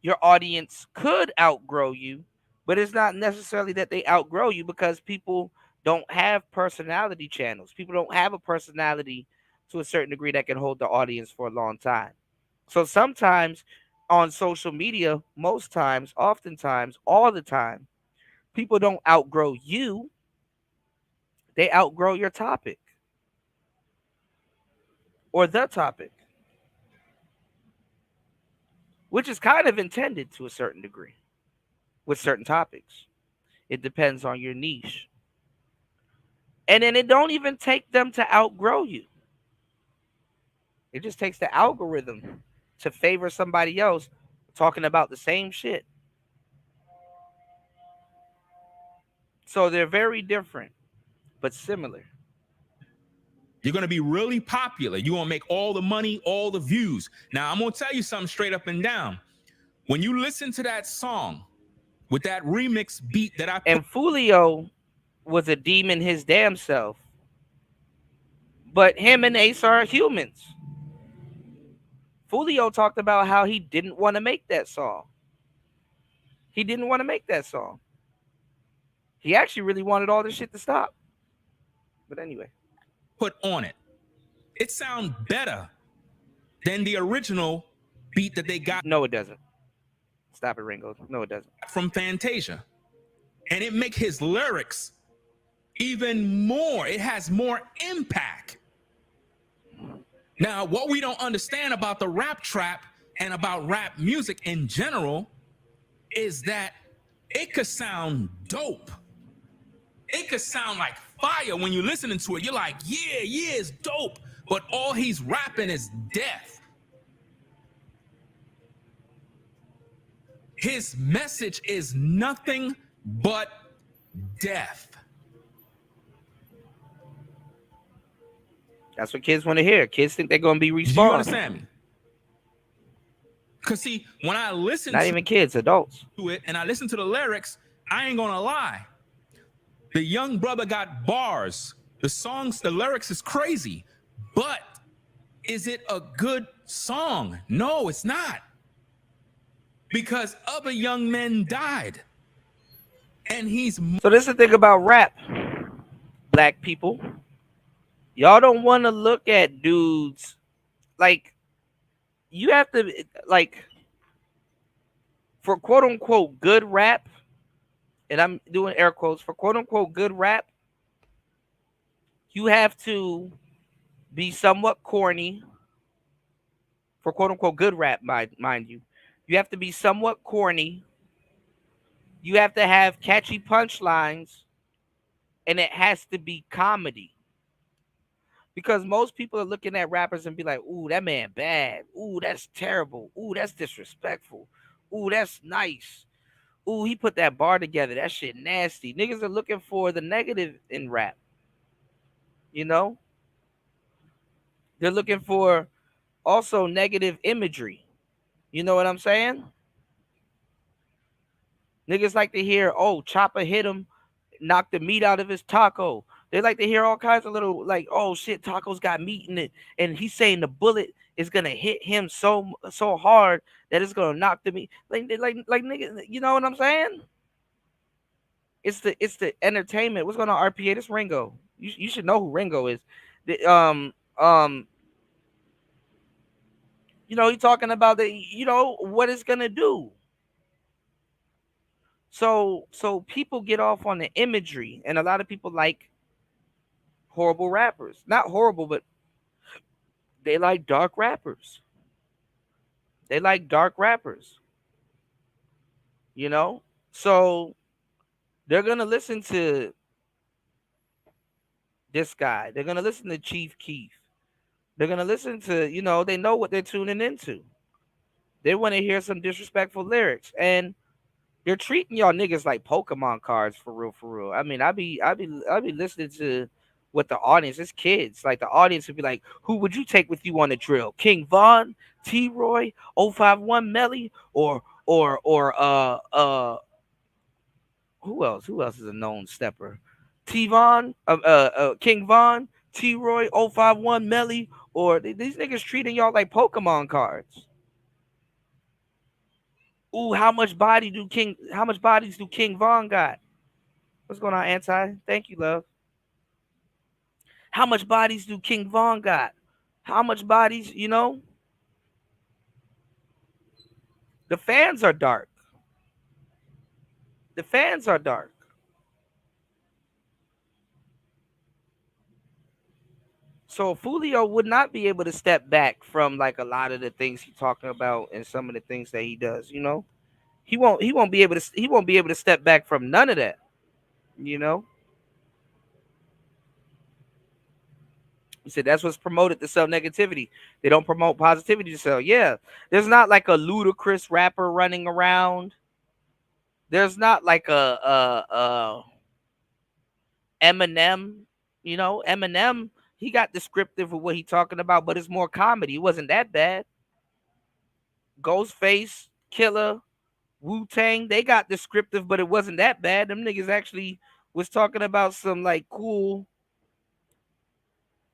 your audience could outgrow you, but it's not necessarily that they outgrow you because people don't have personality channels. People don't have a personality to a certain degree that can hold the audience for a long time. So sometimes on social media, most times, oftentimes, all the time, people don't outgrow you. They outgrow your topic or the topic, which is kind of intended to a certain degree with certain topics. It depends on your niche. And then it don't even take them to outgrow you. It just takes the algorithm to favor somebody else talking about the same shit. So they're very different, but similar. You're going to be really popular. You're going to make all the money, all the views. Now, I'm going to tell you something straight up and down. When you listen to that song with that remix beat that I put, and Fulio was a demon his damn self. But him and Ace are humans. Fulio talked about how he didn't want to make that song. He didn't want to make that song. He actually really wanted all this shit to stop. But anyway. Put on it. It sounds better than the original beat that they got. No, it doesn't. Stop it, Ringo. No, it doesn't. From Fantasia. And it make his lyrics even more. It has more impact. Now, what we don't understand about the rap trap and about rap music in general is that it could sound dope. It could sound like fire when you're listening to it. You're like, yeah, it's dope. But all he's rapping is death. His message is nothing but death. That's what kids want to hear. Kids think they're going to be respawned. Do you understand me? Because see, when I listen not even kids, adults to it, and I listen to the lyrics, I ain't gonna lie. The young brother got bars. The songs, the lyrics is crazy. But is it a good song? No, it's not. Because other young men died. And he's... So this is the thing about rap, black people. Y'all don't want to look at dudes like... You have to, like, for quote unquote good rap, and I'm doing air quotes, for quote unquote good rap, you have to be somewhat corny. For quote unquote good rap, mind you, you have to be somewhat corny. You have to have catchy punchlines, and it has to be comedy. Because most people are looking at rappers and be like, ooh, that man bad. Ooh, that's terrible. Ooh, that's disrespectful. Ooh, that's nice. Ooh, he put that bar together. That shit nasty. Niggas are looking for the negative in rap. You know? They're looking for also negative imagery. You know what I'm saying? Niggas like to hear, oh, Chopper hit him, knocked the meat out of his taco. They like to hear all kinds of little, like, oh shit, Taco's got meat in it, and he's saying the bullet is gonna hit him so hard that it's gonna knock the meat. Like nigga, you know what I'm saying? It's the entertainment. What's going on, RPA? This Ringo. You should know who Ringo is. You know, he's talking about what it's gonna do. So people get off on the imagery, and a lot of people like horrible rappers. Not horrible, but they like dark rappers. They like dark rappers. You know? So they're going to listen to this guy. They're going to listen to Chief Keef. They're going to listen to, they know what they're tuning into. They want to hear some disrespectful lyrics. And They're treating y'all niggas like Pokemon cards for real, for real. I mean, I be listening to what the audience, it's kids. Like the audience would be like, who would you take with you on the drill? King Von, T-Roy, 051 Melly, or who else? Who else is a known stepper? T-Von, King Von, T-Roy, 051 Melly, or these niggas treating y'all like Pokemon cards. Ooh, how much bodies do King Von got? What's going on, Anti? Thank you, love. How much bodies do King Von got? How much bodies, you know? The fans are dark. The fans are dark. So Fulio would not be able to step back from like a lot of the things he's talking about and some of the things that he does, you know? He won't be able to step back from none of that, you know? He said that's what's promoted to sell negativity. They don't promote positivity to sell. Yeah. There's not like a ludicrous rapper running around. There's not like a Eminem, you know. Eminem, he got descriptive of what he's talking about, but it's more comedy. It wasn't that bad. Ghostface, Killer, Wu-Tang, they got descriptive, but it wasn't that bad. Them niggas actually was talking about some like cool,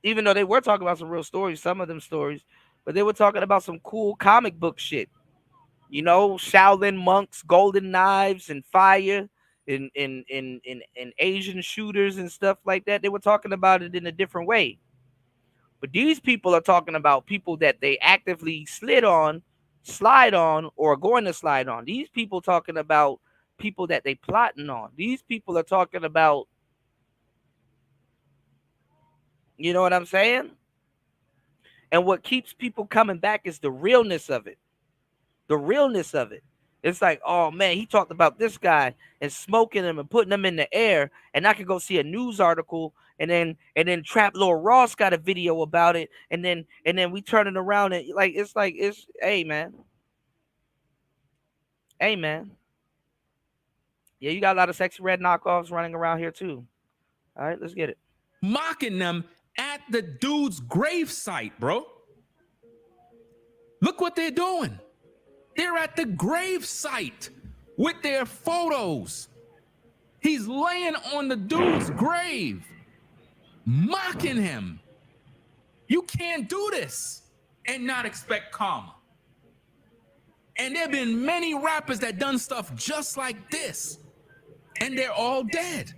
even though they were talking about some real stories, some of them stories, but they were talking about some cool comic book shit. You know, Shaolin monks, golden knives, and fire, and Asian shooters and stuff like that. They were talking about it in a different way. But these people are talking about people that they actively slide on, or are going to slide on. These people talking about people that they plotting on. These people are talking about, you know what I'm saying? And what keeps people coming back is the realness of it. The realness of it. It's like, oh man, he talked about this guy and smoking him and putting him in the air, and I could go see a news article, and then Trap Lord Ross got a video about it, and then we turn it around and it's hey man. Hey man. Yeah, you got a lot of sexy red knockoffs running around here too. All right, let's get it. Mocking them at the dude's gravesite, bro. Look what they're doing. They're at the gravesite with their photos. He's laying on the dude's grave, mocking him. You can't do this and not expect karma. And there have been many rappers that done stuff just like this, and they're all dead.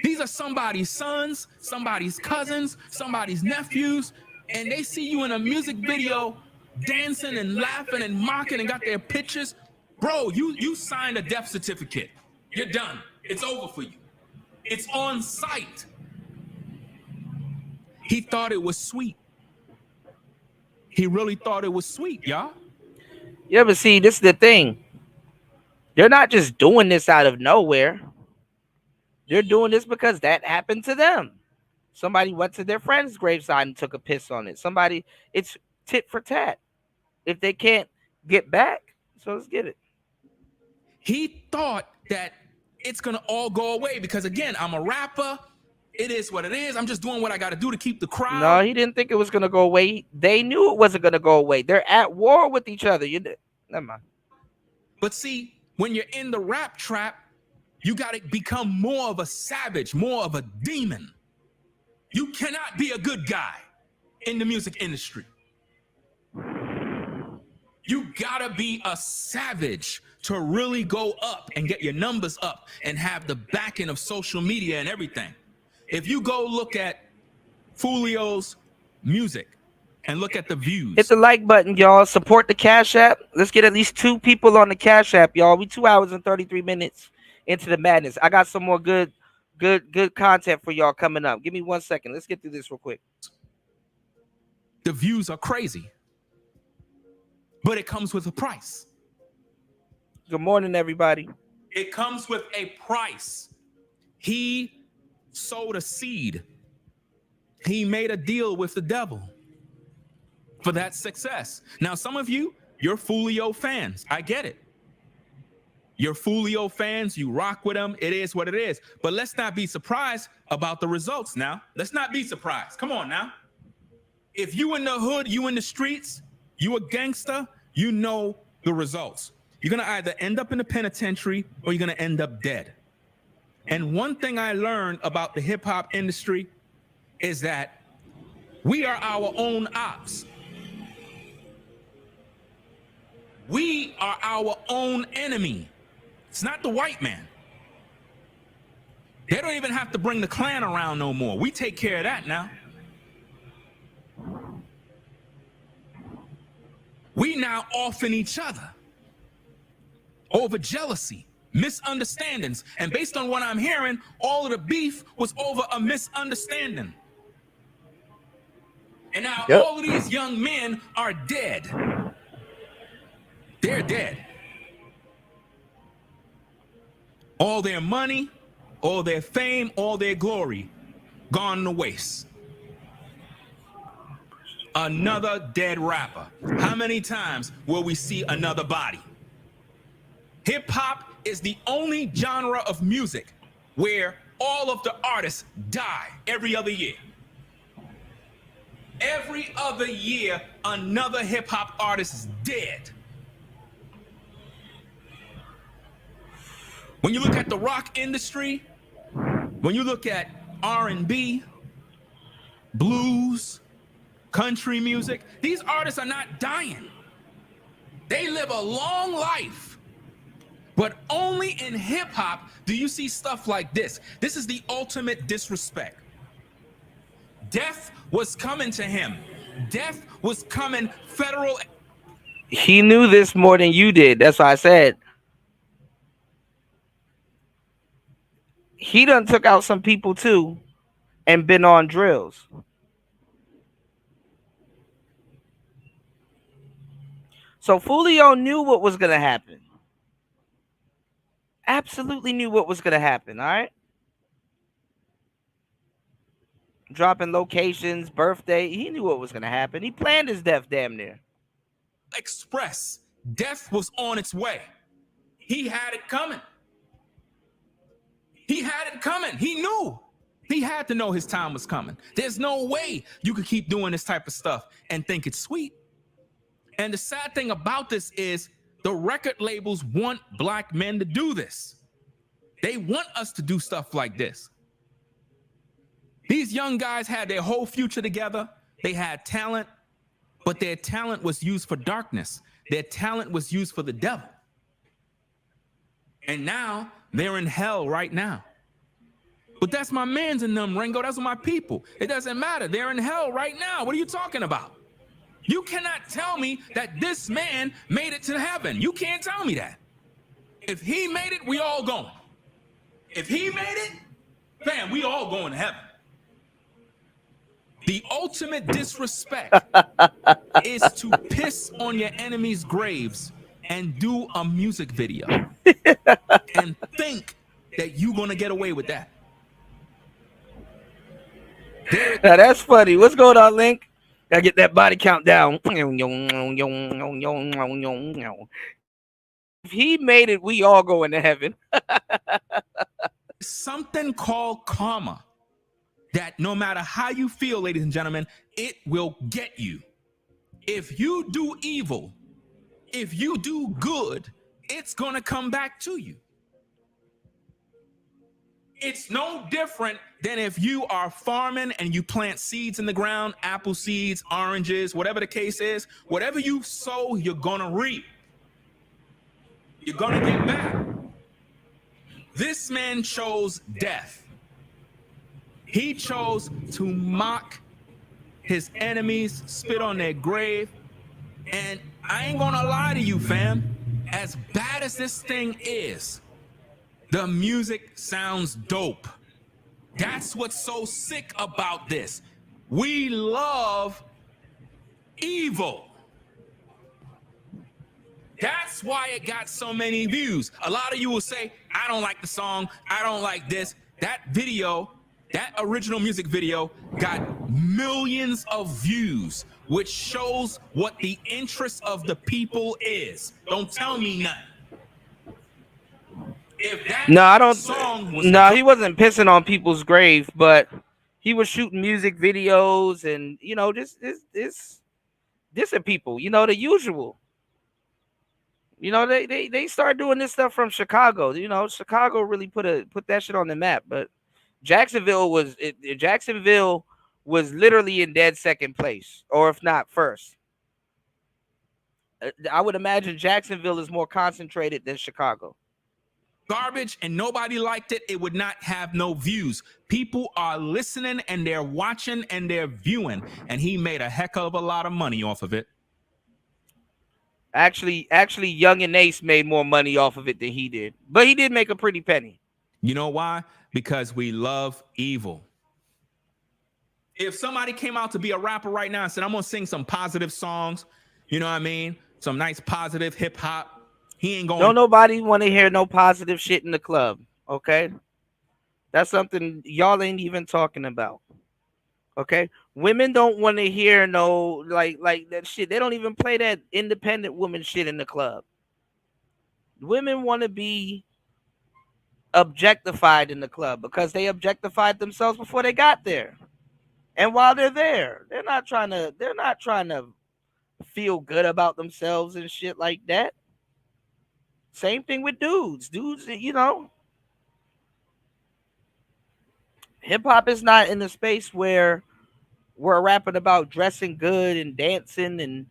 These are somebody's sons, somebody's cousins, somebody's nephews, and they see you in a music video dancing and laughing and mocking and got their pictures. Bro, you signed a death certificate. You're done. It's over for you. It's on site. He thought it was sweet. He really thought it was sweet, y'all. Yeah, but see, this is the thing. They're not just doing this out of nowhere. They're doing this because that happened to them. Somebody went to their friend's graveside and took a piss on it. It's tit for tat. If they can't get back, so let's get it. He thought that it's going to all go away because, again, I'm a rapper. It is what it is. I'm just doing what I got to do to keep the crowd. No, he didn't think it was going to go away. They knew it wasn't going to go away. They're at war with each other. Never mind. But see, when you're in the rap trap, you got to become more of a savage, more of a demon. You cannot be a good guy in the music industry. You gotta be a savage to really go up and get your numbers up and have the backing of social media and everything. If you go look at Fulio's music and look at the views. Hit the like button, y'all. Support the Cash App. Let's get at least 2 people on the Cash App, y'all. We 2 hours and 33 minutes into the madness. I got some more good content for y'all coming up. Give me 1 second. Let's get through this real quick. The views are crazy. But it comes with a price. Good morning, everybody. It comes with a price. He sowed a seed. He made a deal with the devil for that success. Now, some of you, you're Fulio fans. I get it. You're Fulio fans, you rock with him. It is what it is. But let's not be surprised about the results now. Let's not be surprised. Come on now. If you in the hood, you in the streets, you a gangster, you know the results. You're going to either end up in the penitentiary or you're going to end up dead. And one thing I learned about the hip hop industry is that we are our own ops. We are our own enemy. It's not the white man. They don't even have to bring the Klan around no more. We take care of that now. We now offing each other over jealousy, misunderstandings. And based on what I'm hearing, all of the beef was over a misunderstanding. And now all of these young men are dead. They're dead. All their money, all their fame, all their glory, gone to waste. Another dead rapper. How many times will we see another body? Hip hop is the only genre of music where all of the artists die every other year. Every other year, another hip hop artist is dead. When you look at the rock industry, when you look at R&B, blues, country music, these artists are not dying. They live a long life. But only in hip hop do you see stuff like this. This is the ultimate disrespect. Death was coming to him. Death was coming federal. He knew this more than you did. That's why I said he done took out some people too and been on drills. So Fulio knew what was going to happen. Absolutely knew what was going to happen, all right? Dropping locations, birthday. He knew what was going to happen. He planned his death damn near. Express. Death was on its way. He had it coming. He had it coming. He knew. He had to know his time was coming. There's no way you could keep doing this type of stuff and think it's sweet. And the sad thing about this is the record labels want black men to do this. They want us to do stuff like this. These young guys had their whole future together. They had talent, but their talent was used for darkness. Their talent was used for the devil. And now they're in hell right now. But that's my mans in them, Ringo. That's my people. It doesn't matter. They're in hell right now. What are you talking about? You cannot tell me that this man made it to heaven. You can't tell me that. If he made it, we all going. If he made it, fam, we all going to heaven. The ultimate disrespect is to piss on your enemies' graves and do a music video and think that you're going to get away with that. Now that's funny. What's going on, Link? Gotta get that body count down. If he made it, we all go into heaven. Something called karma that no matter how you feel, ladies and gentlemen, it will get you. If you do evil, if you do good, it's gonna come back to you. It's no different than if you are farming and you plant seeds in the ground, apple seeds, oranges, whatever the case is, whatever you sow, you're gonna reap. You're gonna get back. This man chose death. He chose to mock his enemies, spit on their grave. And I ain't gonna lie to you, fam. As bad as this thing is, the music sounds dope. That's what's so sick about this. We love evil. That's why it got so many views. A lot of you will say, I don't like the song, I don't like this. That video, that original music video got millions of views, which shows what the interest of the people is. Don't tell me nothing. No, I don't. Song was No, he wasn't pissing on people's grave, but he was shooting music videos and just dissing people. The usual. They started doing this stuff from Chicago. Chicago really put that shit on the map. But Jacksonville was literally in dead second place, or if not first. I would imagine Jacksonville is more concentrated than Chicago. Garbage and nobody liked it, it would not have no views. People are listening and they're watching and they're viewing, and he made a heck of a lot of money off of it. Actually, Young and Ace made more money off of it than he did, but he did make a pretty penny. You know why? Because we love evil. If somebody came out to be a rapper right now and said, I'm gonna sing some positive songs, you know what I mean? Some nice positive hip hop. He ain't going. Don't nobody want to hear no positive shit in the club. Okay, that's something y'all ain't even talking about. Okay, women don't want to hear no like that shit. They don't even play that independent woman shit in the club. Women want to be objectified in the club because they objectified themselves before they got there, and while they're there, they're not trying to feel good about themselves and shit like that. Same thing with dudes. Hip hop is not in the space where we're rapping about dressing good and dancing and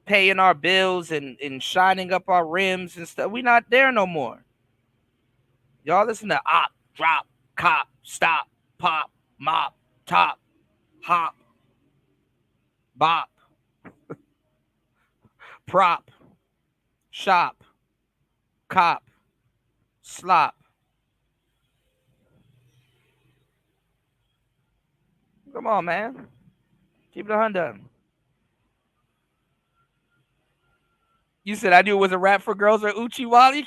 paying our bills and shining up our rims and stuff. We're not there no more. Y'all listen to op, drop, cop, stop, pop, mop, top, hop, bop, prop, shop, cop, slop. Come on, man. Keep it 100. You said I knew it was a rap for girls or Uchi Wally.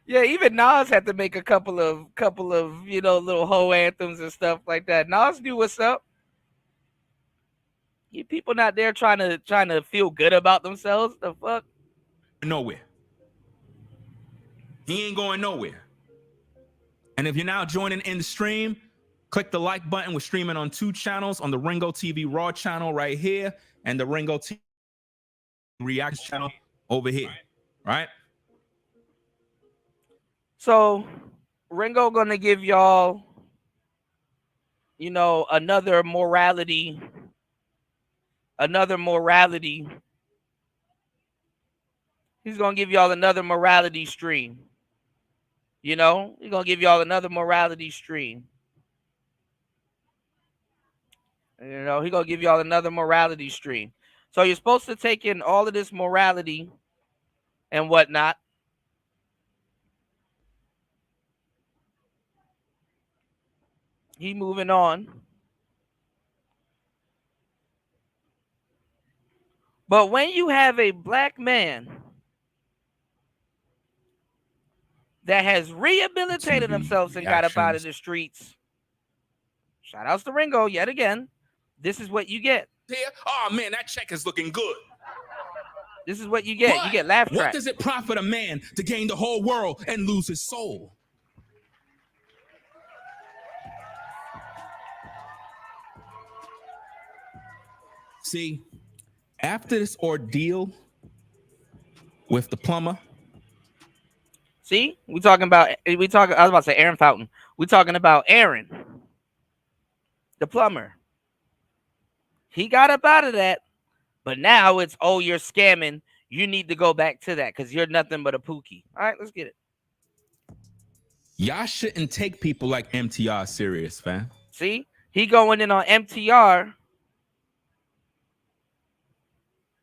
Yeah, even Nas had to make a couple of little hoe anthems and stuff like that. Nas knew what's up. You people not there trying to feel good about themselves. The fuck? Nowhere. He ain't going nowhere. And if you're now joining in the stream, click the like button. We're streaming on 2 channels, on the Ringo TV Raw channel right here and the Ringo TV Reactions channel over here, right? So Ringo gonna give y'all, another morality. He's gonna give y'all another morality stream. He's gonna give y'all another morality stream. He's gonna give y'all another morality stream. So you're supposed to take in all of this morality and whatnot. He moving on. But when you have a black man that has rehabilitated themselves and got up out of the streets, shout outs to Ringo yet again, this is what you get. Oh man, that check is looking good. This is what you get. You get laugh track. What does it profit a man to gain the whole world and lose his soul? See, after this ordeal with the plumber. See, I was about to say Aaron Fountain. We're talking about Aaron, the plumber. He got up out of that, but now it's, oh, you're scamming. You need to go back to that because you're nothing but a pookie. All right, let's get it. Y'all shouldn't take people like MTR serious, fam. See, he going in on MTR,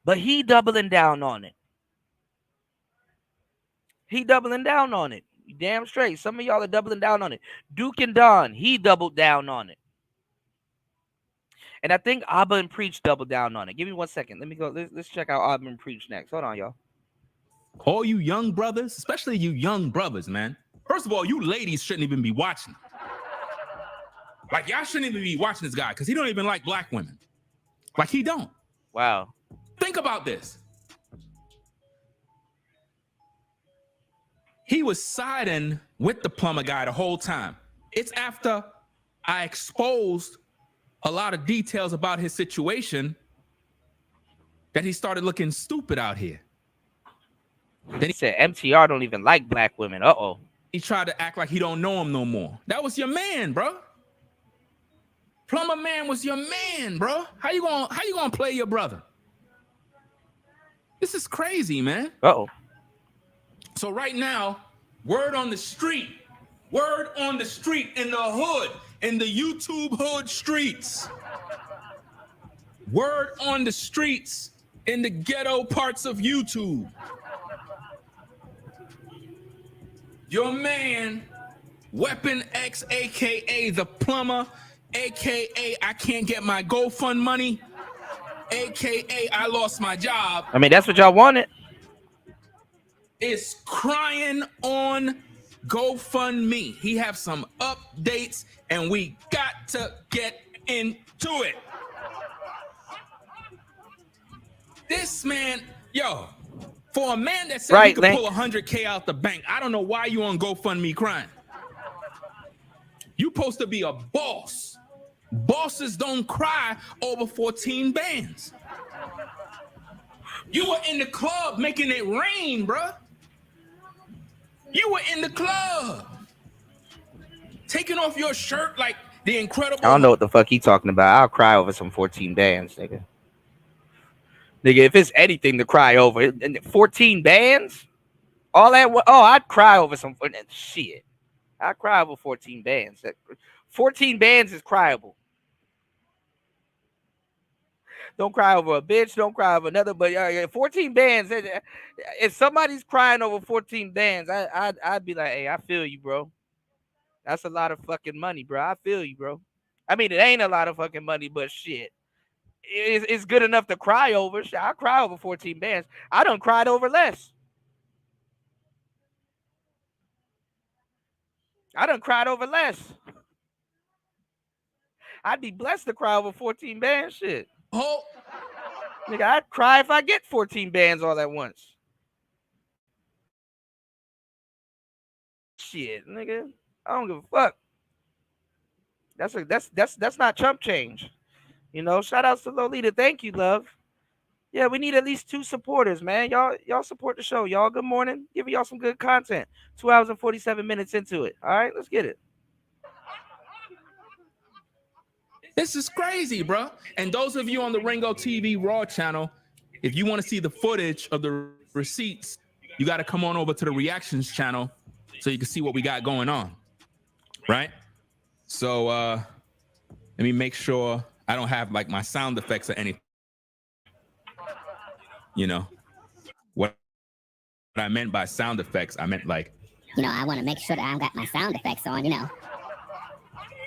but he doubling down on it. He doubling down on it. Damn straight. Some of y'all are doubling down on it. Duke and Don, he doubled down on it. And I think Abba and Preach doubled down on it. Give me 1 second. Let me go. Let's check out Abba and Preach next. Hold on, y'all. All you young brothers, especially you young brothers, man. First of all, you ladies shouldn't even be watching. Like, y'all shouldn't even be watching this guy because he don't even like black women. Like, he don't. Wow. Think about this. He was siding with the plumber guy the whole time. It's after I exposed a lot of details about his situation that he started looking stupid out here. Then he said MTR don't even like black women. Uh-oh. He tried to act like he don't know him no more. That was your man, bro. Plumber man was your man, bro. How you gonna play your brother? This is crazy, man. Uh-oh. So right now, word on the street in the hood, in the YouTube hood streets. Word on the streets in the ghetto parts of YouTube. Your man, Weapon X, aka the plumber, aka I can't get my GoFund money, aka I lost my job. I mean, that's what y'all wanted. Is crying on GoFundMe. He have some updates and we got to get into it. This man, yo, for a man that said he could pull 100K out the bank, I don't know why you on GoFundMe crying. You supposed to be a boss. Bosses don't cry over 14 bands. You were in the club making it rain, bruh. You were in the club taking off your shirt like the Incredible. I don't know what the fuck he talking about. I'll cry over some 14 bands, nigga. Nigga, if it's anything to cry over, 14 bands? All that? Oh, I'd cry over some shit. I'd cry over 14 bands. 14 bands is cryable. Don't cry over a bitch. Don't cry over another. But 14 bands. If somebody's crying over 14 bands, I'd be like, hey, I feel you, bro. That's a lot of fucking money, bro. I feel you, bro. I mean, it ain't a lot of fucking money, but shit. It's good enough to cry over. Shit, I cry over 14 bands. I done cried over less. I done cried over less. I'd be blessed to cry over 14 bands. Shit. Oh, nigga, I'd cry if I get 14 bands all at once. Shit, nigga, I don't give a fuck. That's not chump change. You know, shout outs to Lolita. Thank you, love. Yeah, we need at least 2 supporters, man. Y'all support the show. Y'all, good morning. Giving y'all some good content. 2 hours and 47 minutes into it. All right, let's get it. This is crazy, bro. And those of you on the Ringo TV Raw channel, if you want to see the footage of the receipts, you got to come on over to the reactions channel so you can see what we got going on. Right? So let me make sure I don't have like my sound effects or anything. You know, what I meant by sound effects, I meant like, you know, I want to make sure that I got my sound effects on, you know.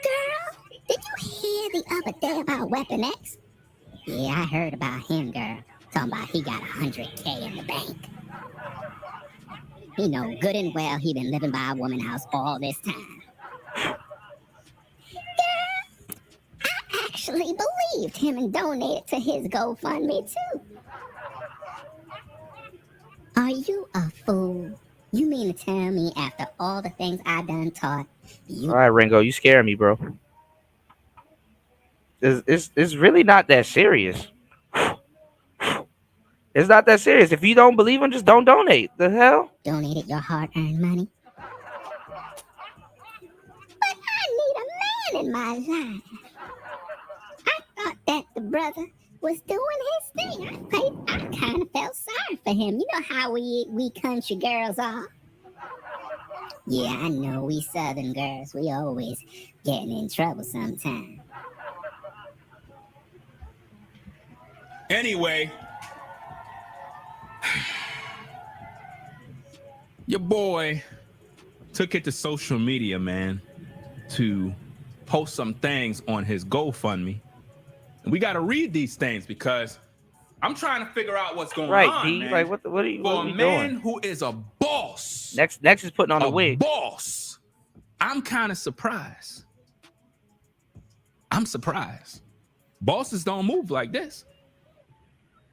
Girl, did you hear the other day about Weapon X? Yeah, I heard about him, girl. Talking about he got 100K in the bank. He know good and well he been living by a woman's house all this time. Girl, I actually believed him and donated to his GoFundMe too. Are you a fool? You mean to tell me after all the things I done taught you? All right, Ringo, you scaring me, bro. It's really not that serious. It's not that serious. If you don't believe him, just don't donate. The hell? Donated your hard-earned money? But I need a man in my life. I thought that the brother was doing his thing. I kind of felt sorry for him. You know how we country girls are. Yeah, I know we southern girls. We always getting in trouble sometimes. anyway, your boy took it to social media, man, to post some things on his GoFundMe. And we got to read these things because I'm trying to figure out what's going on. D, man. like what are you For a man doing? who is a boss. Next is putting on a wig. Boss. I'm kind of surprised. I'm surprised. Bosses don't move like this.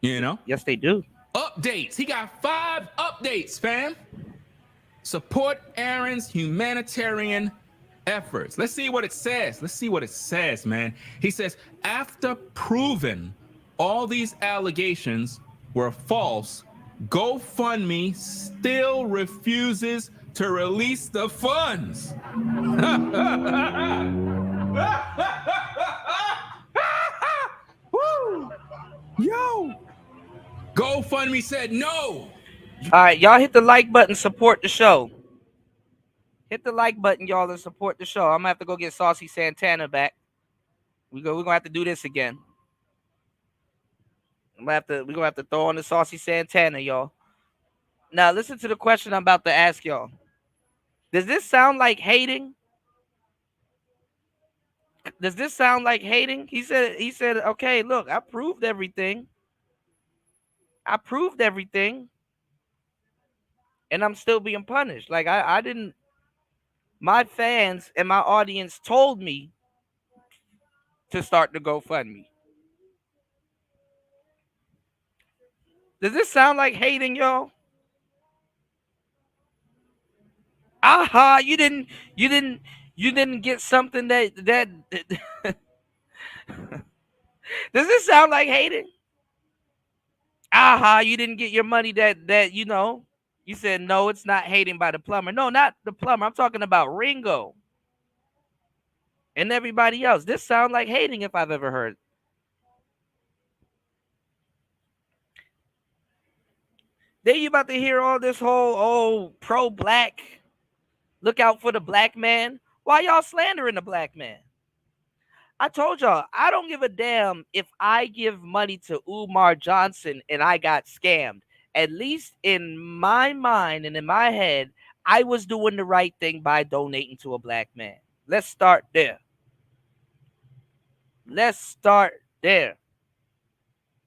You know? Yes, they do. Updates. He got 5 updates, fam. Support Aaron's humanitarian efforts. Let's see what it says. Let's see what it says, man. He says, after proving all these allegations were false, GoFundMe still refuses to release the funds. Woo! Yo, GoFundMe said no. All right, y'all hit the like button, support the show. Hit the like button, y'all, and support the show. I'm gonna have to go get Saucy Santana back. We're gonna have to do this again. We're gonna have to throw on the Saucy Santana, y'all. Now listen to the question I'm about to ask y'all. Does this sound like hating? Does this sound like hating? He said, okay, look, I proved everything. I proved everything. And I'm still being punished. Like I didn't, my fans and my audience told me to start the GoFundMe. Does this sound like hating, y'all? Aha, you didn't get something that does this sound like hating? Aha, you didn't get your money that you know. You said no, it's not hating by the plumber. No, not the plumber. I'm talking about Ringo and everybody else. This sound like hating if I've ever heard. Then you about to hear all this whole pro-black, look out for the black man. Why y'all slandering the black man? I told y'all, I don't give a damn if I give money to Umar Johnson and I got scammed. At least in my mind and in my head, I was doing the right thing by donating to a black man. Let's start there. Let's start there.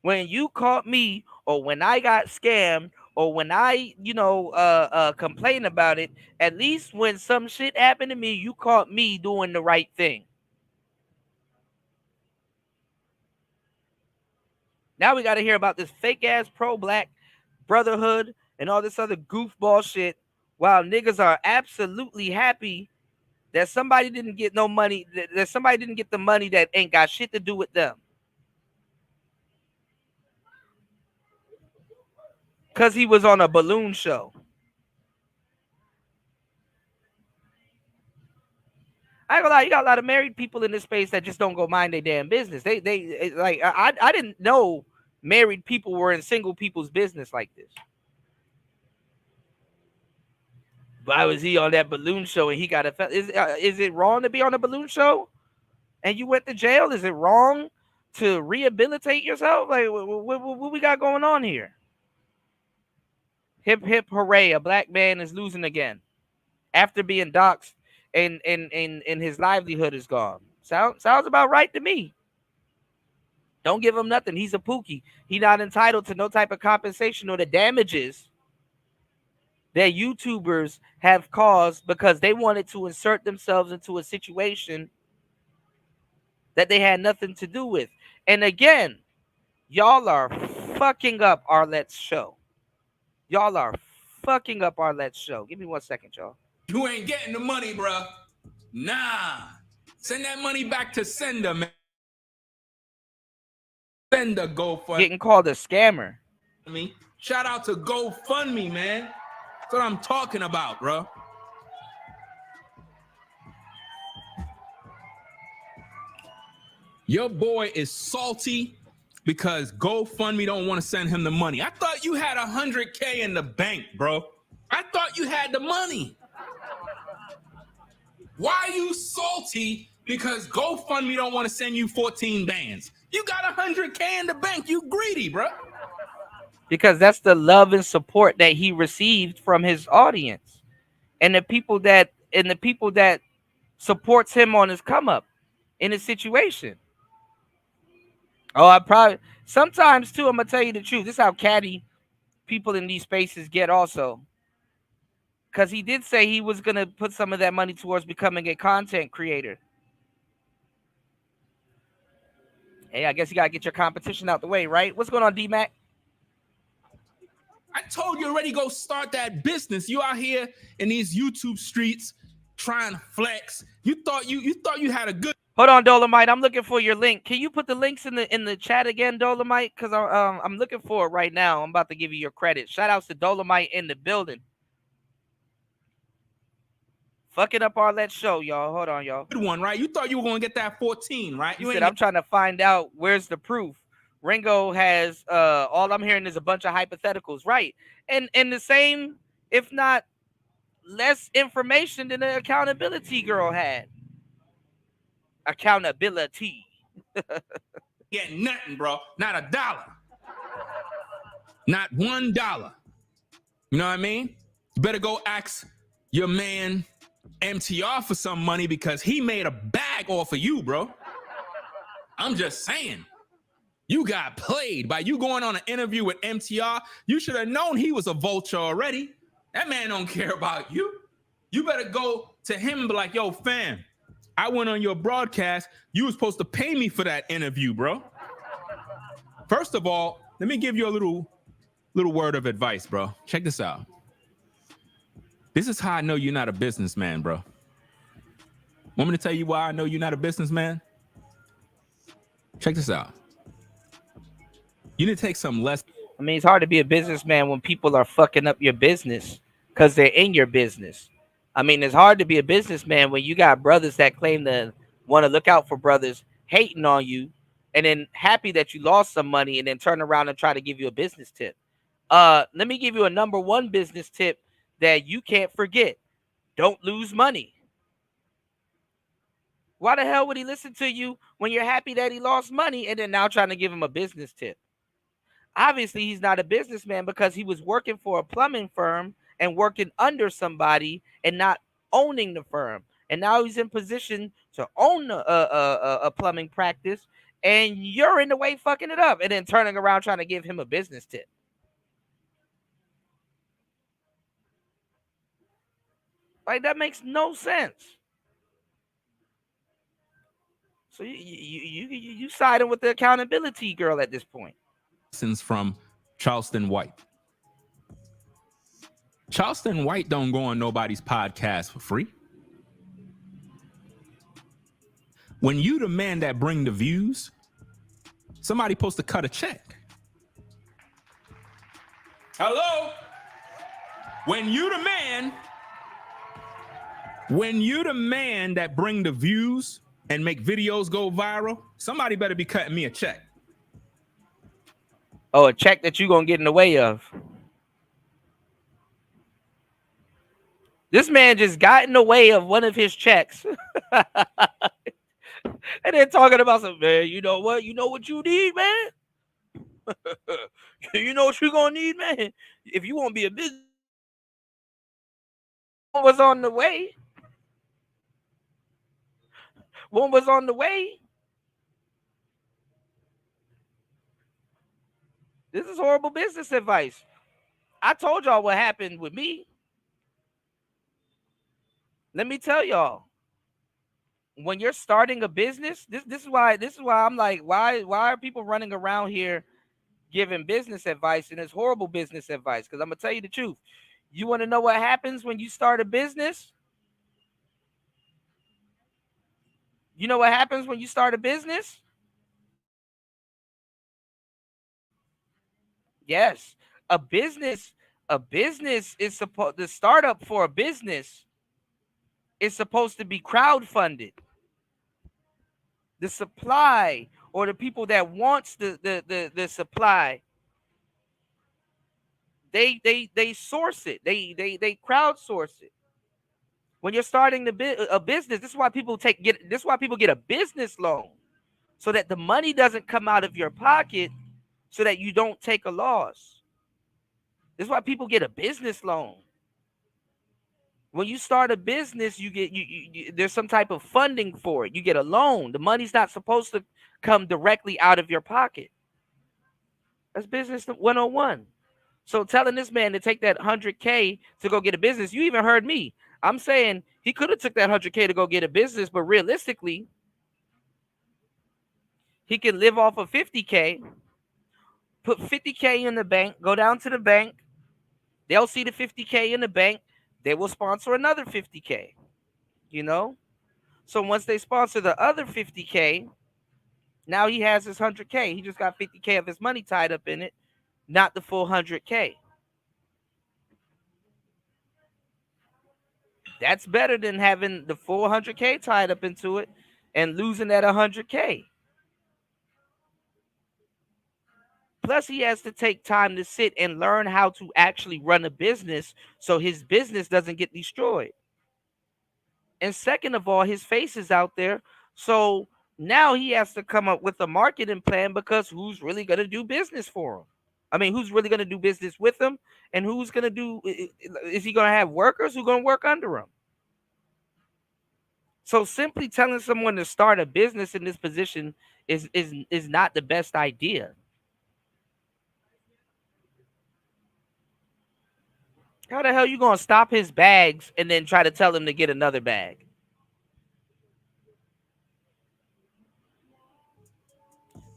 When you caught me or when I got scammed or when I, complain about it, at least when some shit happened to me, you caught me doing the right thing. Now we got to hear about this fake-ass pro-black brotherhood and all this other goofball shit while niggas are absolutely happy that somebody didn't get no money, that somebody didn't get the money that ain't got shit to do with them. Because he was on a balloon show. I ain't gonna lie, you got a lot of married people in this space that just don't go mind their damn business. They like I didn't know married people were in single people's business like this. Why was he on that balloon show and he got a is it wrong to be on a balloon show and you went to jail? Is it wrong to rehabilitate yourself? Like what we got going on here? Hip hip hooray, a black man is losing again after being doxxed and his livelihood is gone. Sounds about right to me. Don't give him nothing. He's a pookie. He's not entitled to no type of compensation or the damages that YouTubers have caused because they wanted to insert themselves into a situation that they had nothing to do with. And again, y'all are fucking up our Let's Show. Y'all are fucking up our Let's Show. Give me 1 second, y'all. You ain't getting the money, bro. Nah. Send that money back to sender, man. Sender GoFundMe. Getting called a scammer. Shout out to GoFundMe, man. That's what I'm talking about, bro. Your boy is salty because GoFundMe don't want to send him the money. I thought you had $100K in the bank, bro. I thought you had the money. Why are you salty because GoFundMe don't want to send you 14 bands? You got $100K in the bank. You greedy, bro. Because that's the love and support that he received from his audience and the people that supports him on his come up in his situation. Oh, I probably sometimes too, I'm gonna tell you the truth. This is how catty people in these spaces get also. Because he did say he was gonna put some of that money towards becoming a content creator. Hey, I guess you gotta get your competition out the way, right? What's going on, D-Mac? I told you already, go start that business. You out here in these YouTube streets trying to flex. You thought you had a good. Hold on, Dolomite. I'm looking for your link. Can you put the links in the chat again, Dolomite? Because I'm looking for it right now. I'm about to give you your credit. Shout outs to Dolomite in the building. Fucking up our Let's Show, y'all. Hold on, y'all. Good one, right? You thought you were gonna get that 14, right? You said I'm trying to find out where's the proof. Ringo has all I'm hearing is a bunch of hypotheticals, right? And the same, if not less information than the accountability girl had. Accountability. Getting nothing, bro. Not $1. Not $1. You know what I mean? You better go ask your man MTR for some money because he made a bag off of you, bro. I'm just saying. You got played by you going on an interview with MTR. You should have known he was a vulture already. That man don't care about you. You better go to him and be like, yo, fam, I went on your broadcast. You were supposed to pay me for that interview, bro. First of all, let me give you a little word of advice, bro. Check this out. This is how I know you're not a businessman, bro. Want me to tell you why I know you're not a businessman? Check this out. You need to take some less. I mean, it's hard to be a businessman when people are fucking up your business because they're in your business. I mean, it's hard to be a businessman when you got brothers that claim to want to look out for brothers hating on you and then happy that you lost some money and then turn around and try to give you a business tip. Let me give you a number one business tip that you can't forget. Don't lose money. Why the hell would he listen to you when you're happy that he lost money and then now trying to give him a business tip? Obviously, he's not a businessman because he was working for a plumbing firm and working under somebody and not owning the firm. And now he's in position to own a plumbing practice, and you're in the way fucking it up and then turning around trying to give him a business tip. Like, that makes no sense. So you siding with the accountability girl at this point. From Charleston White. Charleston White don't go on nobody's podcast for free. When you the man that bring the views, somebody supposed to cut a check. Hello? When you the man that bring the views and make videos go viral, somebody better be cutting me a check. Oh, a check that you're going to get in the way of. This man just got in the way of one of his checks. And then talking about some, man, you know what? You know what you need, man? You know what you're going to need, man? If you want to be a business, one was on the way. One was on the way. This is horrible business advice. I told y'all what happened with me. Let me tell y'all. When you're starting a business, this is why I'm like, why are people running around here giving business advice, and it's horrible business advice? Because I'm gonna tell you the truth. You want to know what happens when you start a business? You know what happens when you start a business? Yes, a business is supposed, the startup for a business is supposed to be crowdfunded. The supply, or the people that wants the supply, they source it. They crowdsource it. When you're starting a business, this is why people get a business loan, so that the money doesn't come out of your pocket, so that you don't take a loss. This is why people get a business loan. When you start a business, you get there's some type of funding for it. You get a loan. The money's not supposed to come directly out of your pocket. That's business 101. So telling this man to take that $100K to go get a business, you even heard me. I'm saying he could have took that $100K to go get a business, but realistically, He can live off of 50K, put 50K in the bank, go down to the bank. They'll see the 50K in the bank. They will sponsor another 50K, you know? So once they sponsor the other 50K, now he has his 100K. He just got 50K of his money tied up in it, not the full 100K. That's better than having the full 100K tied up into it and losing that 100K. Plus, he has to take time to sit and learn how to actually run a business so his business doesn't get destroyed. And second of all, his face is out there. So now he has to come up with a marketing plan, because who's really going to do business for him? I mean, who's really going to do business with him? And who's going to do, is he going to have workers who are going to work under him? So simply telling someone to start a business in this position is not the best idea. How the hell you going to stop his bags and then try to tell him to get another bag?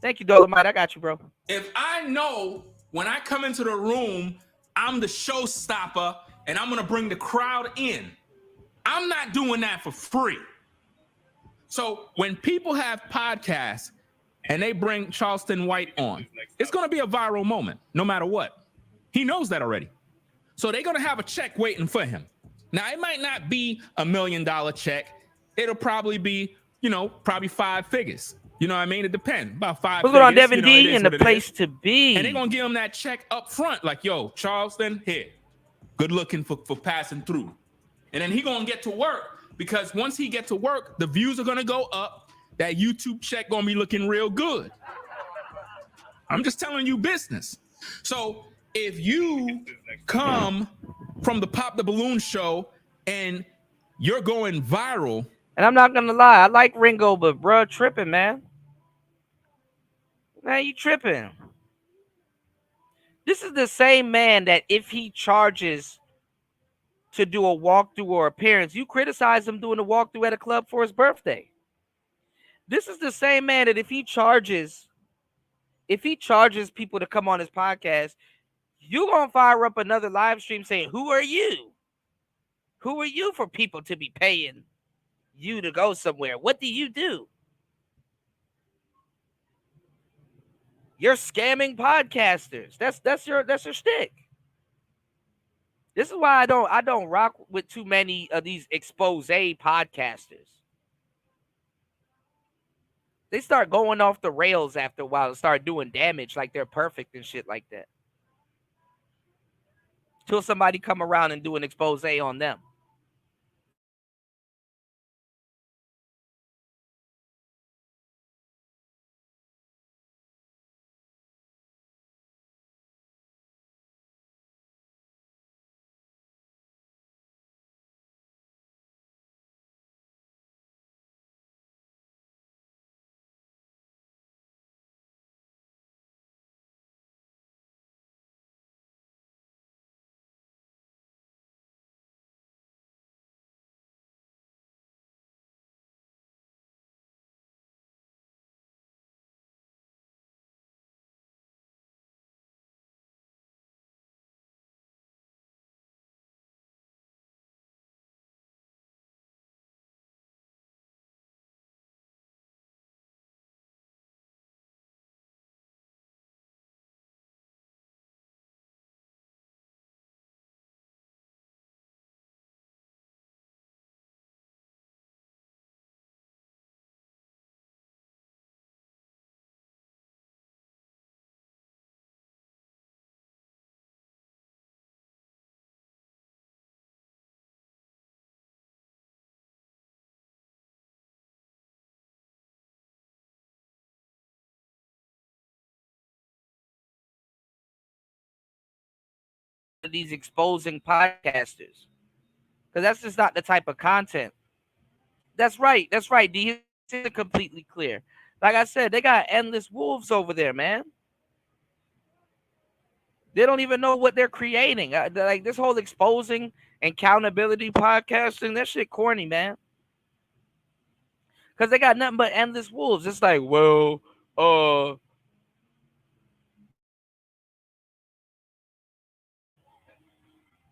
Thank you, Dolomite. I got you, bro. If I know when I come into the room, I'm the showstopper and I'm going to bring the crowd in, I'm not doing that for free. So when people have podcasts and they bring Charleston White on, it's going to be a viral moment, no matter what. He knows that already. So they're going to have a check waiting for him. Now, it might not be $1 million check. It'll probably be, probably 5 figures. You know what I mean? It depends. About 5 What's figures. going on, Devin D? And the place to be. And they're going to give him that check up front. Like, yo, Charleston, here. Good looking for passing through. And then he going to get to work, because once he get to work, the views are going to go up. That YouTube check going to be looking real good. I'm just telling you business. So if you come from the Pop the Balloon show and you're going viral. And I'm not going to lie, I like Ringo, but bruh, tripping, man. Man, you tripping. This is the same man that if he charges to do a walkthrough or appearance, you criticize him doing a walkthrough at a club for his birthday. This is the same man that if he charges people to come on his podcast, you're going to fire up another live stream saying, who are you? Who are you for people to be paying you to go somewhere? What do you do? You're scamming podcasters. That's your shtick. This is why I don't rock with too many of these expose podcasters. They start going off the rails after a while and start doing damage like they're perfect and shit like that. Till somebody come around and do an expose on them. These exposing podcasters, because that's just not the type of content. That's right. D is completely clear. Like I said, they got endless wolves over there, man. They don't even know what they're creating. Like this whole exposing and accountability podcasting, that shit corny, man. Because they got nothing but endless wolves. It's like, well,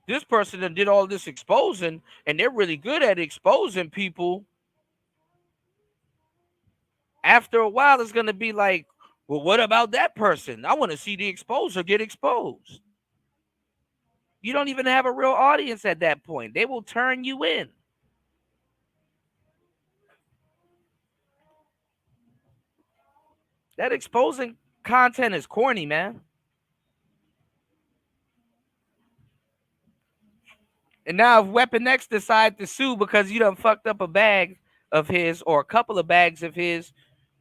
this person that did all this exposing, and they're really good at exposing people. After a while, it's going to be like, well, what about that person? I want to see the exposer get exposed. You don't even have a real audience at that point. They will turn you in. That exposing content is corny, man. And now if Weapon X decide to sue because you done fucked up a bag of his or a couple of bags of his,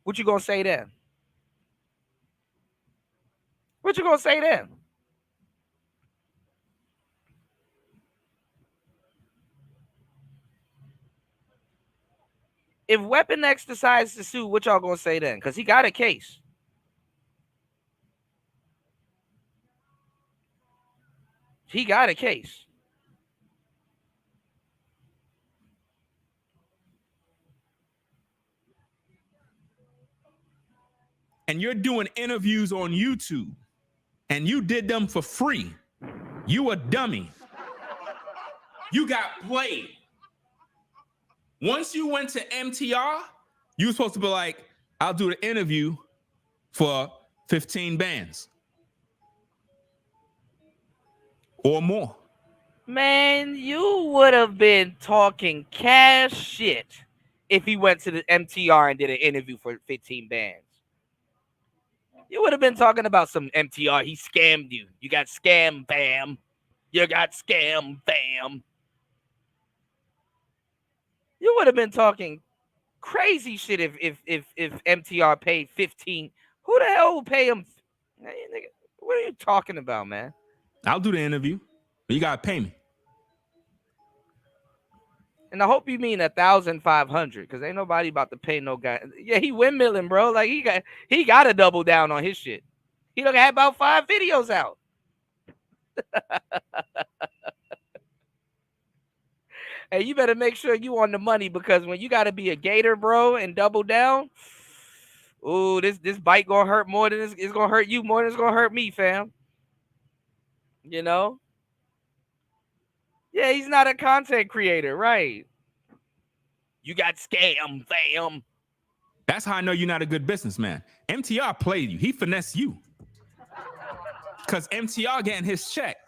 what you gonna say then? What you gonna say then? If Weapon X decides to sue, what y'all gonna say then? Because he got a case. He got a case. And you're doing interviews on YouTube, and you did them for free. You a dummy. You got played. Once you went to MTR, you were supposed to be like, I'll do the interview for 15 bands or more. Man, you would have been talking cash shit if he went to the MTR and did an interview for 15 bands. You would have been talking about some MTR. He scammed you. You got scammed, bam. You got scammed, bam. You would have been talking crazy shit if MTR paid 15. Who the hell will pay him? What are you talking about, man? I'll do the interview, but you gotta pay me. And I hope you mean 1,500, because ain't nobody about to pay no guy. Yeah, he windmilling, bro. Like he got to double down on his shit. He done had about 5 videos out. Hey, you better make sure you on the money, because when you got to be a gator, bro, and double down, ooh, this bite gonna hurt more than it's gonna hurt you more than it's gonna hurt me, fam. You know? Yeah, he's not a content creator, right? You got scammed, fam. That's how I know you're not a good businessman. MTR played you. He finessed you. Because MTR getting his check.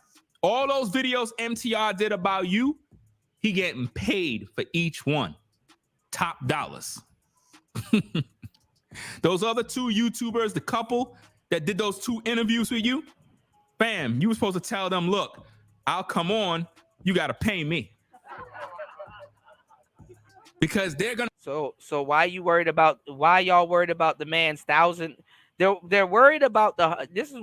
All those videos MTR did about you, he getting paid for each one. Top dollars. Those other 2 YouTubers, the couple that did those 2 interviews with you, fam, you were supposed to tell them, look, I'll come on, you got to pay me. Because they're gonna. So why y'all worried about the man's 1,000? They're worried about this is.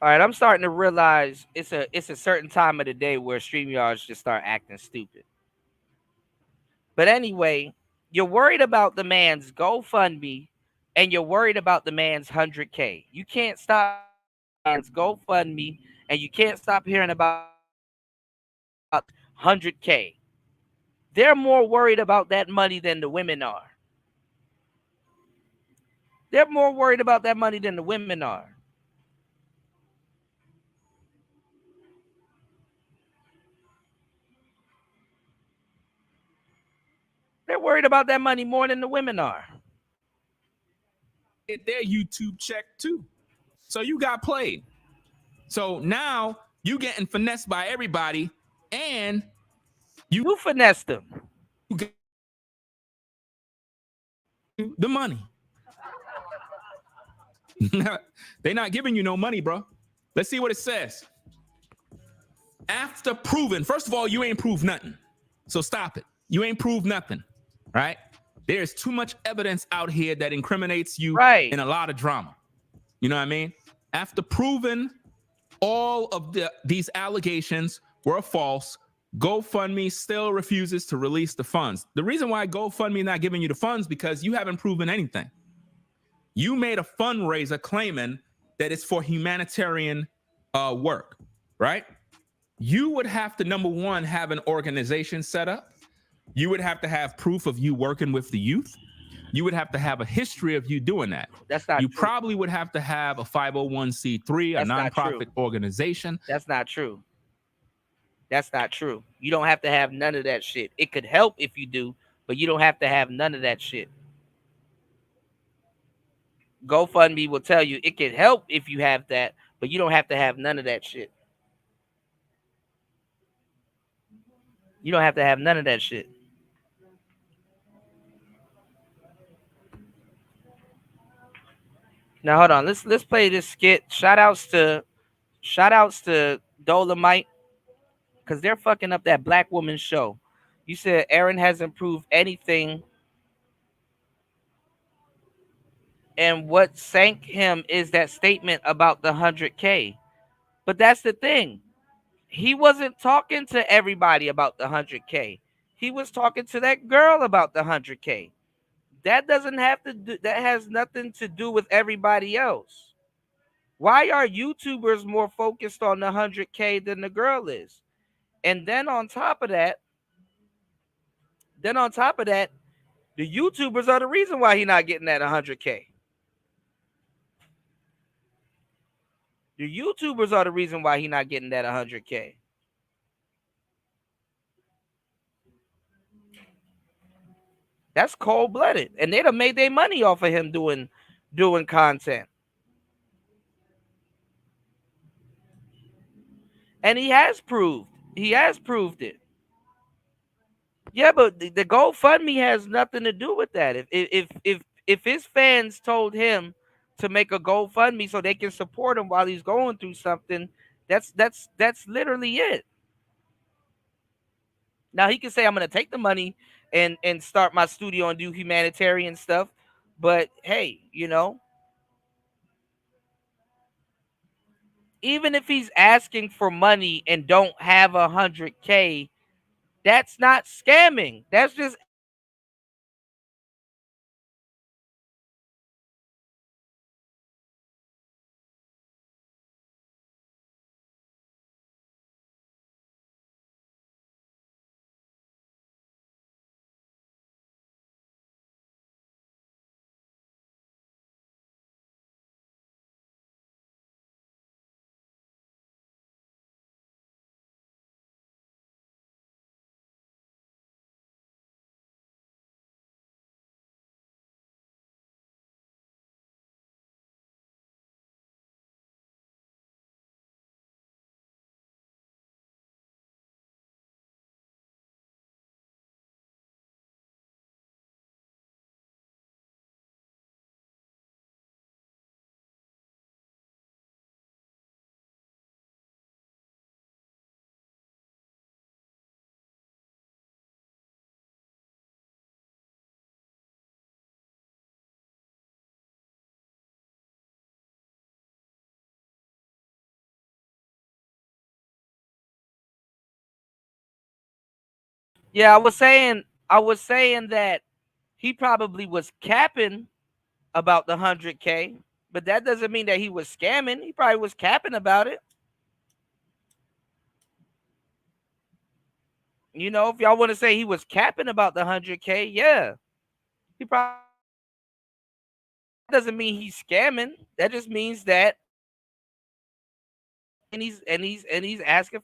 All right, I'm starting to realize it's a certain time of the day where StreamYards just start acting stupid. But anyway, you're worried about the man's GoFundMe and you're worried about the man's 100K. You can't stop man's GoFundMe and you can't stop hearing about 100K. They're more worried about that money than the women are. They're more worried about that money than the women are. They're worried about that money more than the women are. Get their YouTube check too. So you got played. So now you getting finessed by everybody, and you finessed them. You get the money. They're not giving you no money, bro. Let's see what it says. After proving, first of all, you ain't proved nothing. So stop it. You ain't proved nothing, right? There's too much evidence out here that incriminates you in a lot of drama. You know what I mean? After proving all of these allegations were false, GoFundMe still refuses to release the funds. The reason why GoFundMe not giving you the funds because you haven't proven anything. You made a fundraiser claiming that it's for humanitarian work, right? You would have to, number one, have an organization set up. You would have to have proof of you working with the youth. You would have to have a history of you doing that. That's not You true. probably would have to have a 501c3, a That's not nonprofit true. organization. That's not true. That's not true. You don't have to have none of that shit. It could help if you do, but you don't have to have none of that shit. GoFundMe will tell you it can help if you have that, but you don't have to have none of that shit. You don't have to have none of that shit. Now hold on. Let's play this skit. Shout outs to Dolomite, because they're fucking up that Black Woman show. You said Aaron hasn't proved anything, and what sank him is that statement about the 100K. But that's the thing. He wasn't talking to everybody about the 100K. He was talking to that girl about the 100K. That doesn't have to do, that has nothing to do with everybody else. Why are YouTubers more focused on the 100K than the girl is? And then on top of that, the YouTubers are the reason why he's not getting that 100K. The YouTubers are the reason why he's not getting that 100K. That's cold-blooded. And they'd have made their money off of him doing content. And he has proved it. Yeah, but the GoFundMe has nothing to do with that. If his fans told him to make a GoFundMe so they can support him while he's going through something, that's literally it. Now he can say, I'm gonna take the money and start my studio and do humanitarian stuff. But hey, you know, even if he's asking for money and don't have 100K, that's not scamming. That's just yeah, I was saying that he probably was capping about the 100K, but that doesn't mean that he was scamming. He probably was capping about it. You know, if y'all want to say he was capping about the 100K, yeah. He probably doesn't mean he's scamming. That just means that and he's asking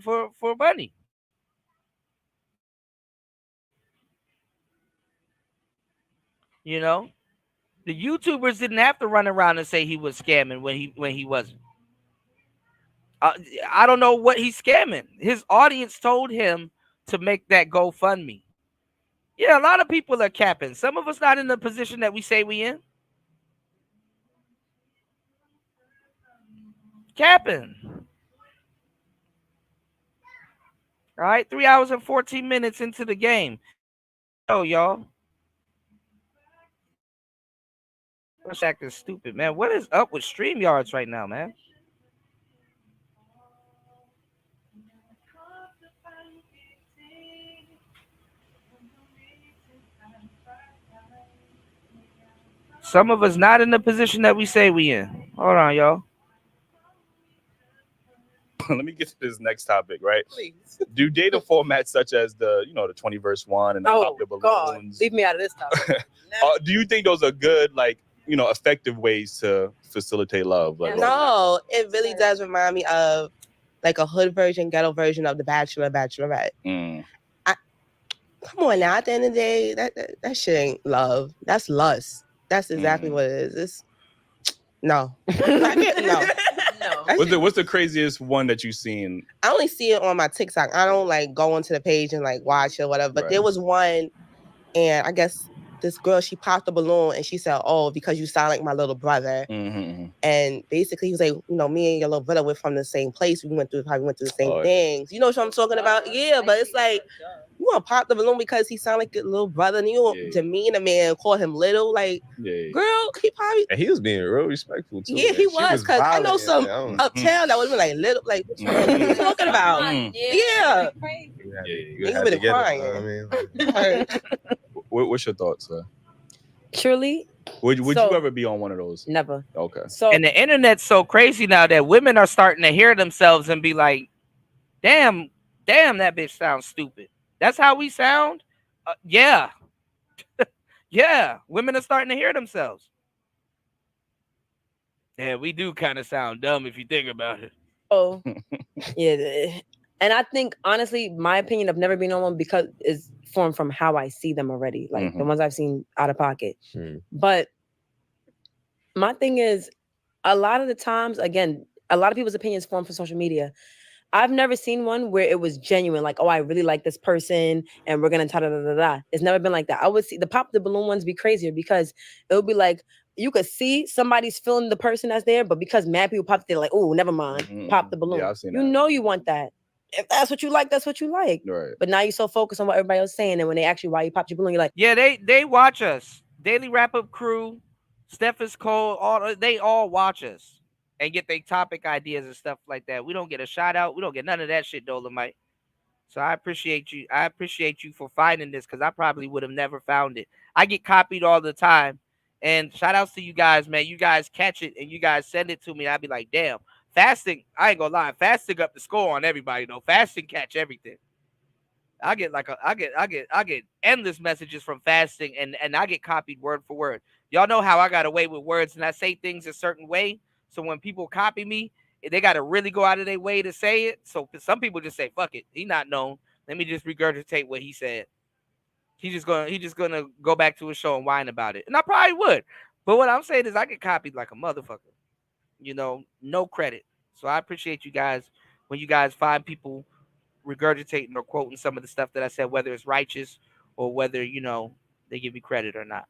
for money. You know, the YouTubers didn't have to run around and say he was scamming when he wasn't. I don't know what he's scamming. His audience told him to make that GoFundMe. Yeah, a lot of people are capping. Some of us not in the position that we say we in. Capping. All right, 3 hours and 14 minutes into the game. Oh, y'all. What's acting stupid, man? What is up with StreamYards right now, man? Some of us not in the position that we say we in. Hold on, y'all. Let me get to this next topic, right? Please. Do data formats such as the 20 verse one and the Pop the Balloons, leave me out of this topic. do you think those are good, effective ways to facilitate love? No, it really does remind me of like a hood version, ghetto version of The Bachelor, Bachelorette. Come on now, at the end of the day, that shit ain't love. That's lust. That's exactly what it is. No. No. What's the craziest one that you've seen? I only see it on my TikTok. I don't like go into the page and like watch it or whatever. But there was one, and I guess this girl, she popped a balloon and she said, "Oh, because you sound like my little brother." And basically he was like, me and your little brother were from the same place. We went through the same things. You know what I'm talking about? Yeah, but it's like, you want to pop the balloon because he sound like your little brother, and you demean a man, call him little. Like, girl, he probably. And he was being real respectful too. Yeah, he was, because I know some uptown that would be like little, like, what you talking about? Yeah. You had to get it, I mean, What's your thoughts, sir? Truly. Would you ever be on one of those? Never. Okay. So, and the internet's so crazy now that women are starting to hear themselves and be like, damn, that bitch sounds stupid. That's how we sound? Yeah. Yeah. Women are starting to hear themselves. Yeah, we do kind of sound dumb if you think about it. Oh, yeah. And I think, honestly, my opinion of never being on one because is formed from how I see them already. Like the ones I've seen out of pocket. But my thing is, a lot of the times, again, a lot of people's opinions form from social media. I've never seen one where it was genuine, like, oh, I really like this person and we're gonna ta-da-da-da-da. It's never been like that. I would see the pop the balloon ones be crazier because it would be like, you could see somebody's feeling the person that's there, but because mad people pop, they're like, oh, never mind, pop the balloon. Yeah, I've seen you that. know you want that. If that's what you like, that's what you like. Right. But now you're so focused on what everybody else is saying, and when they actually why you pop your balloon, you're like, yeah, they watch us. Daily Wrap Up Crew, Steph is Cole, they all watch us and get their topic ideas and stuff like that. We don't get a shout out. We don't get none of that shit, Dolomite. So I appreciate you. I appreciate you for finding this because I probably would have never found it. I get copied all the time. And shout outs to you guys, man. You guys catch it and you guys send it to me. I'd be like, damn. Fasting, I ain't gonna lie. Fasting up the score on everybody though. Fasting catch everything. I get endless messages from Fasting and I get copied word for word. Y'all know how I got away with words and I say things a certain way. So when people copy me, they got to really go out of their way to say it. So some people just say, fuck it. He not known. Let me just regurgitate what he said. He's just gonna go back to his show and whine about it. And I probably would. But what I'm saying is I get copied like a motherfucker. No credit. So I appreciate you guys when you guys find people regurgitating or quoting some of the stuff that I said, whether it's righteous or whether, they give me credit or not.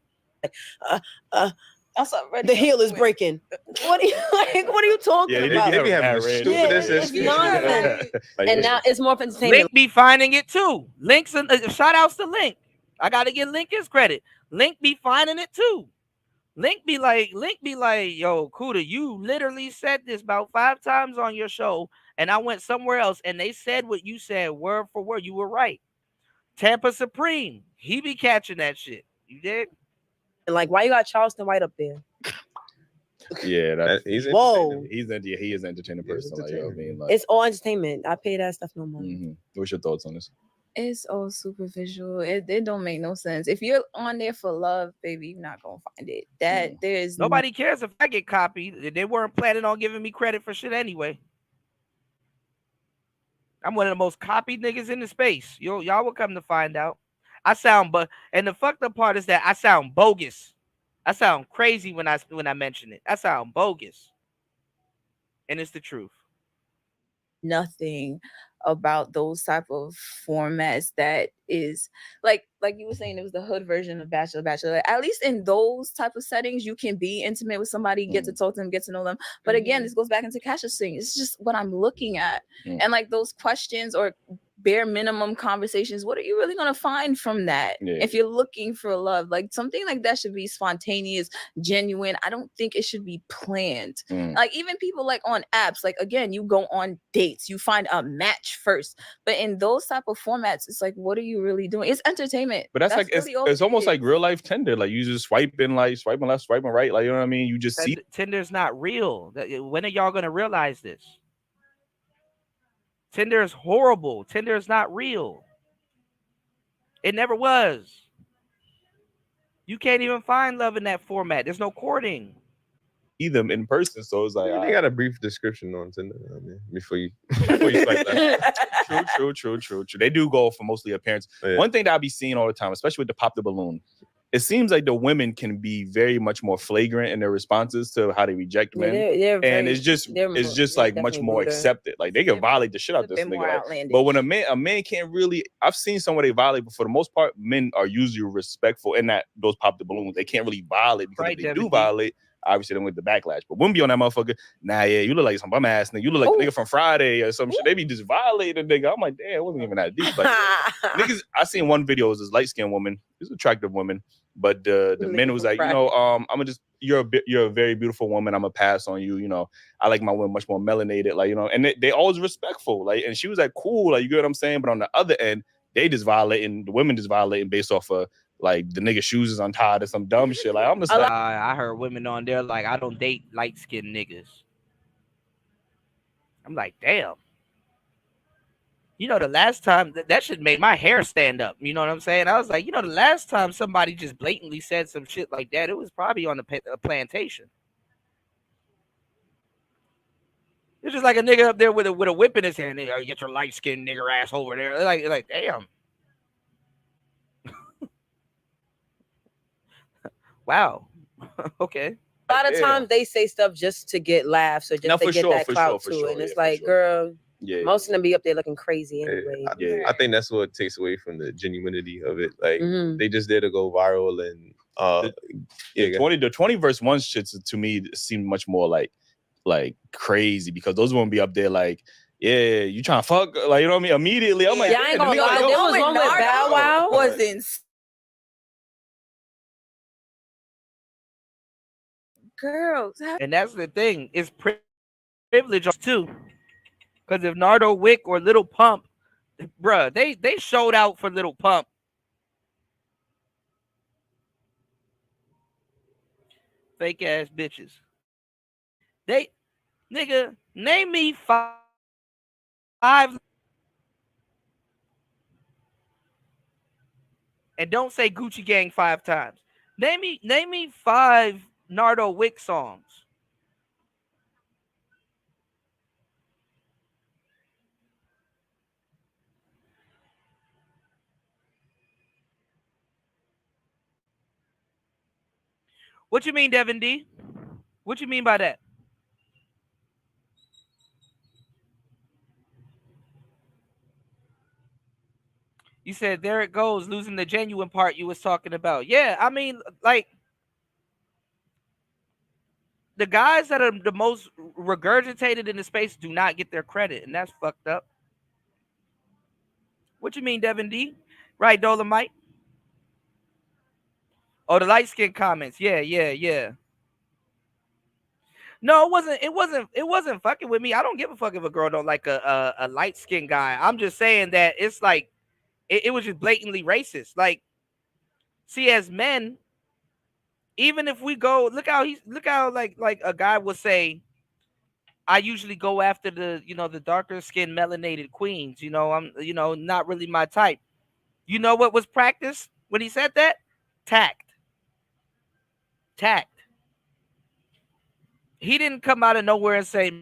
the heel is breaking. What are you like? What are you talking about? They be having the stupidest it's nonsense. Like, And now it's more entertainment. Link be finding it too. Links and shout outs to Link. I gotta give Link his credit. Link be finding it too. Link be like, yo, Kuda, you literally said this about 5 times on your show, and I went somewhere else, and they said what you said word for word. You were right. Tampa Supreme, he be catching that shit. You did? Like, why you got Charleston White up there? Yeah, he's whoa. He is an entertaining person. Like, I mean, like, It's all entertainment. I pay that stuff no more. What's your thoughts on this? It's all superficial. It don't make no sense. If you're on there for love, baby, you're not gonna find it. There's Nobody cares if I get copied. They weren't planning on giving me credit for shit anyway. I'm one of the most copied niggas in the space. Y'all will come to find out. I sound and the fucked up part is that I sound bogus. I sound crazy when I mention it. I sound bogus. And it's the truth. Nothing about those type of formats that is like you were saying, it was the hood version of Bachelor. At least in those type of settings, you can be intimate with somebody, get to talk to them, get to know them. But again, this goes back into Cash's thing. It's just what I'm looking at. And like those questions or bare minimum conversations, what are you really going to find from that? If you're looking for love, like something like that should be spontaneous, genuine. I don't think it should be planned. Like even people like on apps, like again, you go on dates, you find a match first, but in those type of formats, it's like, what are you really doing? It's entertainment. But that's like really all it's it almost is. like real life Tinder. Like you just swiping left, swiping right. Like you know what I mean? You just see Tinder's not real. When are y'all gonna realize this? Tinder is horrible. Tinder is not real. It never was. You can't even find love in that format. There's no courting. them in person, so it's like They got a brief description on Tinder. I mean, before you swipe left. True. They do go for mostly appearance. One thing that I be seeing all the time, especially with the pop the balloon, it seems like the women can be very much more flagrant in their responses to how they reject men, and it's just like much more accepted. Like they can violate the shit out of this nigga. Like, but when a man can't really, I've seen someone they violate, but for the most part, men are usually respectful in that those pop the balloons. They can't really violate because if they do violate, obviously then with the backlash. But women be on that motherfucker. Nah, yeah, you look like some bum ass nigga. You look like a nigga from Friday or some shit. They be just violating the nigga. I'm like, damn, it wasn't even that deep. Like, niggas, I seen one video. It was this light skinned woman. She's an attractive woman. But the men was like, you know, I'm gonna just you're a very beautiful woman. I'm gonna pass on you. You know, I like my women much more melanated. Like, you know, and they always respectful. Like, and she was like, cool. Like, you get what I'm saying? But on the other end, they just violating. The women just violating based off of like the nigga shoes is untied or some dumb shit. Like, I'm just like, I heard women on there like, I don't date light skinned niggas. I'm like, damn. You know, the last time that shit made my hair stand up. You know what I'm saying? I was like, you know, the last time somebody just blatantly said some shit like that, it was probably on a plantation. It's just like a nigga up there with a whip in his hand. Hey, get your light skinned nigger ass over there. Like damn. Wow. Okay. A lot of times they say stuff just to get laughs or just to get that clout too. And it's like, girl, most of them be up there looking crazy anyway. I think that's what takes away from the genuinity of it. Like they just there to go viral and the 20 verse 1 shits to me seemed much more like crazy because those won't be up there like, yeah, you trying to fuck, like, you know what I mean? Immediately, I'm like, I ain't gonna lie, there was one with Bow Wow. Was insane. Girls, and that's the thing. It's privilege too. Because if Nardo Wick or Little Pump, bruh, they showed out for Little Pump. Fake ass bitches. Nigga, name me five. And don't say Gucci Gang 5 times. Name me 5 Nardo Wick songs. What you mean, Devin D? What you mean by that? You said there it goes, losing the genuine part you was talking about. Yeah, I mean, like, the guys that are the most regurgitated in the space do not get their credit, and that's fucked up. What you mean, Devin D? Right, Dolomite? Oh, the light skin comments. Yeah. No, it wasn't fucking with me. I don't give a fuck if a girl don't like a light skin guy. I'm just saying that it's like it was just blatantly racist. Like, see, as men, even if we go, look how like a guy would say, I usually go after the darker skin melanated queens. I'm not really my type. You know what was practiced when he said that? Tact. He didn't come out of nowhere and say,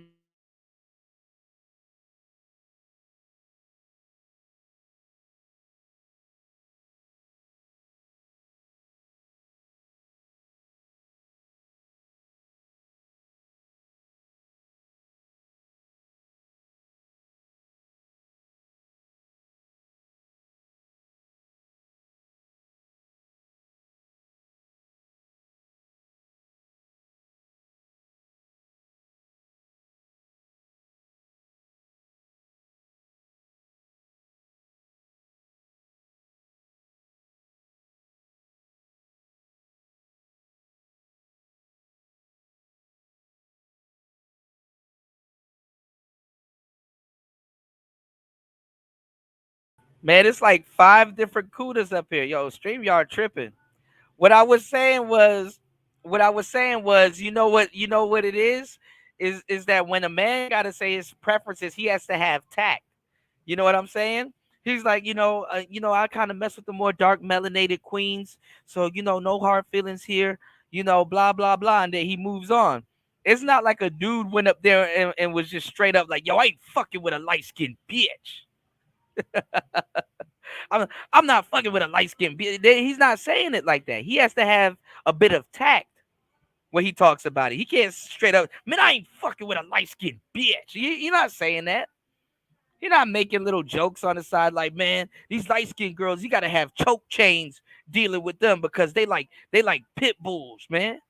Man, it's like 5 different kudas up here. Yo, StreamYard tripping. What I was saying was, you know what it is that when a man gotta say his preferences, he has to have tact. You know what I'm saying? He's like, I kind of mess with the more dark melanated queens, so no hard feelings here. Blah blah blah, and then he moves on. It's not like a dude went up there and was just straight up like, yo, I ain't fucking with a light skinned bitch. I'm not fucking with a light skinned bitch. He's not saying it like that. He has to have a bit of tact when he talks about it. He can't straight up, man, I ain't fucking with a light skinned bitch. You're not saying that. You're not making little jokes on the side like, man, these light skinned girls, you gotta have choke chains dealing with them because they like pit bulls, man.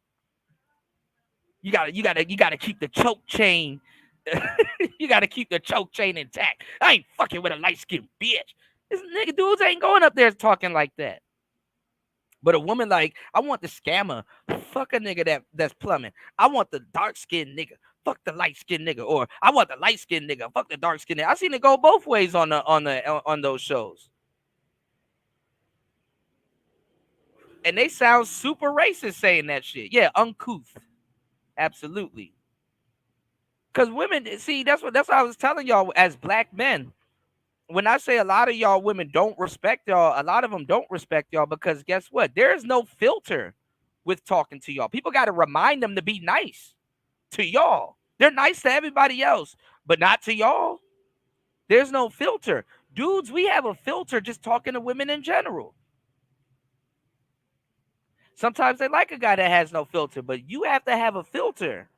You gotta keep the choke chain. You gotta keep the choke chain intact. I ain't fucking with a light skinned bitch. This nigga dudes ain't going up there talking like that. But a woman like, I want the scammer. Fuck a nigga that's plumbing. I want the dark skinned nigga. Fuck the light skinned nigga. Or I want the light skinned nigga. Fuck the dark skinned nigga. I seen it go both ways on those shows. And they sound super racist saying that shit. Yeah, uncouth. Absolutely. Because women, see, that's what I was telling y'all as black men. When I say a lot of y'all women don't respect y'all, a lot of them don't respect y'all because guess what? There is no filter with talking to y'all. People got to remind them to be nice to y'all. They're nice to everybody else, but not to y'all. There's no filter. Dudes, we have a filter just talking to women in general. Sometimes they like a guy that has no filter, but you have to have a filter.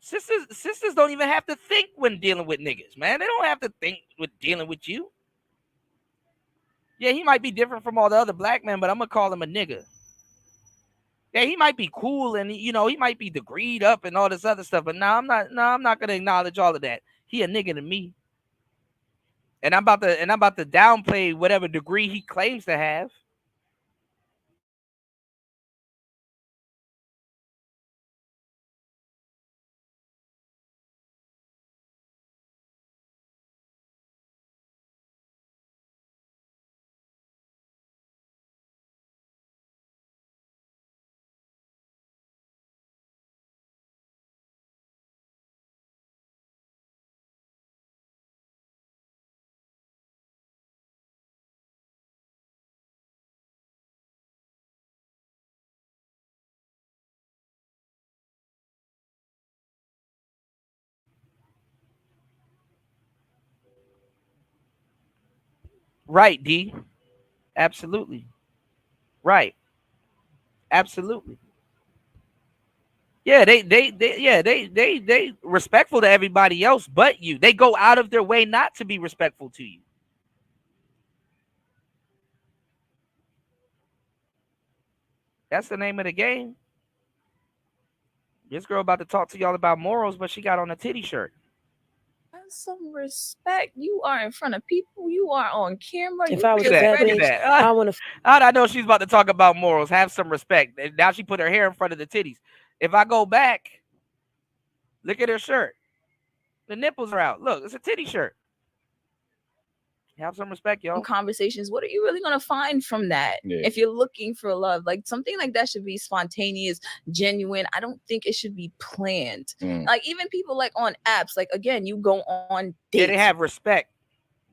Sisters don't even have to think when dealing with niggas, man. They don't have to think with dealing with you. Yeah, he might be different from all the other black men, but I'm gonna call him a nigga. Yeah, he might be cool and he might be degreed up and all this other stuff, but I'm not gonna acknowledge all of that. He a nigga to me. And I'm about to downplay whatever degree he claims to have. Right, D. Absolutely. Right. Absolutely. Yeah, they respectful to everybody else but you. They go out of their way not to be respectful to you. That's the name of the game. This girl about to talk to y'all about morals, but she got on a titty shirt. Some respect. You are in front of people. You are on camera. If I was that bitch, I want to. I know she's about to talk about morals. Have some respect. And now she put her hair in front of the titties. If I go back, look at her shirt. The nipples are out. Look, it's a titty shirt. Have some respect, y'all. Conversations. What are you really gonna find from that? Yeah. If you're looking for love, like something like that should be spontaneous, genuine. I don't think it should be planned. Like even people like on apps, like again, you go on dates. Yeah, they have respect.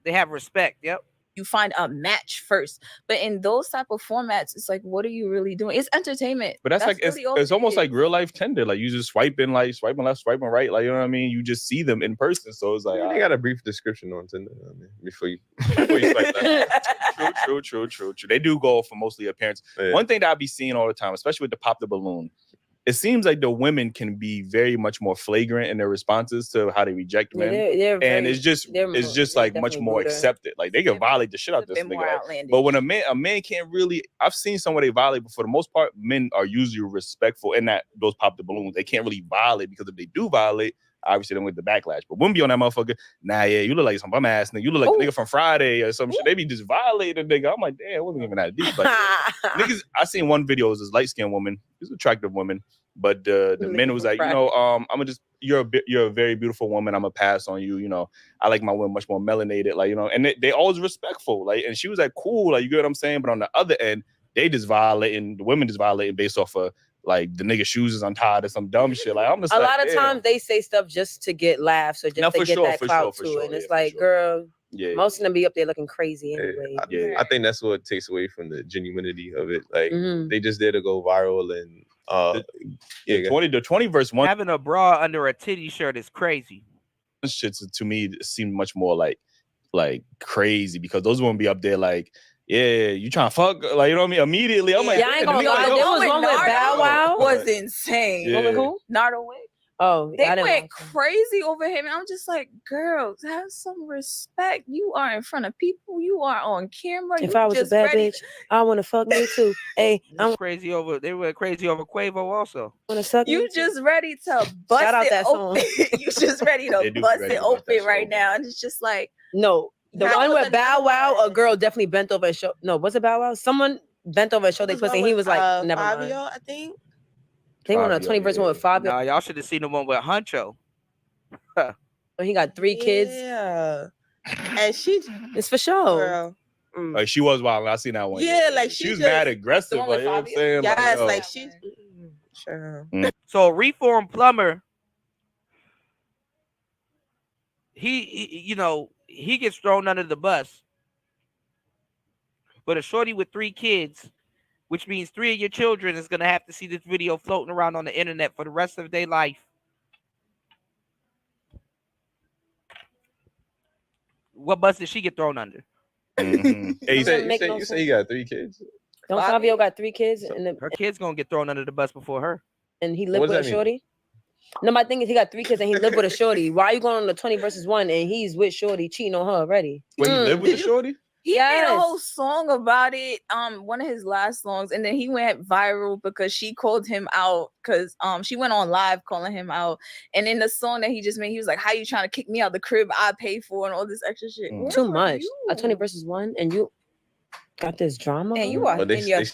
They have respect. Yep. You find a match first, but in those type of formats, it's like, what are you really doing? It's entertainment. But that's like really all it's it almost is. like real life Tinder. Like you just swiping left, swiping right. Like you know what I mean. You just see them in person, so it's like They got a brief description on Tinder, I mean, before you swipe left. True. They do go for mostly appearance. Yeah. One thing that I be seeing all the time, especially with the pop the balloon, it seems like the women can be very much more flagrant in their responses to how they reject men, and it's just like much more accepted. Like they can violate the shit out this nigga. Like, but when a man can't really, I've seen someone they violate, but for the most part, men are usually respectful in that those pop the balloons. They can't really violate because if they do violate, obviously then with the backlash. But women be on that motherfucker. Nah, yeah, you look like some bum ass nigga. You look like a nigga from Friday or some shit. They be just violating the nigga. I'm like, damn, it wasn't even that deep. Like, niggas, I seen one video. It was this light skinned woman. She's an attractive woman. But the men was like, I'm gonna just you're a very beautiful woman. I'm gonna pass on you. I like my women much more melanated, like and they always respectful, like. And she was like, cool, like you get what I'm saying. But on the other end, they just violating, the women just violating based off of like the nigga shoes is untied or some dumb shit. Like I'm just a like, lot of damn. times they say stuff just to get laughs or just to get that clout too, and it's like, girl, most of them be up there looking crazy anyway. I think that's what takes away from the genuinity of it. Like they just there to go viral and the 20 verse 1 having a bra under a titty shirt is crazy. Shit to me seemed much more like crazy, because those won't be up there like, yeah, you trying to fuck, like, you know what I mean? Immediately, I'm like, I ain't gonna lie, there was one with Bow Wow. Was insane. Yeah. With who? Nardo Wick. Oh, they went crazy over him, and I'm just like, girls, have some respect. You are in front of people. You are on camera. If I was a bad bitch, I want to fuck me too. Hey, I'm crazy over. They went crazy over Quavo also. Want to suck you me just ready to bust Shout out it that open. You just ready They to do bust ready it to bust that open shit right open. now, and it's just like, no. The That one was with Bow another Wow, a girl definitely bent over and showed. No, was it Bow Wow? Someone bent over and showed their was one pussy, and he with, was like, never Fabio, mind. I think. They went on a 20 verse one with Fabio. Nah, y'all should have seen the one with Huncho. He got 3 kids. Yeah. And she It's for sure. girl. Like she was wild. I seen that one. Yeah, like she she was just- mad aggressive. The one Like, with you know what I'm Fabio? saying? Yes, yo. like she sure. So reformed plumber, he he gets thrown under the bus. But a shorty with 3 kids, which means 3 of your children is gonna have to see this video floating around on the internet for the rest of their life. What bus did she get thrown under? Mm-hmm. You say you got 3 kids? Don't Fabio got 3 kids, and Her kid's gonna get thrown under the bus before her. and he lived What with does a that mean? shorty. No, my thing is he got 3 kids and he lived with a shorty. Why are you going on the 20 versus 1 and he's with shorty cheating on her already? Wait, he lived with the shorty? he made Yes. a whole song about it. One of his last songs, and then he went viral because she called him out because she went on live calling him out. And in the song that he just made, he was like, "How you trying to kick me out the crib I paid for and all this extra shit?" Where Too were much. you? A 20 versus 1 and you got this drama. And you going are on? But they- in your they- they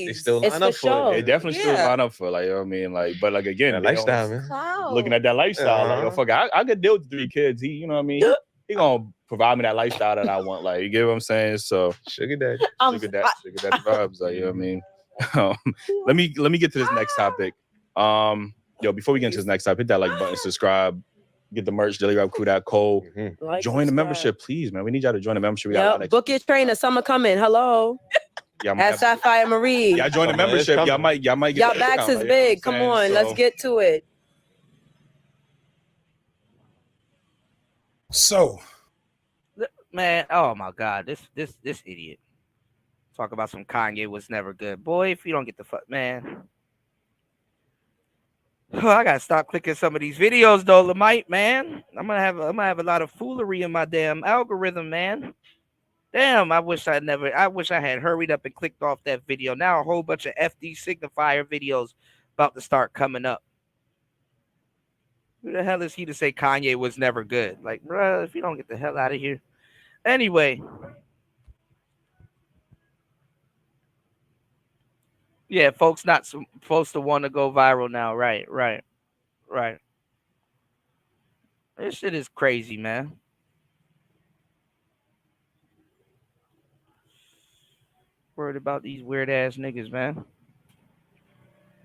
30s. still It's line for up for it. sure. They definitely still Yeah. line up for, like, you know what I mean? Like, but like again, That they lifestyle, always man. Clout. looking at that lifestyle, like, Uh-huh. oh fuck, I could deal with 3 kids. He, you know what I mean? He gonna provide me that lifestyle that I want. Like, you get what I'm saying? So Sugar daddy. sugar daddy vibes, like, you know what I mean? Let me get to this next topic. Before we get into this next topic, hit that like button, subscribe, get the merch, dailyrapcrew.co. Like, Join the subscribe. membership, please, man. We need y'all to join the membership. We got a lot Yep. of Book your train. The summer coming. Hello. y'all At Sapphire Marie. y'all join the Come on, it's membership. Y'all coming. might get Y'all the backs discount, is like, you know what big. I'm Come saying? on. Let's So- get to it. So, Man, oh my God, this idiot. Talk about some Kanye was never good. Boy, if you don't get the fuck, man. I gotta stop clicking some of these videos, Dolomite, man. I'm gonna have a lot of foolery in my damn algorithm, man. Damn, I wish I had hurried up and clicked off that video. Now a whole bunch of FD signifier videos about to start coming up. Who the hell is he to say Kanye was never good? Like, bruh, if you don't get the hell out of here. Anyway. Yeah, folks not supposed to want to go viral now. Right. This shit is crazy, man. Worried about these weird ass niggas, man.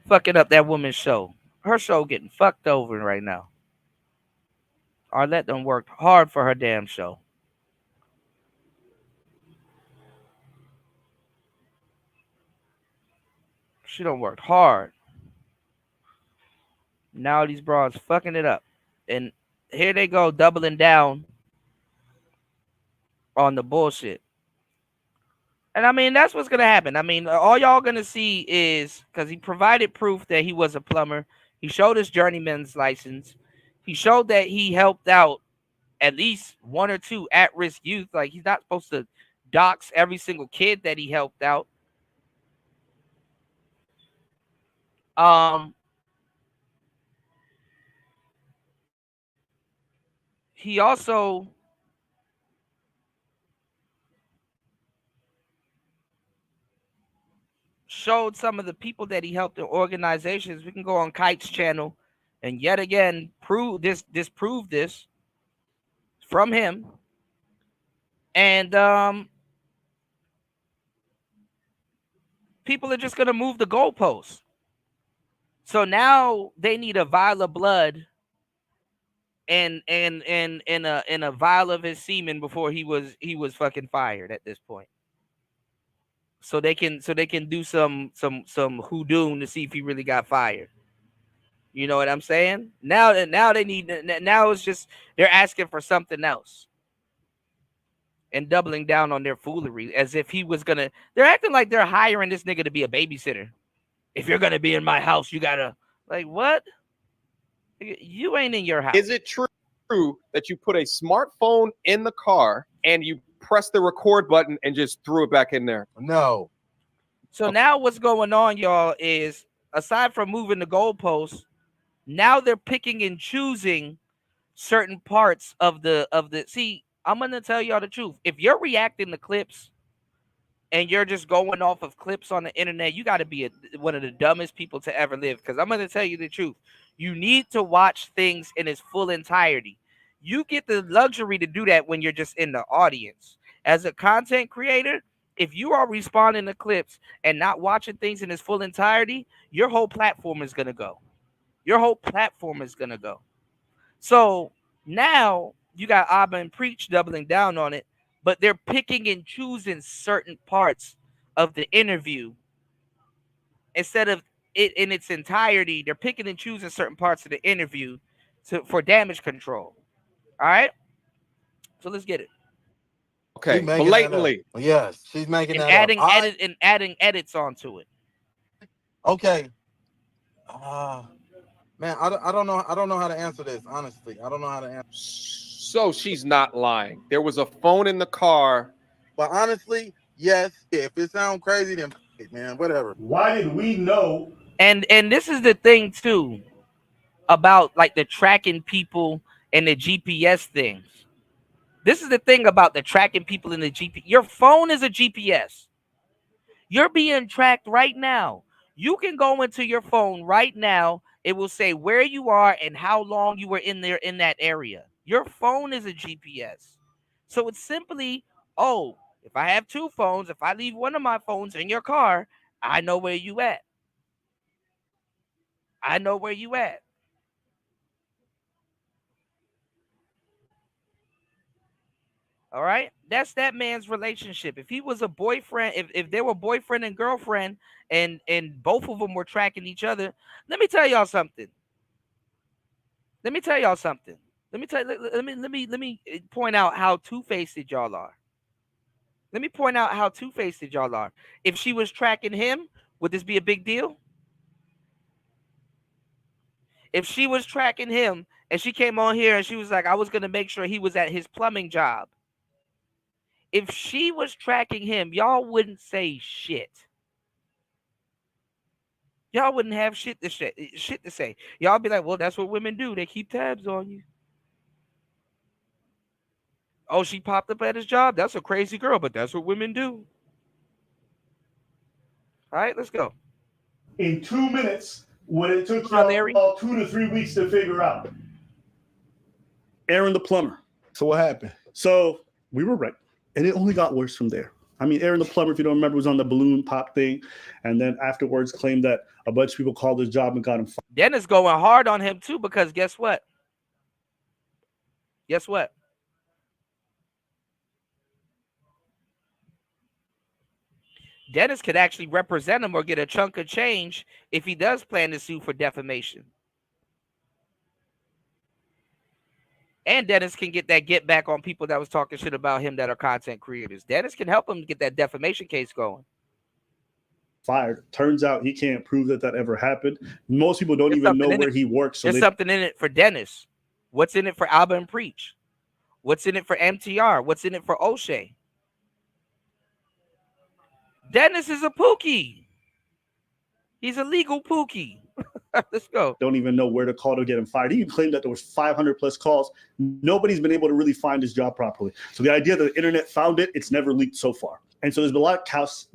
Fucking up that woman's show. Her show getting fucked over right now. Arlette done worked hard for her damn show. She done worked hard. Now these broads fucking it up. And here they go doubling down on the bullshit. And I mean, that's what's going to happen. I mean, all y'all going to see is, because he provided proof that he was a plumber. He showed his journeyman's license. He showed that he helped out at least 1 or 2 at-risk youth. Like, he's not supposed to dox every single kid that he helped out. He also showed some of the people that he helped in organizations. We can go on Kite's channel and yet again disprove this from him. And people are just gonna move the goalposts. So now they need a vial of blood and a vial of his semen before he was fucking fired at this point. So they can do some hoodoo to see if he really got fired. You know what I'm saying? Now it's just they're asking for something else and doubling down on their foolery as if he was gonna. They're acting like they're hiring this nigga to be a babysitter. If you're gonna be in my house, you gotta like what? You ain't in your house. Is it true that you put a smartphone in the car and you press the record button and just threw it back in there? No. So now what's going on, y'all, is aside from moving the goalposts, now they're picking and choosing certain parts of the see, I'm gonna tell y'all the truth. If you're reacting to clips and you're just going off of clips on the internet, you got to be one of the dumbest people to ever live. Because I'm gonna tell you the truth. You need to watch things in its full entirety. You get the luxury to do that when you're just in the audience. As a content creator, if you are responding to clips and not watching things in its full entirety, your whole platform is gonna go. Your whole platform is gonna go. So now you got Abba and Preach doubling down on it, but they're picking and choosing certain parts of the interview instead of it in its entirety. They're picking and choosing certain parts of the interview for damage control. All right, so let's get it. Okay, blatantly. Yes, she's making And that adding edits onto it. Okay. Man, I don't know how to answer this. Honestly, I don't know how to answer. So she's not lying. There was a phone in the car. But honestly, yes. If it sounds crazy, then man, whatever. Why did we know? And this is the thing too about like the tracking people and the GPS things. This is the thing about the tracking people in the GPS. Your phone is a GPS. You're being tracked right now. You can go into your phone right now. It will say where you are and how long you were in there in that area. Your phone is a GPS. So it's simply, oh, if I have two phones, if I leave one of my phones in your car, I know where you at. I know where you at. All right, that's that man's relationship. If he was a boyfriend, if they were boyfriend and girlfriend, and both of them were tracking each other, let me tell y'all something. Let me point out how two-faced y'all are. If she was tracking him, would this be a big deal? If she was tracking him and she came on here and she was like, I was gonna make sure he was at his plumbing job. If she was tracking him, y'all wouldn't say shit. Y'all wouldn't have shit to say. Y'all be like, well, that's what women do. They keep tabs on you. Oh, she popped up at his job. That's a crazy girl, but that's what women do. All right, let's go. In 2 minutes, what it took y'all 2 to 3 weeks to figure out. Aaron the plumber. So what happened? So we were right. And it only got worse from there. I mean, Aaron the plumber, if you don't remember, was on the balloon pop thing. And then afterwards claimed that a bunch of people called his job and got him fired. Dennis going hard on him too, because guess what? Dennis could actually represent him or get a chunk of change if he does plan to sue for defamation. And Dennis can get back on people that was talking shit about him that are content creators. Dennis can help him get that defamation case going. Fired. Turns out he can't prove that ever happened. Most people don't even know where he works. So there's something in it for Dennis. What's in it for Alba and Preach? What's in it for MTR? What's in it for O'Shea? Dennis is a pookie. He's a legal pookie. Let's go. Don't even know where to call to get him fired. He even claimed that there was 500 plus calls. Nobody's been able to really find his job properly. So the idea that the internet found it, it's never leaked so far. And so there's been a lot of cast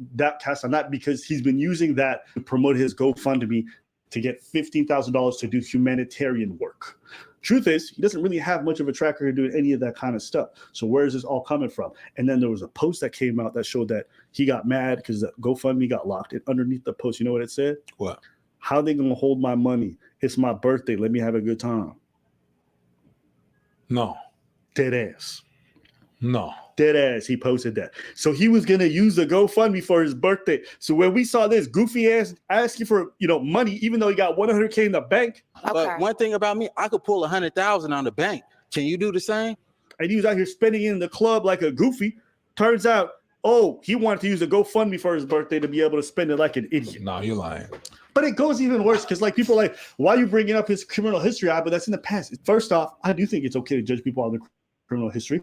on that because he's been using that to promote his GoFundMe to get $15,000 to do humanitarian work. Truth is, he doesn't really have much of a track record doing any of that kind of stuff. So where is this all coming from? And then there was a post that came out that showed that he got mad because the GoFundMe got locked. And underneath the post, you know what it said? What? How they gonna hold my money? It's my birthday. Let me have a good time. No. Dead ass. No. Dead ass. He posted that. So he was gonna use the GoFundMe for his birthday. So when we saw this goofy ass asking for money, even though he got $100K in the bank. But one thing about me, I could pull 100,000 on the bank. Can you do the same? And he was out here spending it in the club like a goofy. Turns out, he wanted to use a GoFundMe for his birthday to be able to spend it like an idiot. No, you're lying. But it goes even worse because people are like, why are you bringing up his criminal history? But that's in the past. First off, I do think it's okay to judge people on their criminal history.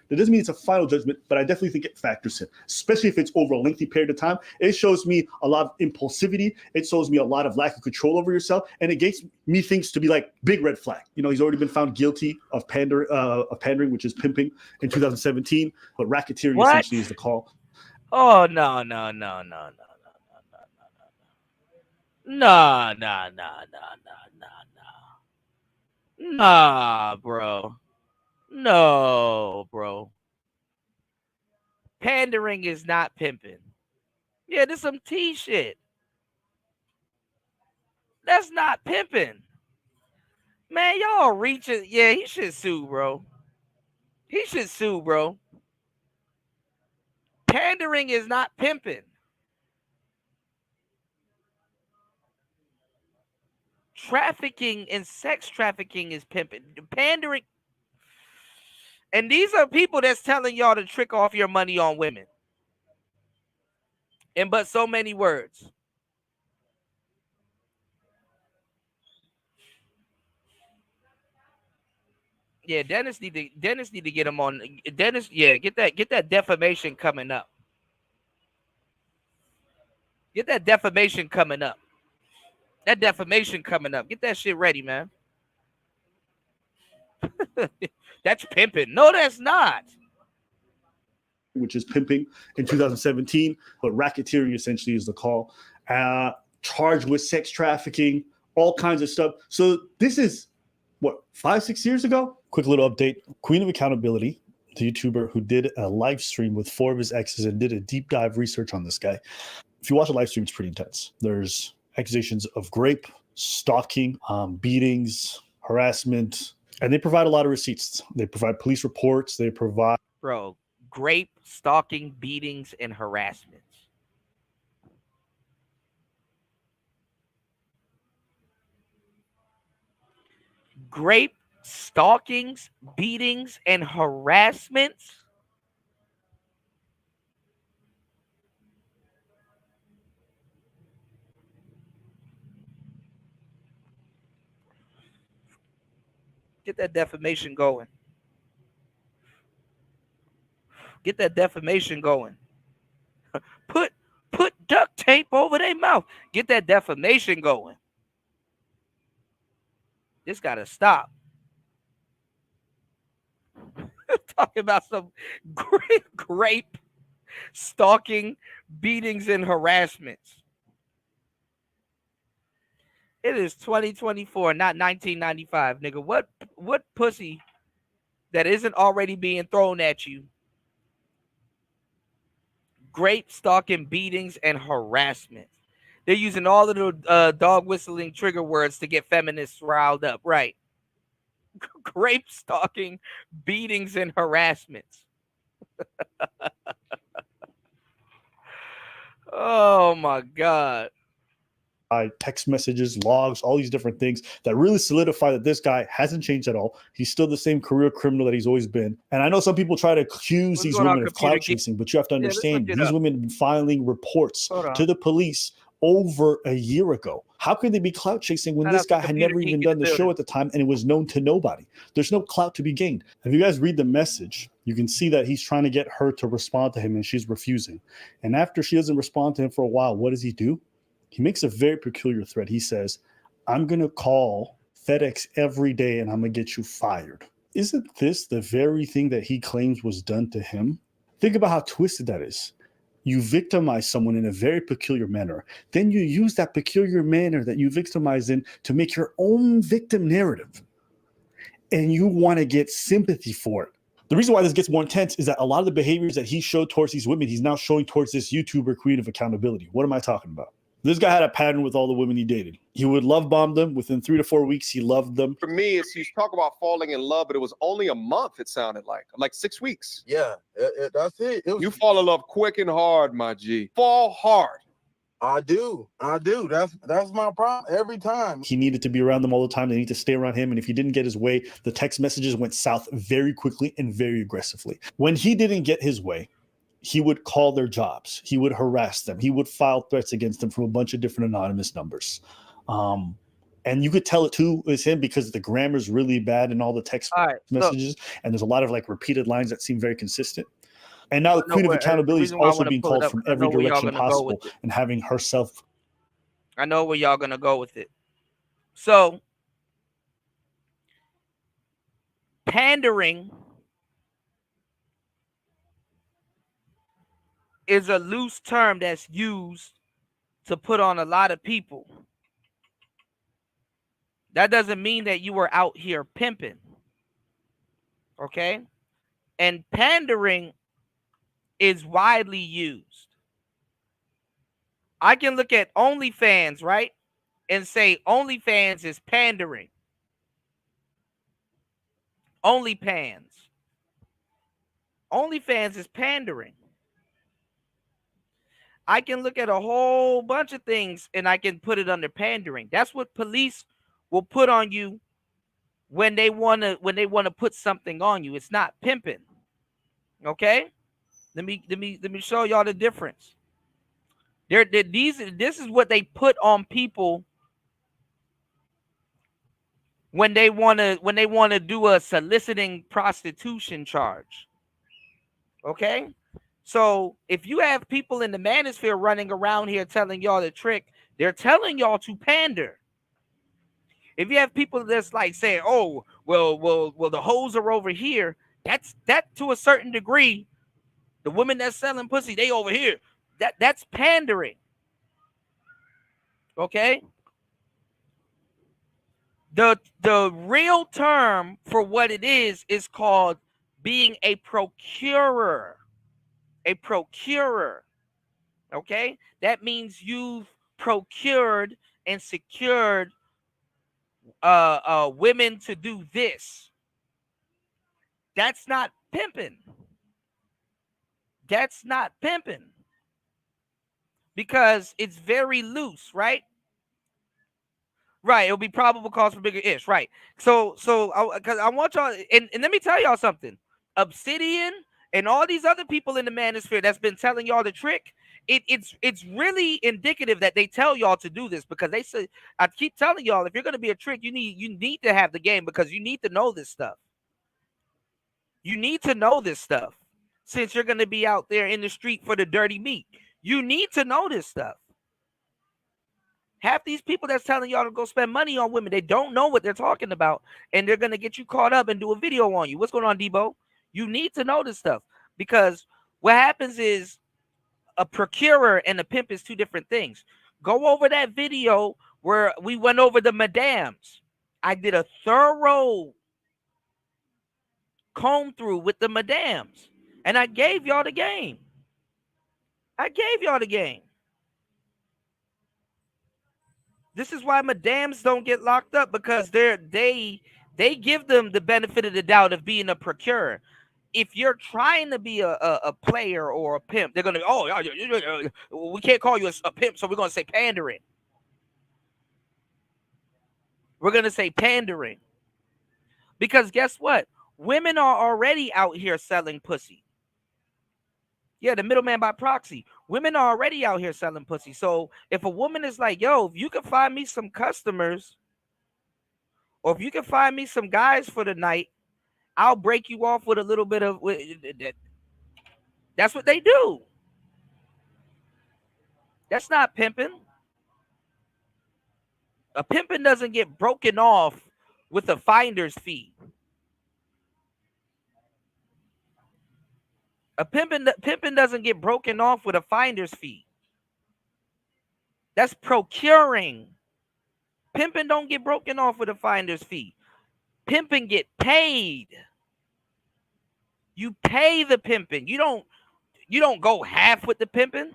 That doesn't mean it's a final judgment, but I definitely think it factors in, especially if it's over a lengthy period of time. It shows me a lot of impulsivity. It shows me a lot of lack of control over yourself. And it gets me things to be like big red flag. He's already been found guilty of pandering, which is pimping in 2017. But racketeering essentially is the call. Oh, no. Nah, bro. No, bro. Pandering is not pimping. Yeah, this some T shit. That's not pimping. Man, y'all reaching. Yeah, he should sue, bro. He should sue, bro. Pandering is not pimping. Trafficking and sex trafficking is pimping. Pandering. And these are people that's telling y'all to trick off your money on women. In but so many words. Yeah, Dennis need to get him on. Dennis, yeah, get that defamation coming up. Get that defamation coming up. That defamation coming up. Get that shit ready, man. That's pimping. No, that's not. Which is pimping in 2017, but racketeering essentially is the call. Charged with sex trafficking, all kinds of stuff. So this is, 5-6 years ago? Quick little update. Queen of Accountability, the YouTuber who did a live stream with 4 of his exes and did a deep dive research on this guy. If you watch a live stream, it's pretty intense. There's accusations of rape, stalking, beatings, harassment, and they provide a lot of receipts. They provide police reports. They provide... Bro, rape, stalking, beatings, and harassment. Rape, stalkings, beatings, and harassments? Get that defamation going. Get that defamation going. Put duct tape over their mouth. Get that defamation going. This gotta stop. Talking about some rape, stalking, beatings, and harassments. It is 2024, not 1995, nigga. What pussy that isn't already being thrown at you? Rape, stalking, beatings, and harassment. They're using all of the dog whistling trigger words to get feminists riled up, right? Rape, stalking, beatings, and harassments. Oh my God. Text messages, logs, all these different things that really solidify that this guy hasn't changed at all. He's still the same career criminal that he's always been. And I know some people try to accuse these women of clout chasing, but you have to understand these women have been filing reports to the police over a year ago. How could they be clout chasing when this guy had never even done the show at the time and it was known to nobody? There's no clout to be gained. If you guys read the message, you can see that he's trying to get her to respond to him and she's refusing. And after she doesn't respond to him for a while, what does he do? He makes a very peculiar threat. He says, I'm going to call FedEx every day and I'm going to get you fired. Isn't this the very thing that he claims was done to him? Think about how twisted that is. You victimize someone in a very peculiar manner. Then you use that peculiar manner that you victimize in to make your own victim narrative. And you want to get sympathy for it. The reason why this gets more intense is that a lot of the behaviors that he showed towards these women, he's now showing towards this YouTuber Queen of Accountability. What am I talking about? This guy had a pattern with all the women he dated. He would love bomb them. Within 3 to 4 weeks, he loved them. For me, it's you talk about falling in love, but it was only a month, it sounded like 6 weeks. Yeah, that's it. You fall in love quick and hard, my G. Fall hard. I do. That's my problem every time. He needed to be around them all the time. They need to stay around him. And if he didn't get his way, the text messages went south very quickly and very aggressively. When he didn't get his way, he would call their jobs. He would harass them. He would file threats against them from a bunch of different anonymous numbers. And you could tell it too is him because the grammar's really bad in all the text messages. And there's a lot of like repeated lines that seem very consistent. And now the Queen of Accountability is also being called from every direction possible and having herself. I know where y'all gonna go with it. So pandering is a loose term that's used to put on a lot of people. That doesn't mean that you were out here pimping. Okay? And pandering is widely used. I can look at OnlyFans, right? And say OnlyFans is pandering. OnlyFans is pandering. I can look at a whole bunch of things and I can put it under pandering. That's what police will put on you when they want to put something on you. It's not pimping. Okay? Let me show y'all the difference. This is what they put on people when they want to do a soliciting prostitution charge. Okay? So if you have people in the manosphere running around here telling y'all the trick, they're telling y'all to pander. If you have people that's like saying, "Oh, well, the hoes are over here," that to a certain degree. The women that's selling pussy, they over here. That's pandering. Okay? The real term for what it is called being a procurer. A procurer. Okay? That means you've procured and secured women to do this. That's not pimping. That's not pimping because it's very loose, right? Right. It'll be probable cause for bigger ish, right? So, because I want y'all, and let me tell y'all something. Obsidian and all these other people in the manosphere that's been telling y'all the trick. It's really indicative that they tell y'all to do this because they say, I keep telling y'all, if you're gonna be a trick, you need to have the game because you need to know this stuff. You need to know this stuff. Since you're going to be out there in the street for the dirty meat, you need to know this stuff. Half these people that's telling y'all to go spend money on women, they don't know what they're talking about, and they're going to get you caught up and do a video on you. What's going on, Debo? You need to know this stuff because what happens is a procurer and a pimp is two different things. Go over that video where we went over the madams. I did a thorough comb through with the madams. And I gave y'all the game. This is why madams don't get locked up because they give them the benefit of the doubt of being a procurer. If you're trying to be a player or a pimp, they're gonna we can't call you a pimp, so we're gonna say pandering. We're gonna say pandering because guess what? Women are already out here selling pussy. Yeah, the middleman by proxy. Women are already out here selling pussy. So if a woman is like, yo, if you can find me some customers, or if you can find me some guys for the night, I'll break you off with a little bit of. That's what they do. That's not pimping. A pimping doesn't get broken off with a finder's fee. A pimping doesn't get broken off with a finder's fee. That's procuring. Pimping don't get broken off with a finder's fee. Pimping get paid. You pay the pimping. You don't go half with the pimping.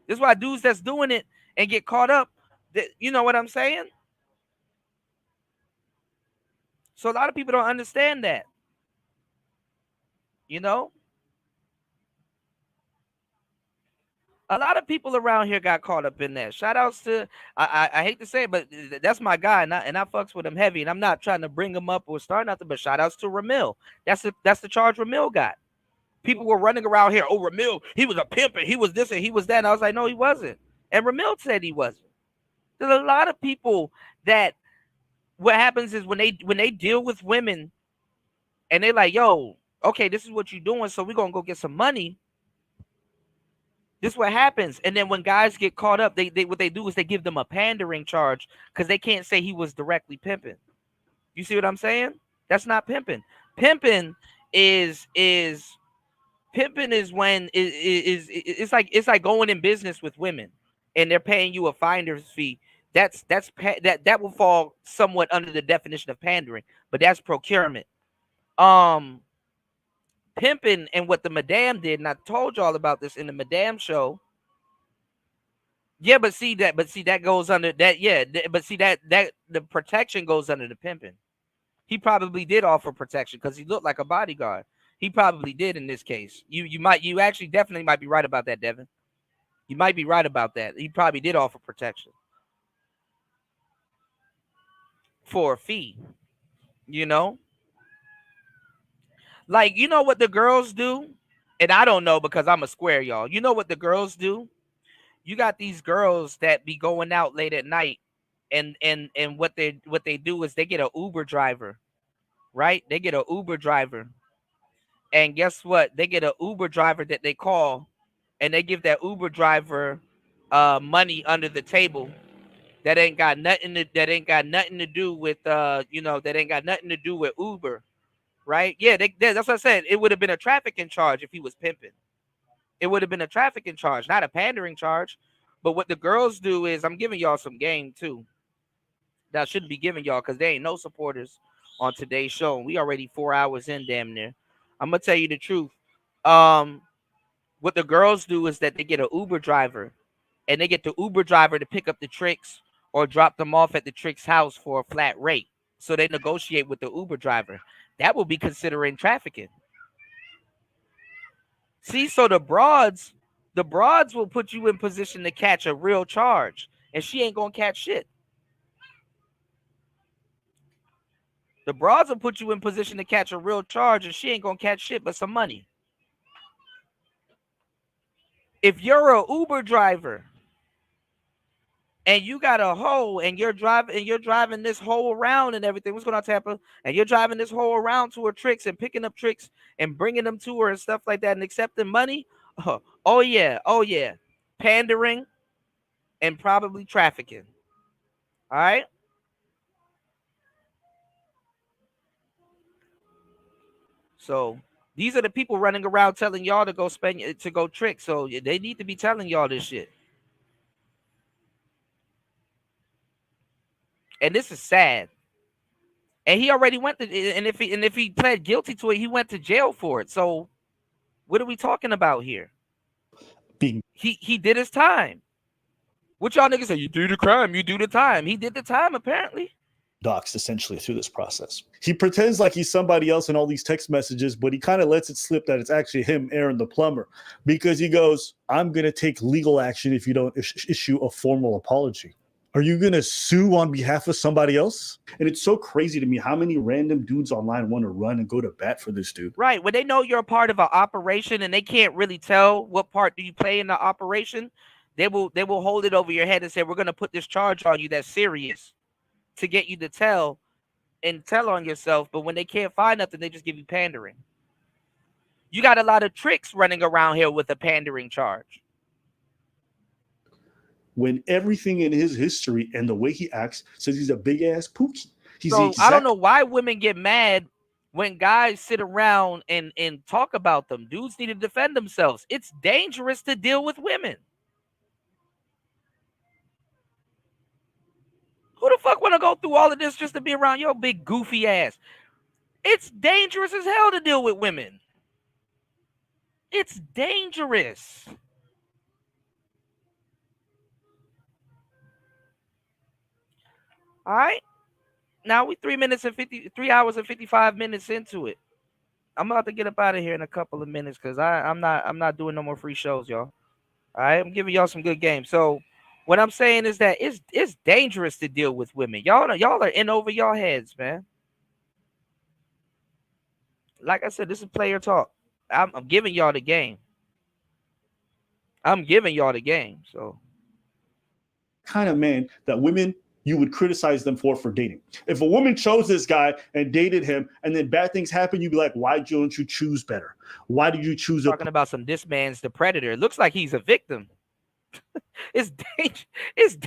This is why dudes that's doing it and get caught up. You know what I'm saying? So a lot of people don't understand that. You know? A lot of people around here got caught up in that. Shout outs to, I hate to say it, but that's my guy, and I fucks with him heavy, and I'm not trying to bring him up or start nothing, but shout outs to Ramil. That's the charge Ramil got. People were running around here, oh, Ramil, he was a pimp, and he was this, and he was that, and I was like, no, he wasn't. And Ramil said he wasn't. There's a lot of people that, what happens is when they deal with women, and they're like, yo, okay, this is what you're doing, so we're going to go get some money. This is what happens. And then when guys get caught up, they what they do is they give them a pandering charge because they can't say he was directly pimping. You see what I'm saying? That's not pimping. Pimping is when it's like going in business with women and they're paying you a finder's fee. That will fall somewhat under the definition of pandering, but that's procurement. Pimping and what the Madame did, and I told y'all about this in the Madame show. Yeah, but see that goes under that. Yeah, but see that the protection goes under the pimping. He probably did offer protection because he looked like a bodyguard. He probably did in this case. You actually definitely might be right about that, Devin. You might be right about that. He probably did offer protection for a fee. You know. Like, you know what the girls do? And I don't know because I'm a square, y'all. You know what the girls do? You got these girls that be going out late at night and what they do is they get an Uber driver, right? They get an Uber driver. And guess what? They get an Uber driver that they call and they give that Uber driver money under the table that ain't got nothing to do with that ain't got nothing to do with Uber. Right? Yeah, that's what I said. It would have been a trafficking charge if he was pimping. It would have been a trafficking charge, not a pandering charge. But what the girls do is, I'm giving y'all some game too. That I shouldn't be giving y'all because there ain't no supporters on today's show. We already 4 hours in, damn near. I'm gonna tell you the truth. What the girls do is that they get an Uber driver, and they get the Uber driver to pick up the tricks or drop them off at the trick's house for a flat rate. So they negotiate with the Uber driver. That will be considering trafficking. See, so the broads will put you in position to catch a real charge, and she ain't gonna catch shit. The broads will put you in position to catch a real charge, and she ain't gonna catch shit but some money. If you're a Uber driver and you got a hoe and you're driving this hoe around and everything, what's going on, Tampa? And you're driving this hoe around to her tricks and picking up tricks and bringing them to her and stuff like that and accepting money. Oh yeah. Pandering and probably trafficking. All right. So these are the people running around telling y'all to go trick. So they need to be telling y'all this shit. And this is sad. And he already went to, and if he pled guilty to it, he went to jail for it. So what are we talking about here? He did his time. What y'all niggas say? You do the crime, you do the time. He did the time, apparently. Doxed essentially through this process. He pretends like he's somebody else in all these text messages, but he kind of lets it slip that it's actually him, Aaron the plumber, because he goes, I'm going to take legal action if you don't issue a formal apology. Are you going to sue on behalf of somebody else? And it's so crazy to me how many random dudes online want to run and go to bat for this dude. Right. When they know you're a part of an operation and they can't really tell what part do you play in the operation, they will hold it over your head and say, we're going to put this charge on you that's serious to get you to tell on yourself. But when they can't find nothing, they just give you pandering. You got a lot of tricks running around here with a pandering charge. When everything in his history and the way he acts says he's a big ass pookie. I don't know why women get mad when guys sit around and talk about them. Dudes need to defend themselves. It's dangerous to deal with women. Who the fuck want to go through all of this just to be around your big goofy ass? It's dangerous as hell to deal with women. It's dangerous. All right. Now we 3 hours and 55 minutes into it. I'm about to get up out of here in a couple of minutes because I'm not doing no more free shows, y'all. All right, I'm giving y'all some good games. So what I'm saying is that it's dangerous to deal with women. Y'all are in over y'all heads, man. Like I said, this is player talk. I'm giving y'all the game. I'm giving y'all the game. So kind of man that women, you would criticize them for dating. If a woman chose this guy and dated him and then bad things happen, you'd be like, why don't you choose better? Why did you choose talking about this man's the predator? It looks like he's a victim. It's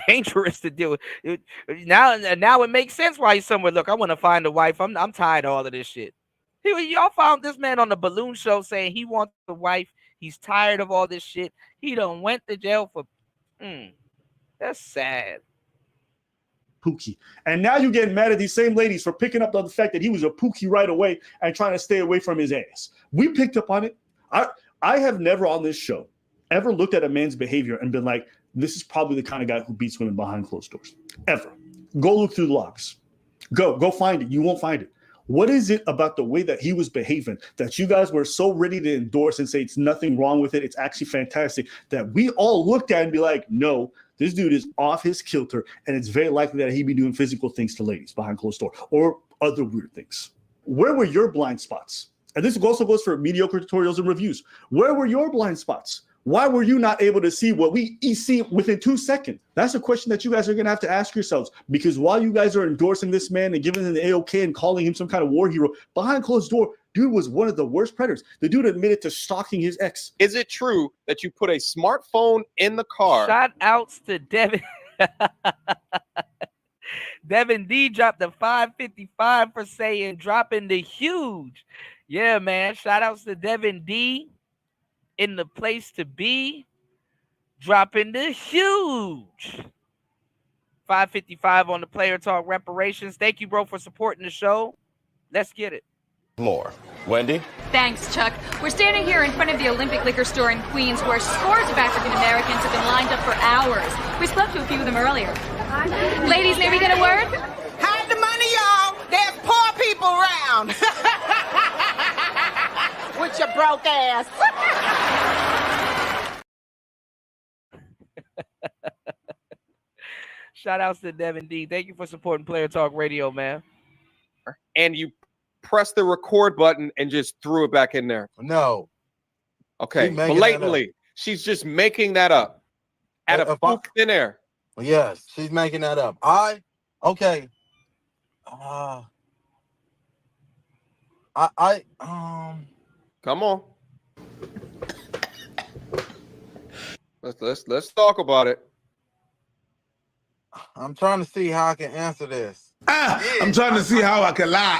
dangerous to deal with it. Now it makes sense why he's somewhere. Look, I want to find a wife. I'm tired of all of this shit. Y'all found this man on the balloon show saying he wants a wife. He's tired of all this shit. He done went to jail for that's sad. Pookie. And now you're getting mad at these same ladies for picking up on the fact that he was a Pookie right away and trying to stay away from his ass. We picked up on it. I have never on this show ever looked at a man's behavior and been like, this is probably the kind of guy who beats women behind closed doors. Ever. Go look through the logs. Go find it. You won't find it. What is it about the way that he was behaving that you guys were so ready to endorse and say it's nothing wrong with it? It's actually fantastic that we all looked at and be like, no, this dude is off his kilter, and it's very likely that he'd be doing physical things to ladies behind closed door or other weird things. Where were your blind spots? And this also goes for mediocre tutorials and reviews. Where were your blind spots? Why were you not able to see what we see within 2 seconds? That's a question that you guys are going to have to ask yourselves, because while you guys are endorsing this man and giving him the A-OK and calling him some kind of war hero, behind closed door, dude was one of the worst predators. The dude admitted to stalking his ex. Is it true that you put a smartphone in the car? Shout outs to Devin. Devin D dropped the 555 for saying dropping the huge. Yeah, man. Shout outs to Devin D in the place to be, dropping the huge 555 on the Player Talk reparations. Thank you, bro, for supporting the show. Let's get it. More. Wendy? Thanks, Chuck. We're standing here in front of the Olympic Liquor Store in Queens, where scores of African Americans have been lined up for hours. We spoke to a few of them earlier. Ladies, may we get a word? Hide the money, y'all. There's poor people around. With your broke ass. Shout outs to Devin D. Thank you for supporting Player Talk Radio, man. And you press the record button and just threw it back in there. No. Okay. Blatantly. She's just making that up. At a poop in there. Yes, she's making that up. Okay. Come on. Let's talk about it. I'm trying to see how I can answer this. I'm trying to see how I can lie.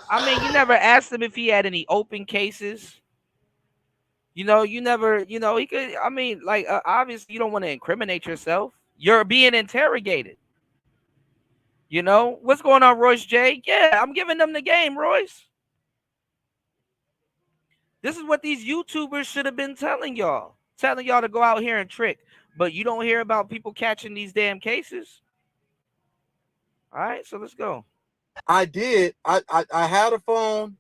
I mean, you never asked him if he had any open cases. You never, he could, I mean, like, obviously you don't want to incriminate yourself. You're being interrogated. What's going on, Royce J? Yeah, I'm giving them the game, Royce. This is what these YouTubers should have been telling y'all to go out here and trick. But you don't hear about people catching these damn cases. All right, so let's go. I did. I had a phone.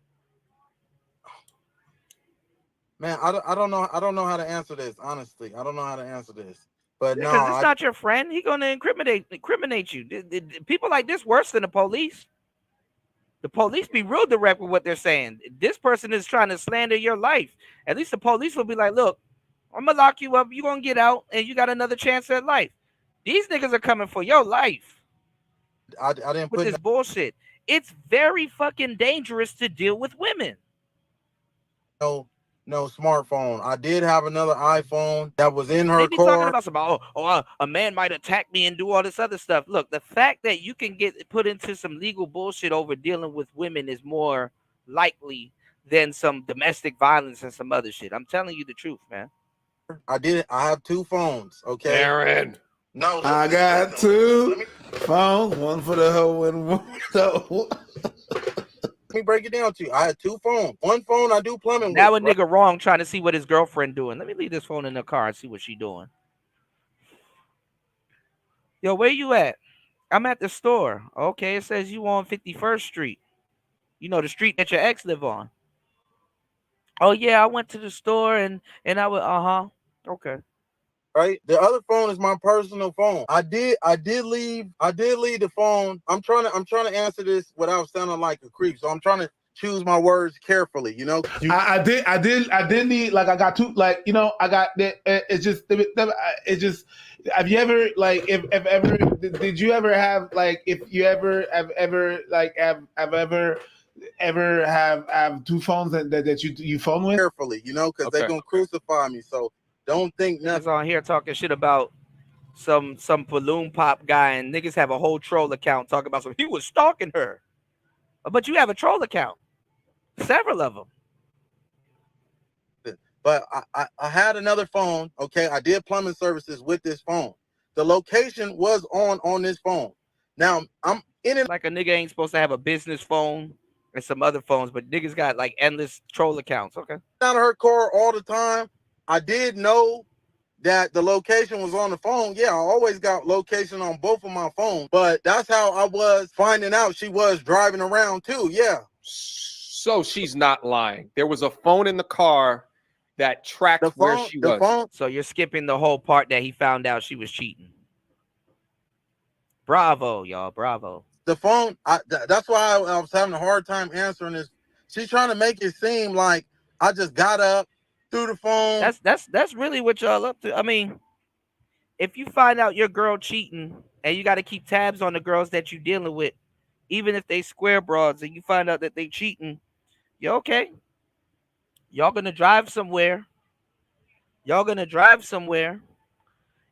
Man, I don't know how to answer this, honestly. I don't know how to answer this. But no, because it's not your friend. He's gonna incriminate you. People like this worse than the police. The police be real direct with what they're saying. This person is trying to slander your life. At least the police will be like, look, I'm gonna lock you up. You're gonna get out and you got another chance at life. These niggas are coming for your life. I didn't put this bullshit. It's very fucking dangerous to deal with women. No, no smartphone. I did have another iPhone that was in her They be talking car. about some, a man might attack me and do all this other stuff. Look, the fact that you can get put into some legal bullshit over dealing with women is more likely than some domestic violence and some other shit. I'm telling you the truth, man. I have 2 phones, okay? Aaron. No, I got 2 phones, one for the hoe and one for the hoe. Let me break it down to you. I had 2 phones. One phone I do plumbing Now with. a nigga wrong trying to see what his girlfriend doing. Let me leave this phone in the car and see what she doing. Yo, where you at? I'm at the store. Okay, it says you on 51st Street. You know, the street that your ex live on. Oh yeah, I went to the store and I would okay. Right, the other phone is my personal phone. I did leave the phone. I'm trying to answer this without sounding like a creep, so I'm trying to choose my words carefully. You know, I did need, like, I got 2, like, you know, I got that. It's just have you ever, like, if ever, did you ever have, like, if you ever have ever, like, have ever have 2 phones that you phone with carefully, you know, because they're gonna crucify me. So don't think nothing on here talking shit about some balloon pop guy, and niggas have a whole troll account talking about he was stalking her. But you have a troll account, several of them. But I had another phone. Okay, I did plumbing services with this phone. The location was on this phone. Now I'm in it. Like a nigga ain't supposed to have a business phone and some other phones, but niggas got like endless troll accounts. Okay. Out of her car all the time. I did know that the location was on the phone. Yeah, I always got location on both of my phones, but that's how I was finding out she was driving around too. Yeah. So she's not lying. There was a phone in the car that tracked where she was. So you're skipping the whole part that he found out she was cheating. Bravo, y'all. Bravo. The phone, that's why I was having a hard time answering this. She's trying to make it seem like I just got up, through the phone. That's really what y'all up to. I mean, if you find out your girl cheating and you got to keep tabs on the girls that you dealing with, even if they square broads, and you find out that they cheating, you're okay. Y'all gonna drive somewhere.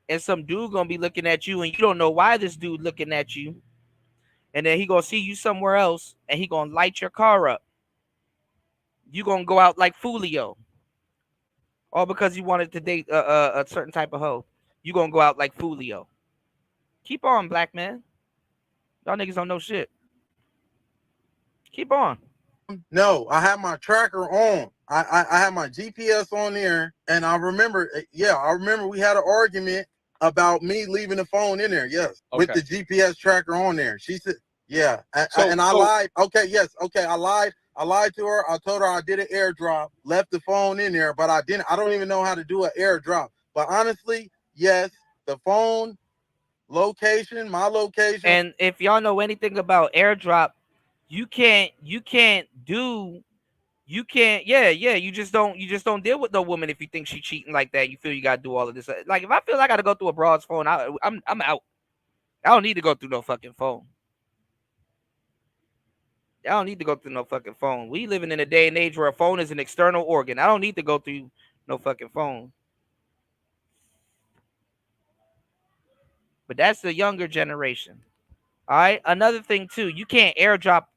And some dude gonna be looking at you, and you don't know why this dude looking at you. And then he gonna see you somewhere else, and he gonna light your car up. You gonna go out like Fulio. All because you wanted to date a certain type of hoe. You gonna go out like Fulio. Keep on, black man. Y'all niggas don't know shit. Keep on. No, I have my tracker on. I have my GPS on there, and I remember we had an argument about me leaving the phone in there. Yes, with the GPS tracker on there. She said, "Yeah," and I lied. Okay, yes, okay, I lied. I lied to her. I told her I did an airdrop, left the phone in there, but I didn't. I don't even know how to do an airdrop. But honestly, yes, the phone location, my location. And if y'all know anything about airdrop, you just don't deal with no woman if you think she's cheating like that. You feel you gotta do all of this. Like if I feel I gotta go through a broad's phone, I'm out. I don't need to go through no fucking phone. I don't need to go through no fucking phone. We living in a day and age where a phone is an external organ. I don't need to go through no fucking phone. But that's the younger generation. All right. Another thing too, you can't airdrop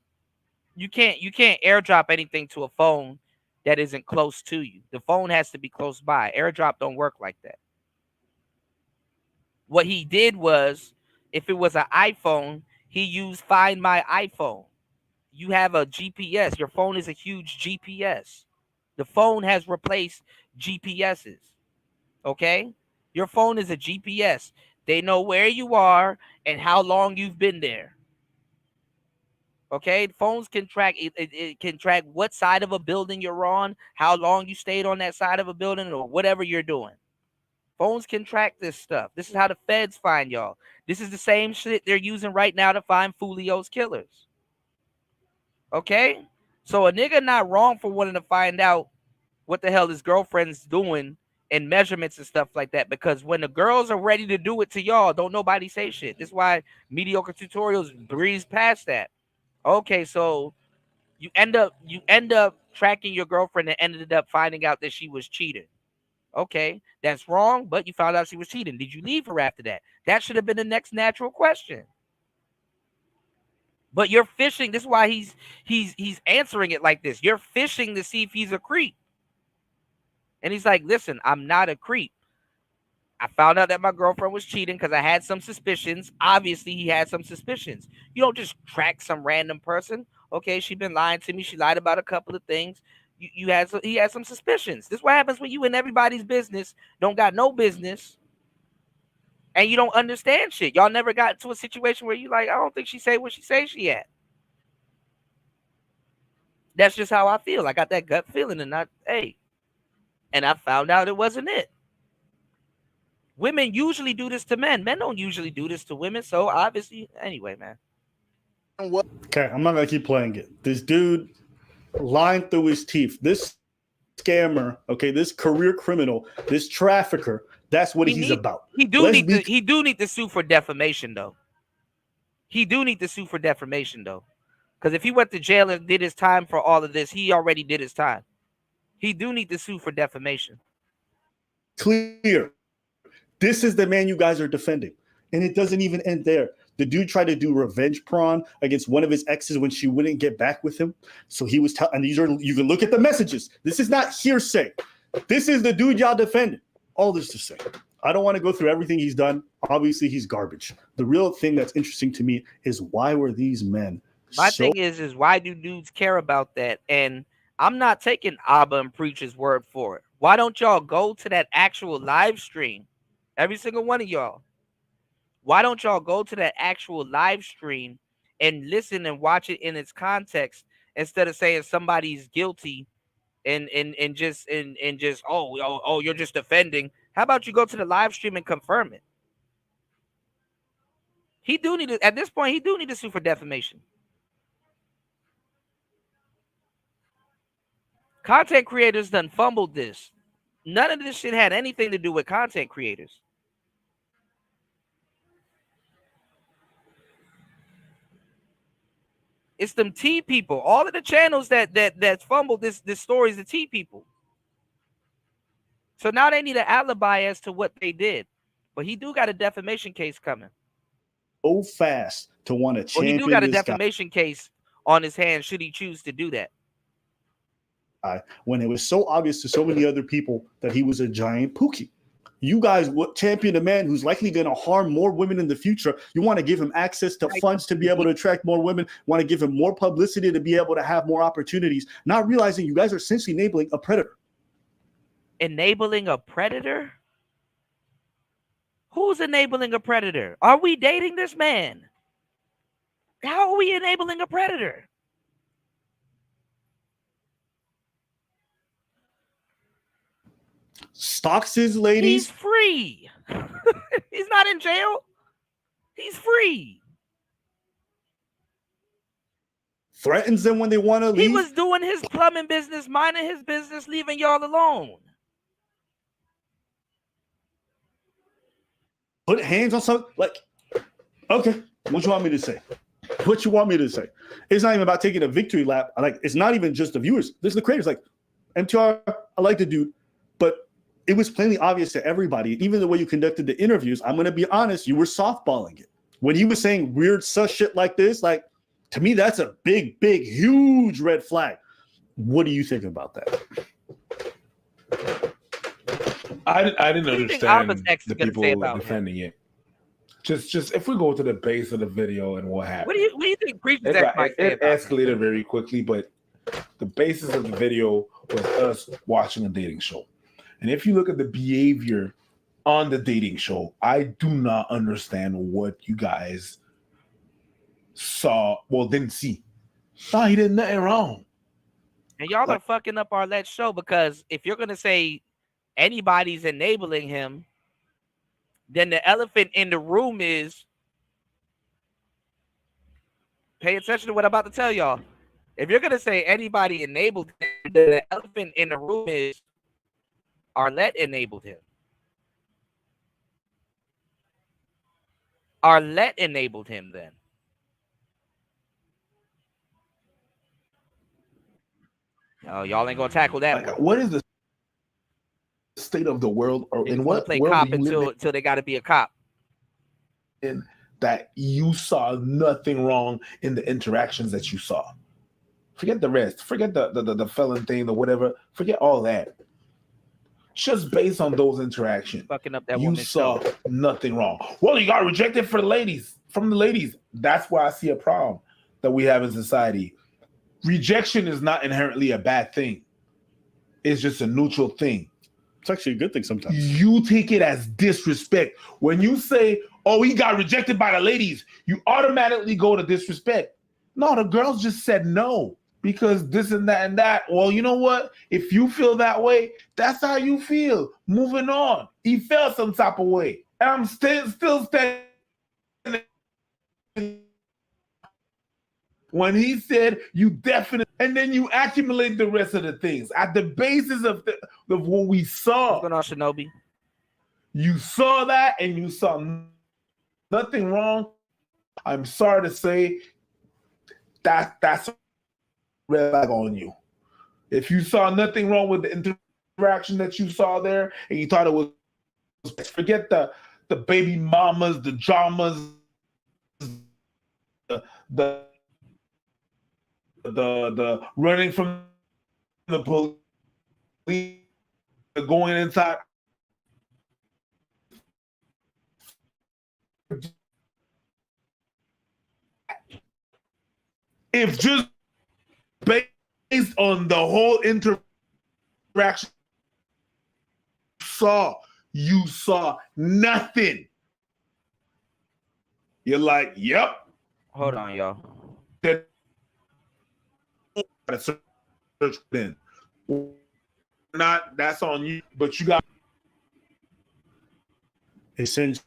anything to a phone that isn't close to you. The phone has to be close by. Airdrop don't work like that. What he did was, if it was an iPhone, he used Find My iPhone. You have a GPS. Your phone is a huge GPS. The phone has replaced GPSs. Okay? Your phone is a GPS. They know where you are and how long you've been there. Okay? Phones can track it can track what side of a building you're on, how long you stayed on that side of a building, or whatever you're doing. Phones can track this stuff. This is how the feds find y'all. This is the same shit they're using right now to find Fulio's killers. Okay? So a nigga not wrong for wanting to find out what the hell his girlfriend's doing and measurements and stuff like that, because when the girls are ready to do it to y'all, don't nobody say shit. This is why mediocre tutorials breeze past that. Okay, so you end up tracking your girlfriend and ended up finding out that she was cheating. Okay, that's wrong, but you found out she was cheating. Did you leave her after that? That should have been the next natural question. But you're fishing. This is why he's answering it like this. You're fishing to see if he's a creep. And he's like, listen, I'm not a creep. I found out that my girlfriend was cheating because I had some suspicions. Obviously, he had some suspicions. You don't just track some random person. Okay, she's been lying to me. She lied about a couple of things. He had some suspicions. This is what happens when you in everybody's business, don't got no business, and you don't understand shit. Y'all never got into a situation where you like, I don't think she say what she say she at. That's just how I feel. I got that gut feeling, and and I found out it wasn't it. Women usually do this to men. Men don't usually do this to women. So obviously, anyway, man. Okay, I'm not gonna keep playing it. This dude lying through his teeth. This scammer, okay, this career criminal, this trafficker. That's what he's about. He do need to sue for defamation, though. He do need to sue for defamation, though, because if he went to jail and did his time for all of this, he already did his time. He do need to sue for defamation. Clear. This is the man you guys are defending, and it doesn't even end there. The dude tried to do revenge porn against one of his exes when she wouldn't get back with him. So he was telling, and you can look at the messages. This is not hearsay. This is the dude y'all defending. All this to say, I don't want to go through everything he's done. Obviously, he's garbage. The real thing that's interesting to me is why were these men? My thing is why do dudes care about that? And I'm not taking Abba and Preacher's word for it. Why don't y'all go to that actual live stream? Every single one of y'all. Why don't y'all go to that actual live stream and listen and watch it in its context instead of saying somebody's guilty and just oh you're just defending? How about you go to the live stream and confirm it? He do need to, at this point, he do need to sue for defamation. Content creators done fumbled this. None of this shit had anything to do with content creators. It's them T people. All of the channels that fumbled this story is the T people. So now they need an alibi as to what they did. But he do got a defamation case coming. So fast to want to champion. Well, he do got a defamation case on his hands should he choose to do that. When it was so obvious to so many other people that he was a giant pookie. You guys would champion a man who's likely going to harm more women in the future. You want to give him access to funds to be able to attract more women, want to give him more publicity to be able to have more opportunities, not realizing you guys are essentially enabling a predator. Enabling a predator? Who's enabling a predator? Are we dating this man? How are we enabling a predator? Stalks his ladies. He's free. He's not in jail. He's free. Threatens them when they want to leave. He was doing his plumbing business, minding his business, leaving y'all alone. Put hands on something. Like, okay, what you want me to say? What you want me to say? It's not even about taking a victory lap. Like, it's not even just the viewers. This is the creators. Like, MTR, I like the dude, but it was plainly obvious to everybody, even the way you conducted the interviews. I'm going to be honest, you were softballing it. When he was saying weird sus shit like this, like, to me, that's a big, huge red flag. What do you think about that? I didn't understand the people defending it. Just if we go to the base of the video and what happened. What do you think Preacher's X might say it escalated very quickly, but the basis of the video was us watching a dating show. And if you look at the behavior on the dating show, I do not understand what you guys saw, didn't see. No, he did nothing wrong. And y'all are fucking up our Let's Show, because if you're going to say anybody's enabling him, then the elephant in the room is, pay attention to what I'm about to tell y'all. If you're going to say anybody enabled him, then the elephant in the room is Arlette enabled him. Arlette enabled him then. Y'all ain't gonna tackle that. Like, what is the state of the world, or in what play world cop do you live until they got to be a cop? in that you saw nothing wrong in the interactions that you saw? Forget the rest. Forget the felon thing or whatever. Forget all that. Just based on those interactions, fucking up that you woman's saw nothing wrong. Well, you got rejected from the ladies. That's why I see a problem that we have in society. Rejection is not inherently a bad thing. It's just a neutral thing. It's actually a good thing sometimes. You take it as disrespect. When you say, oh, he got rejected by the ladies, you automatically go to disrespect. No, the girls just said no because this and that and that. Well, you know what? If you feel that way, that's how you feel. Moving on. He felt some type of way. And I'm still standing. When he said you definitely, and then you accumulate the rest of the things at the basis of what we saw. What's going on, Shinobi? You saw that and you saw nothing wrong. I'm sorry to say that's a red flag on you. If you saw nothing wrong with the interaction that you saw there and you thought it was, forget the baby mamas, the dramas, the running from the police, going inside. If just based on the whole interaction you saw nothing. You're like, yep. Hold on, y'all. Then not that's on you, but you got since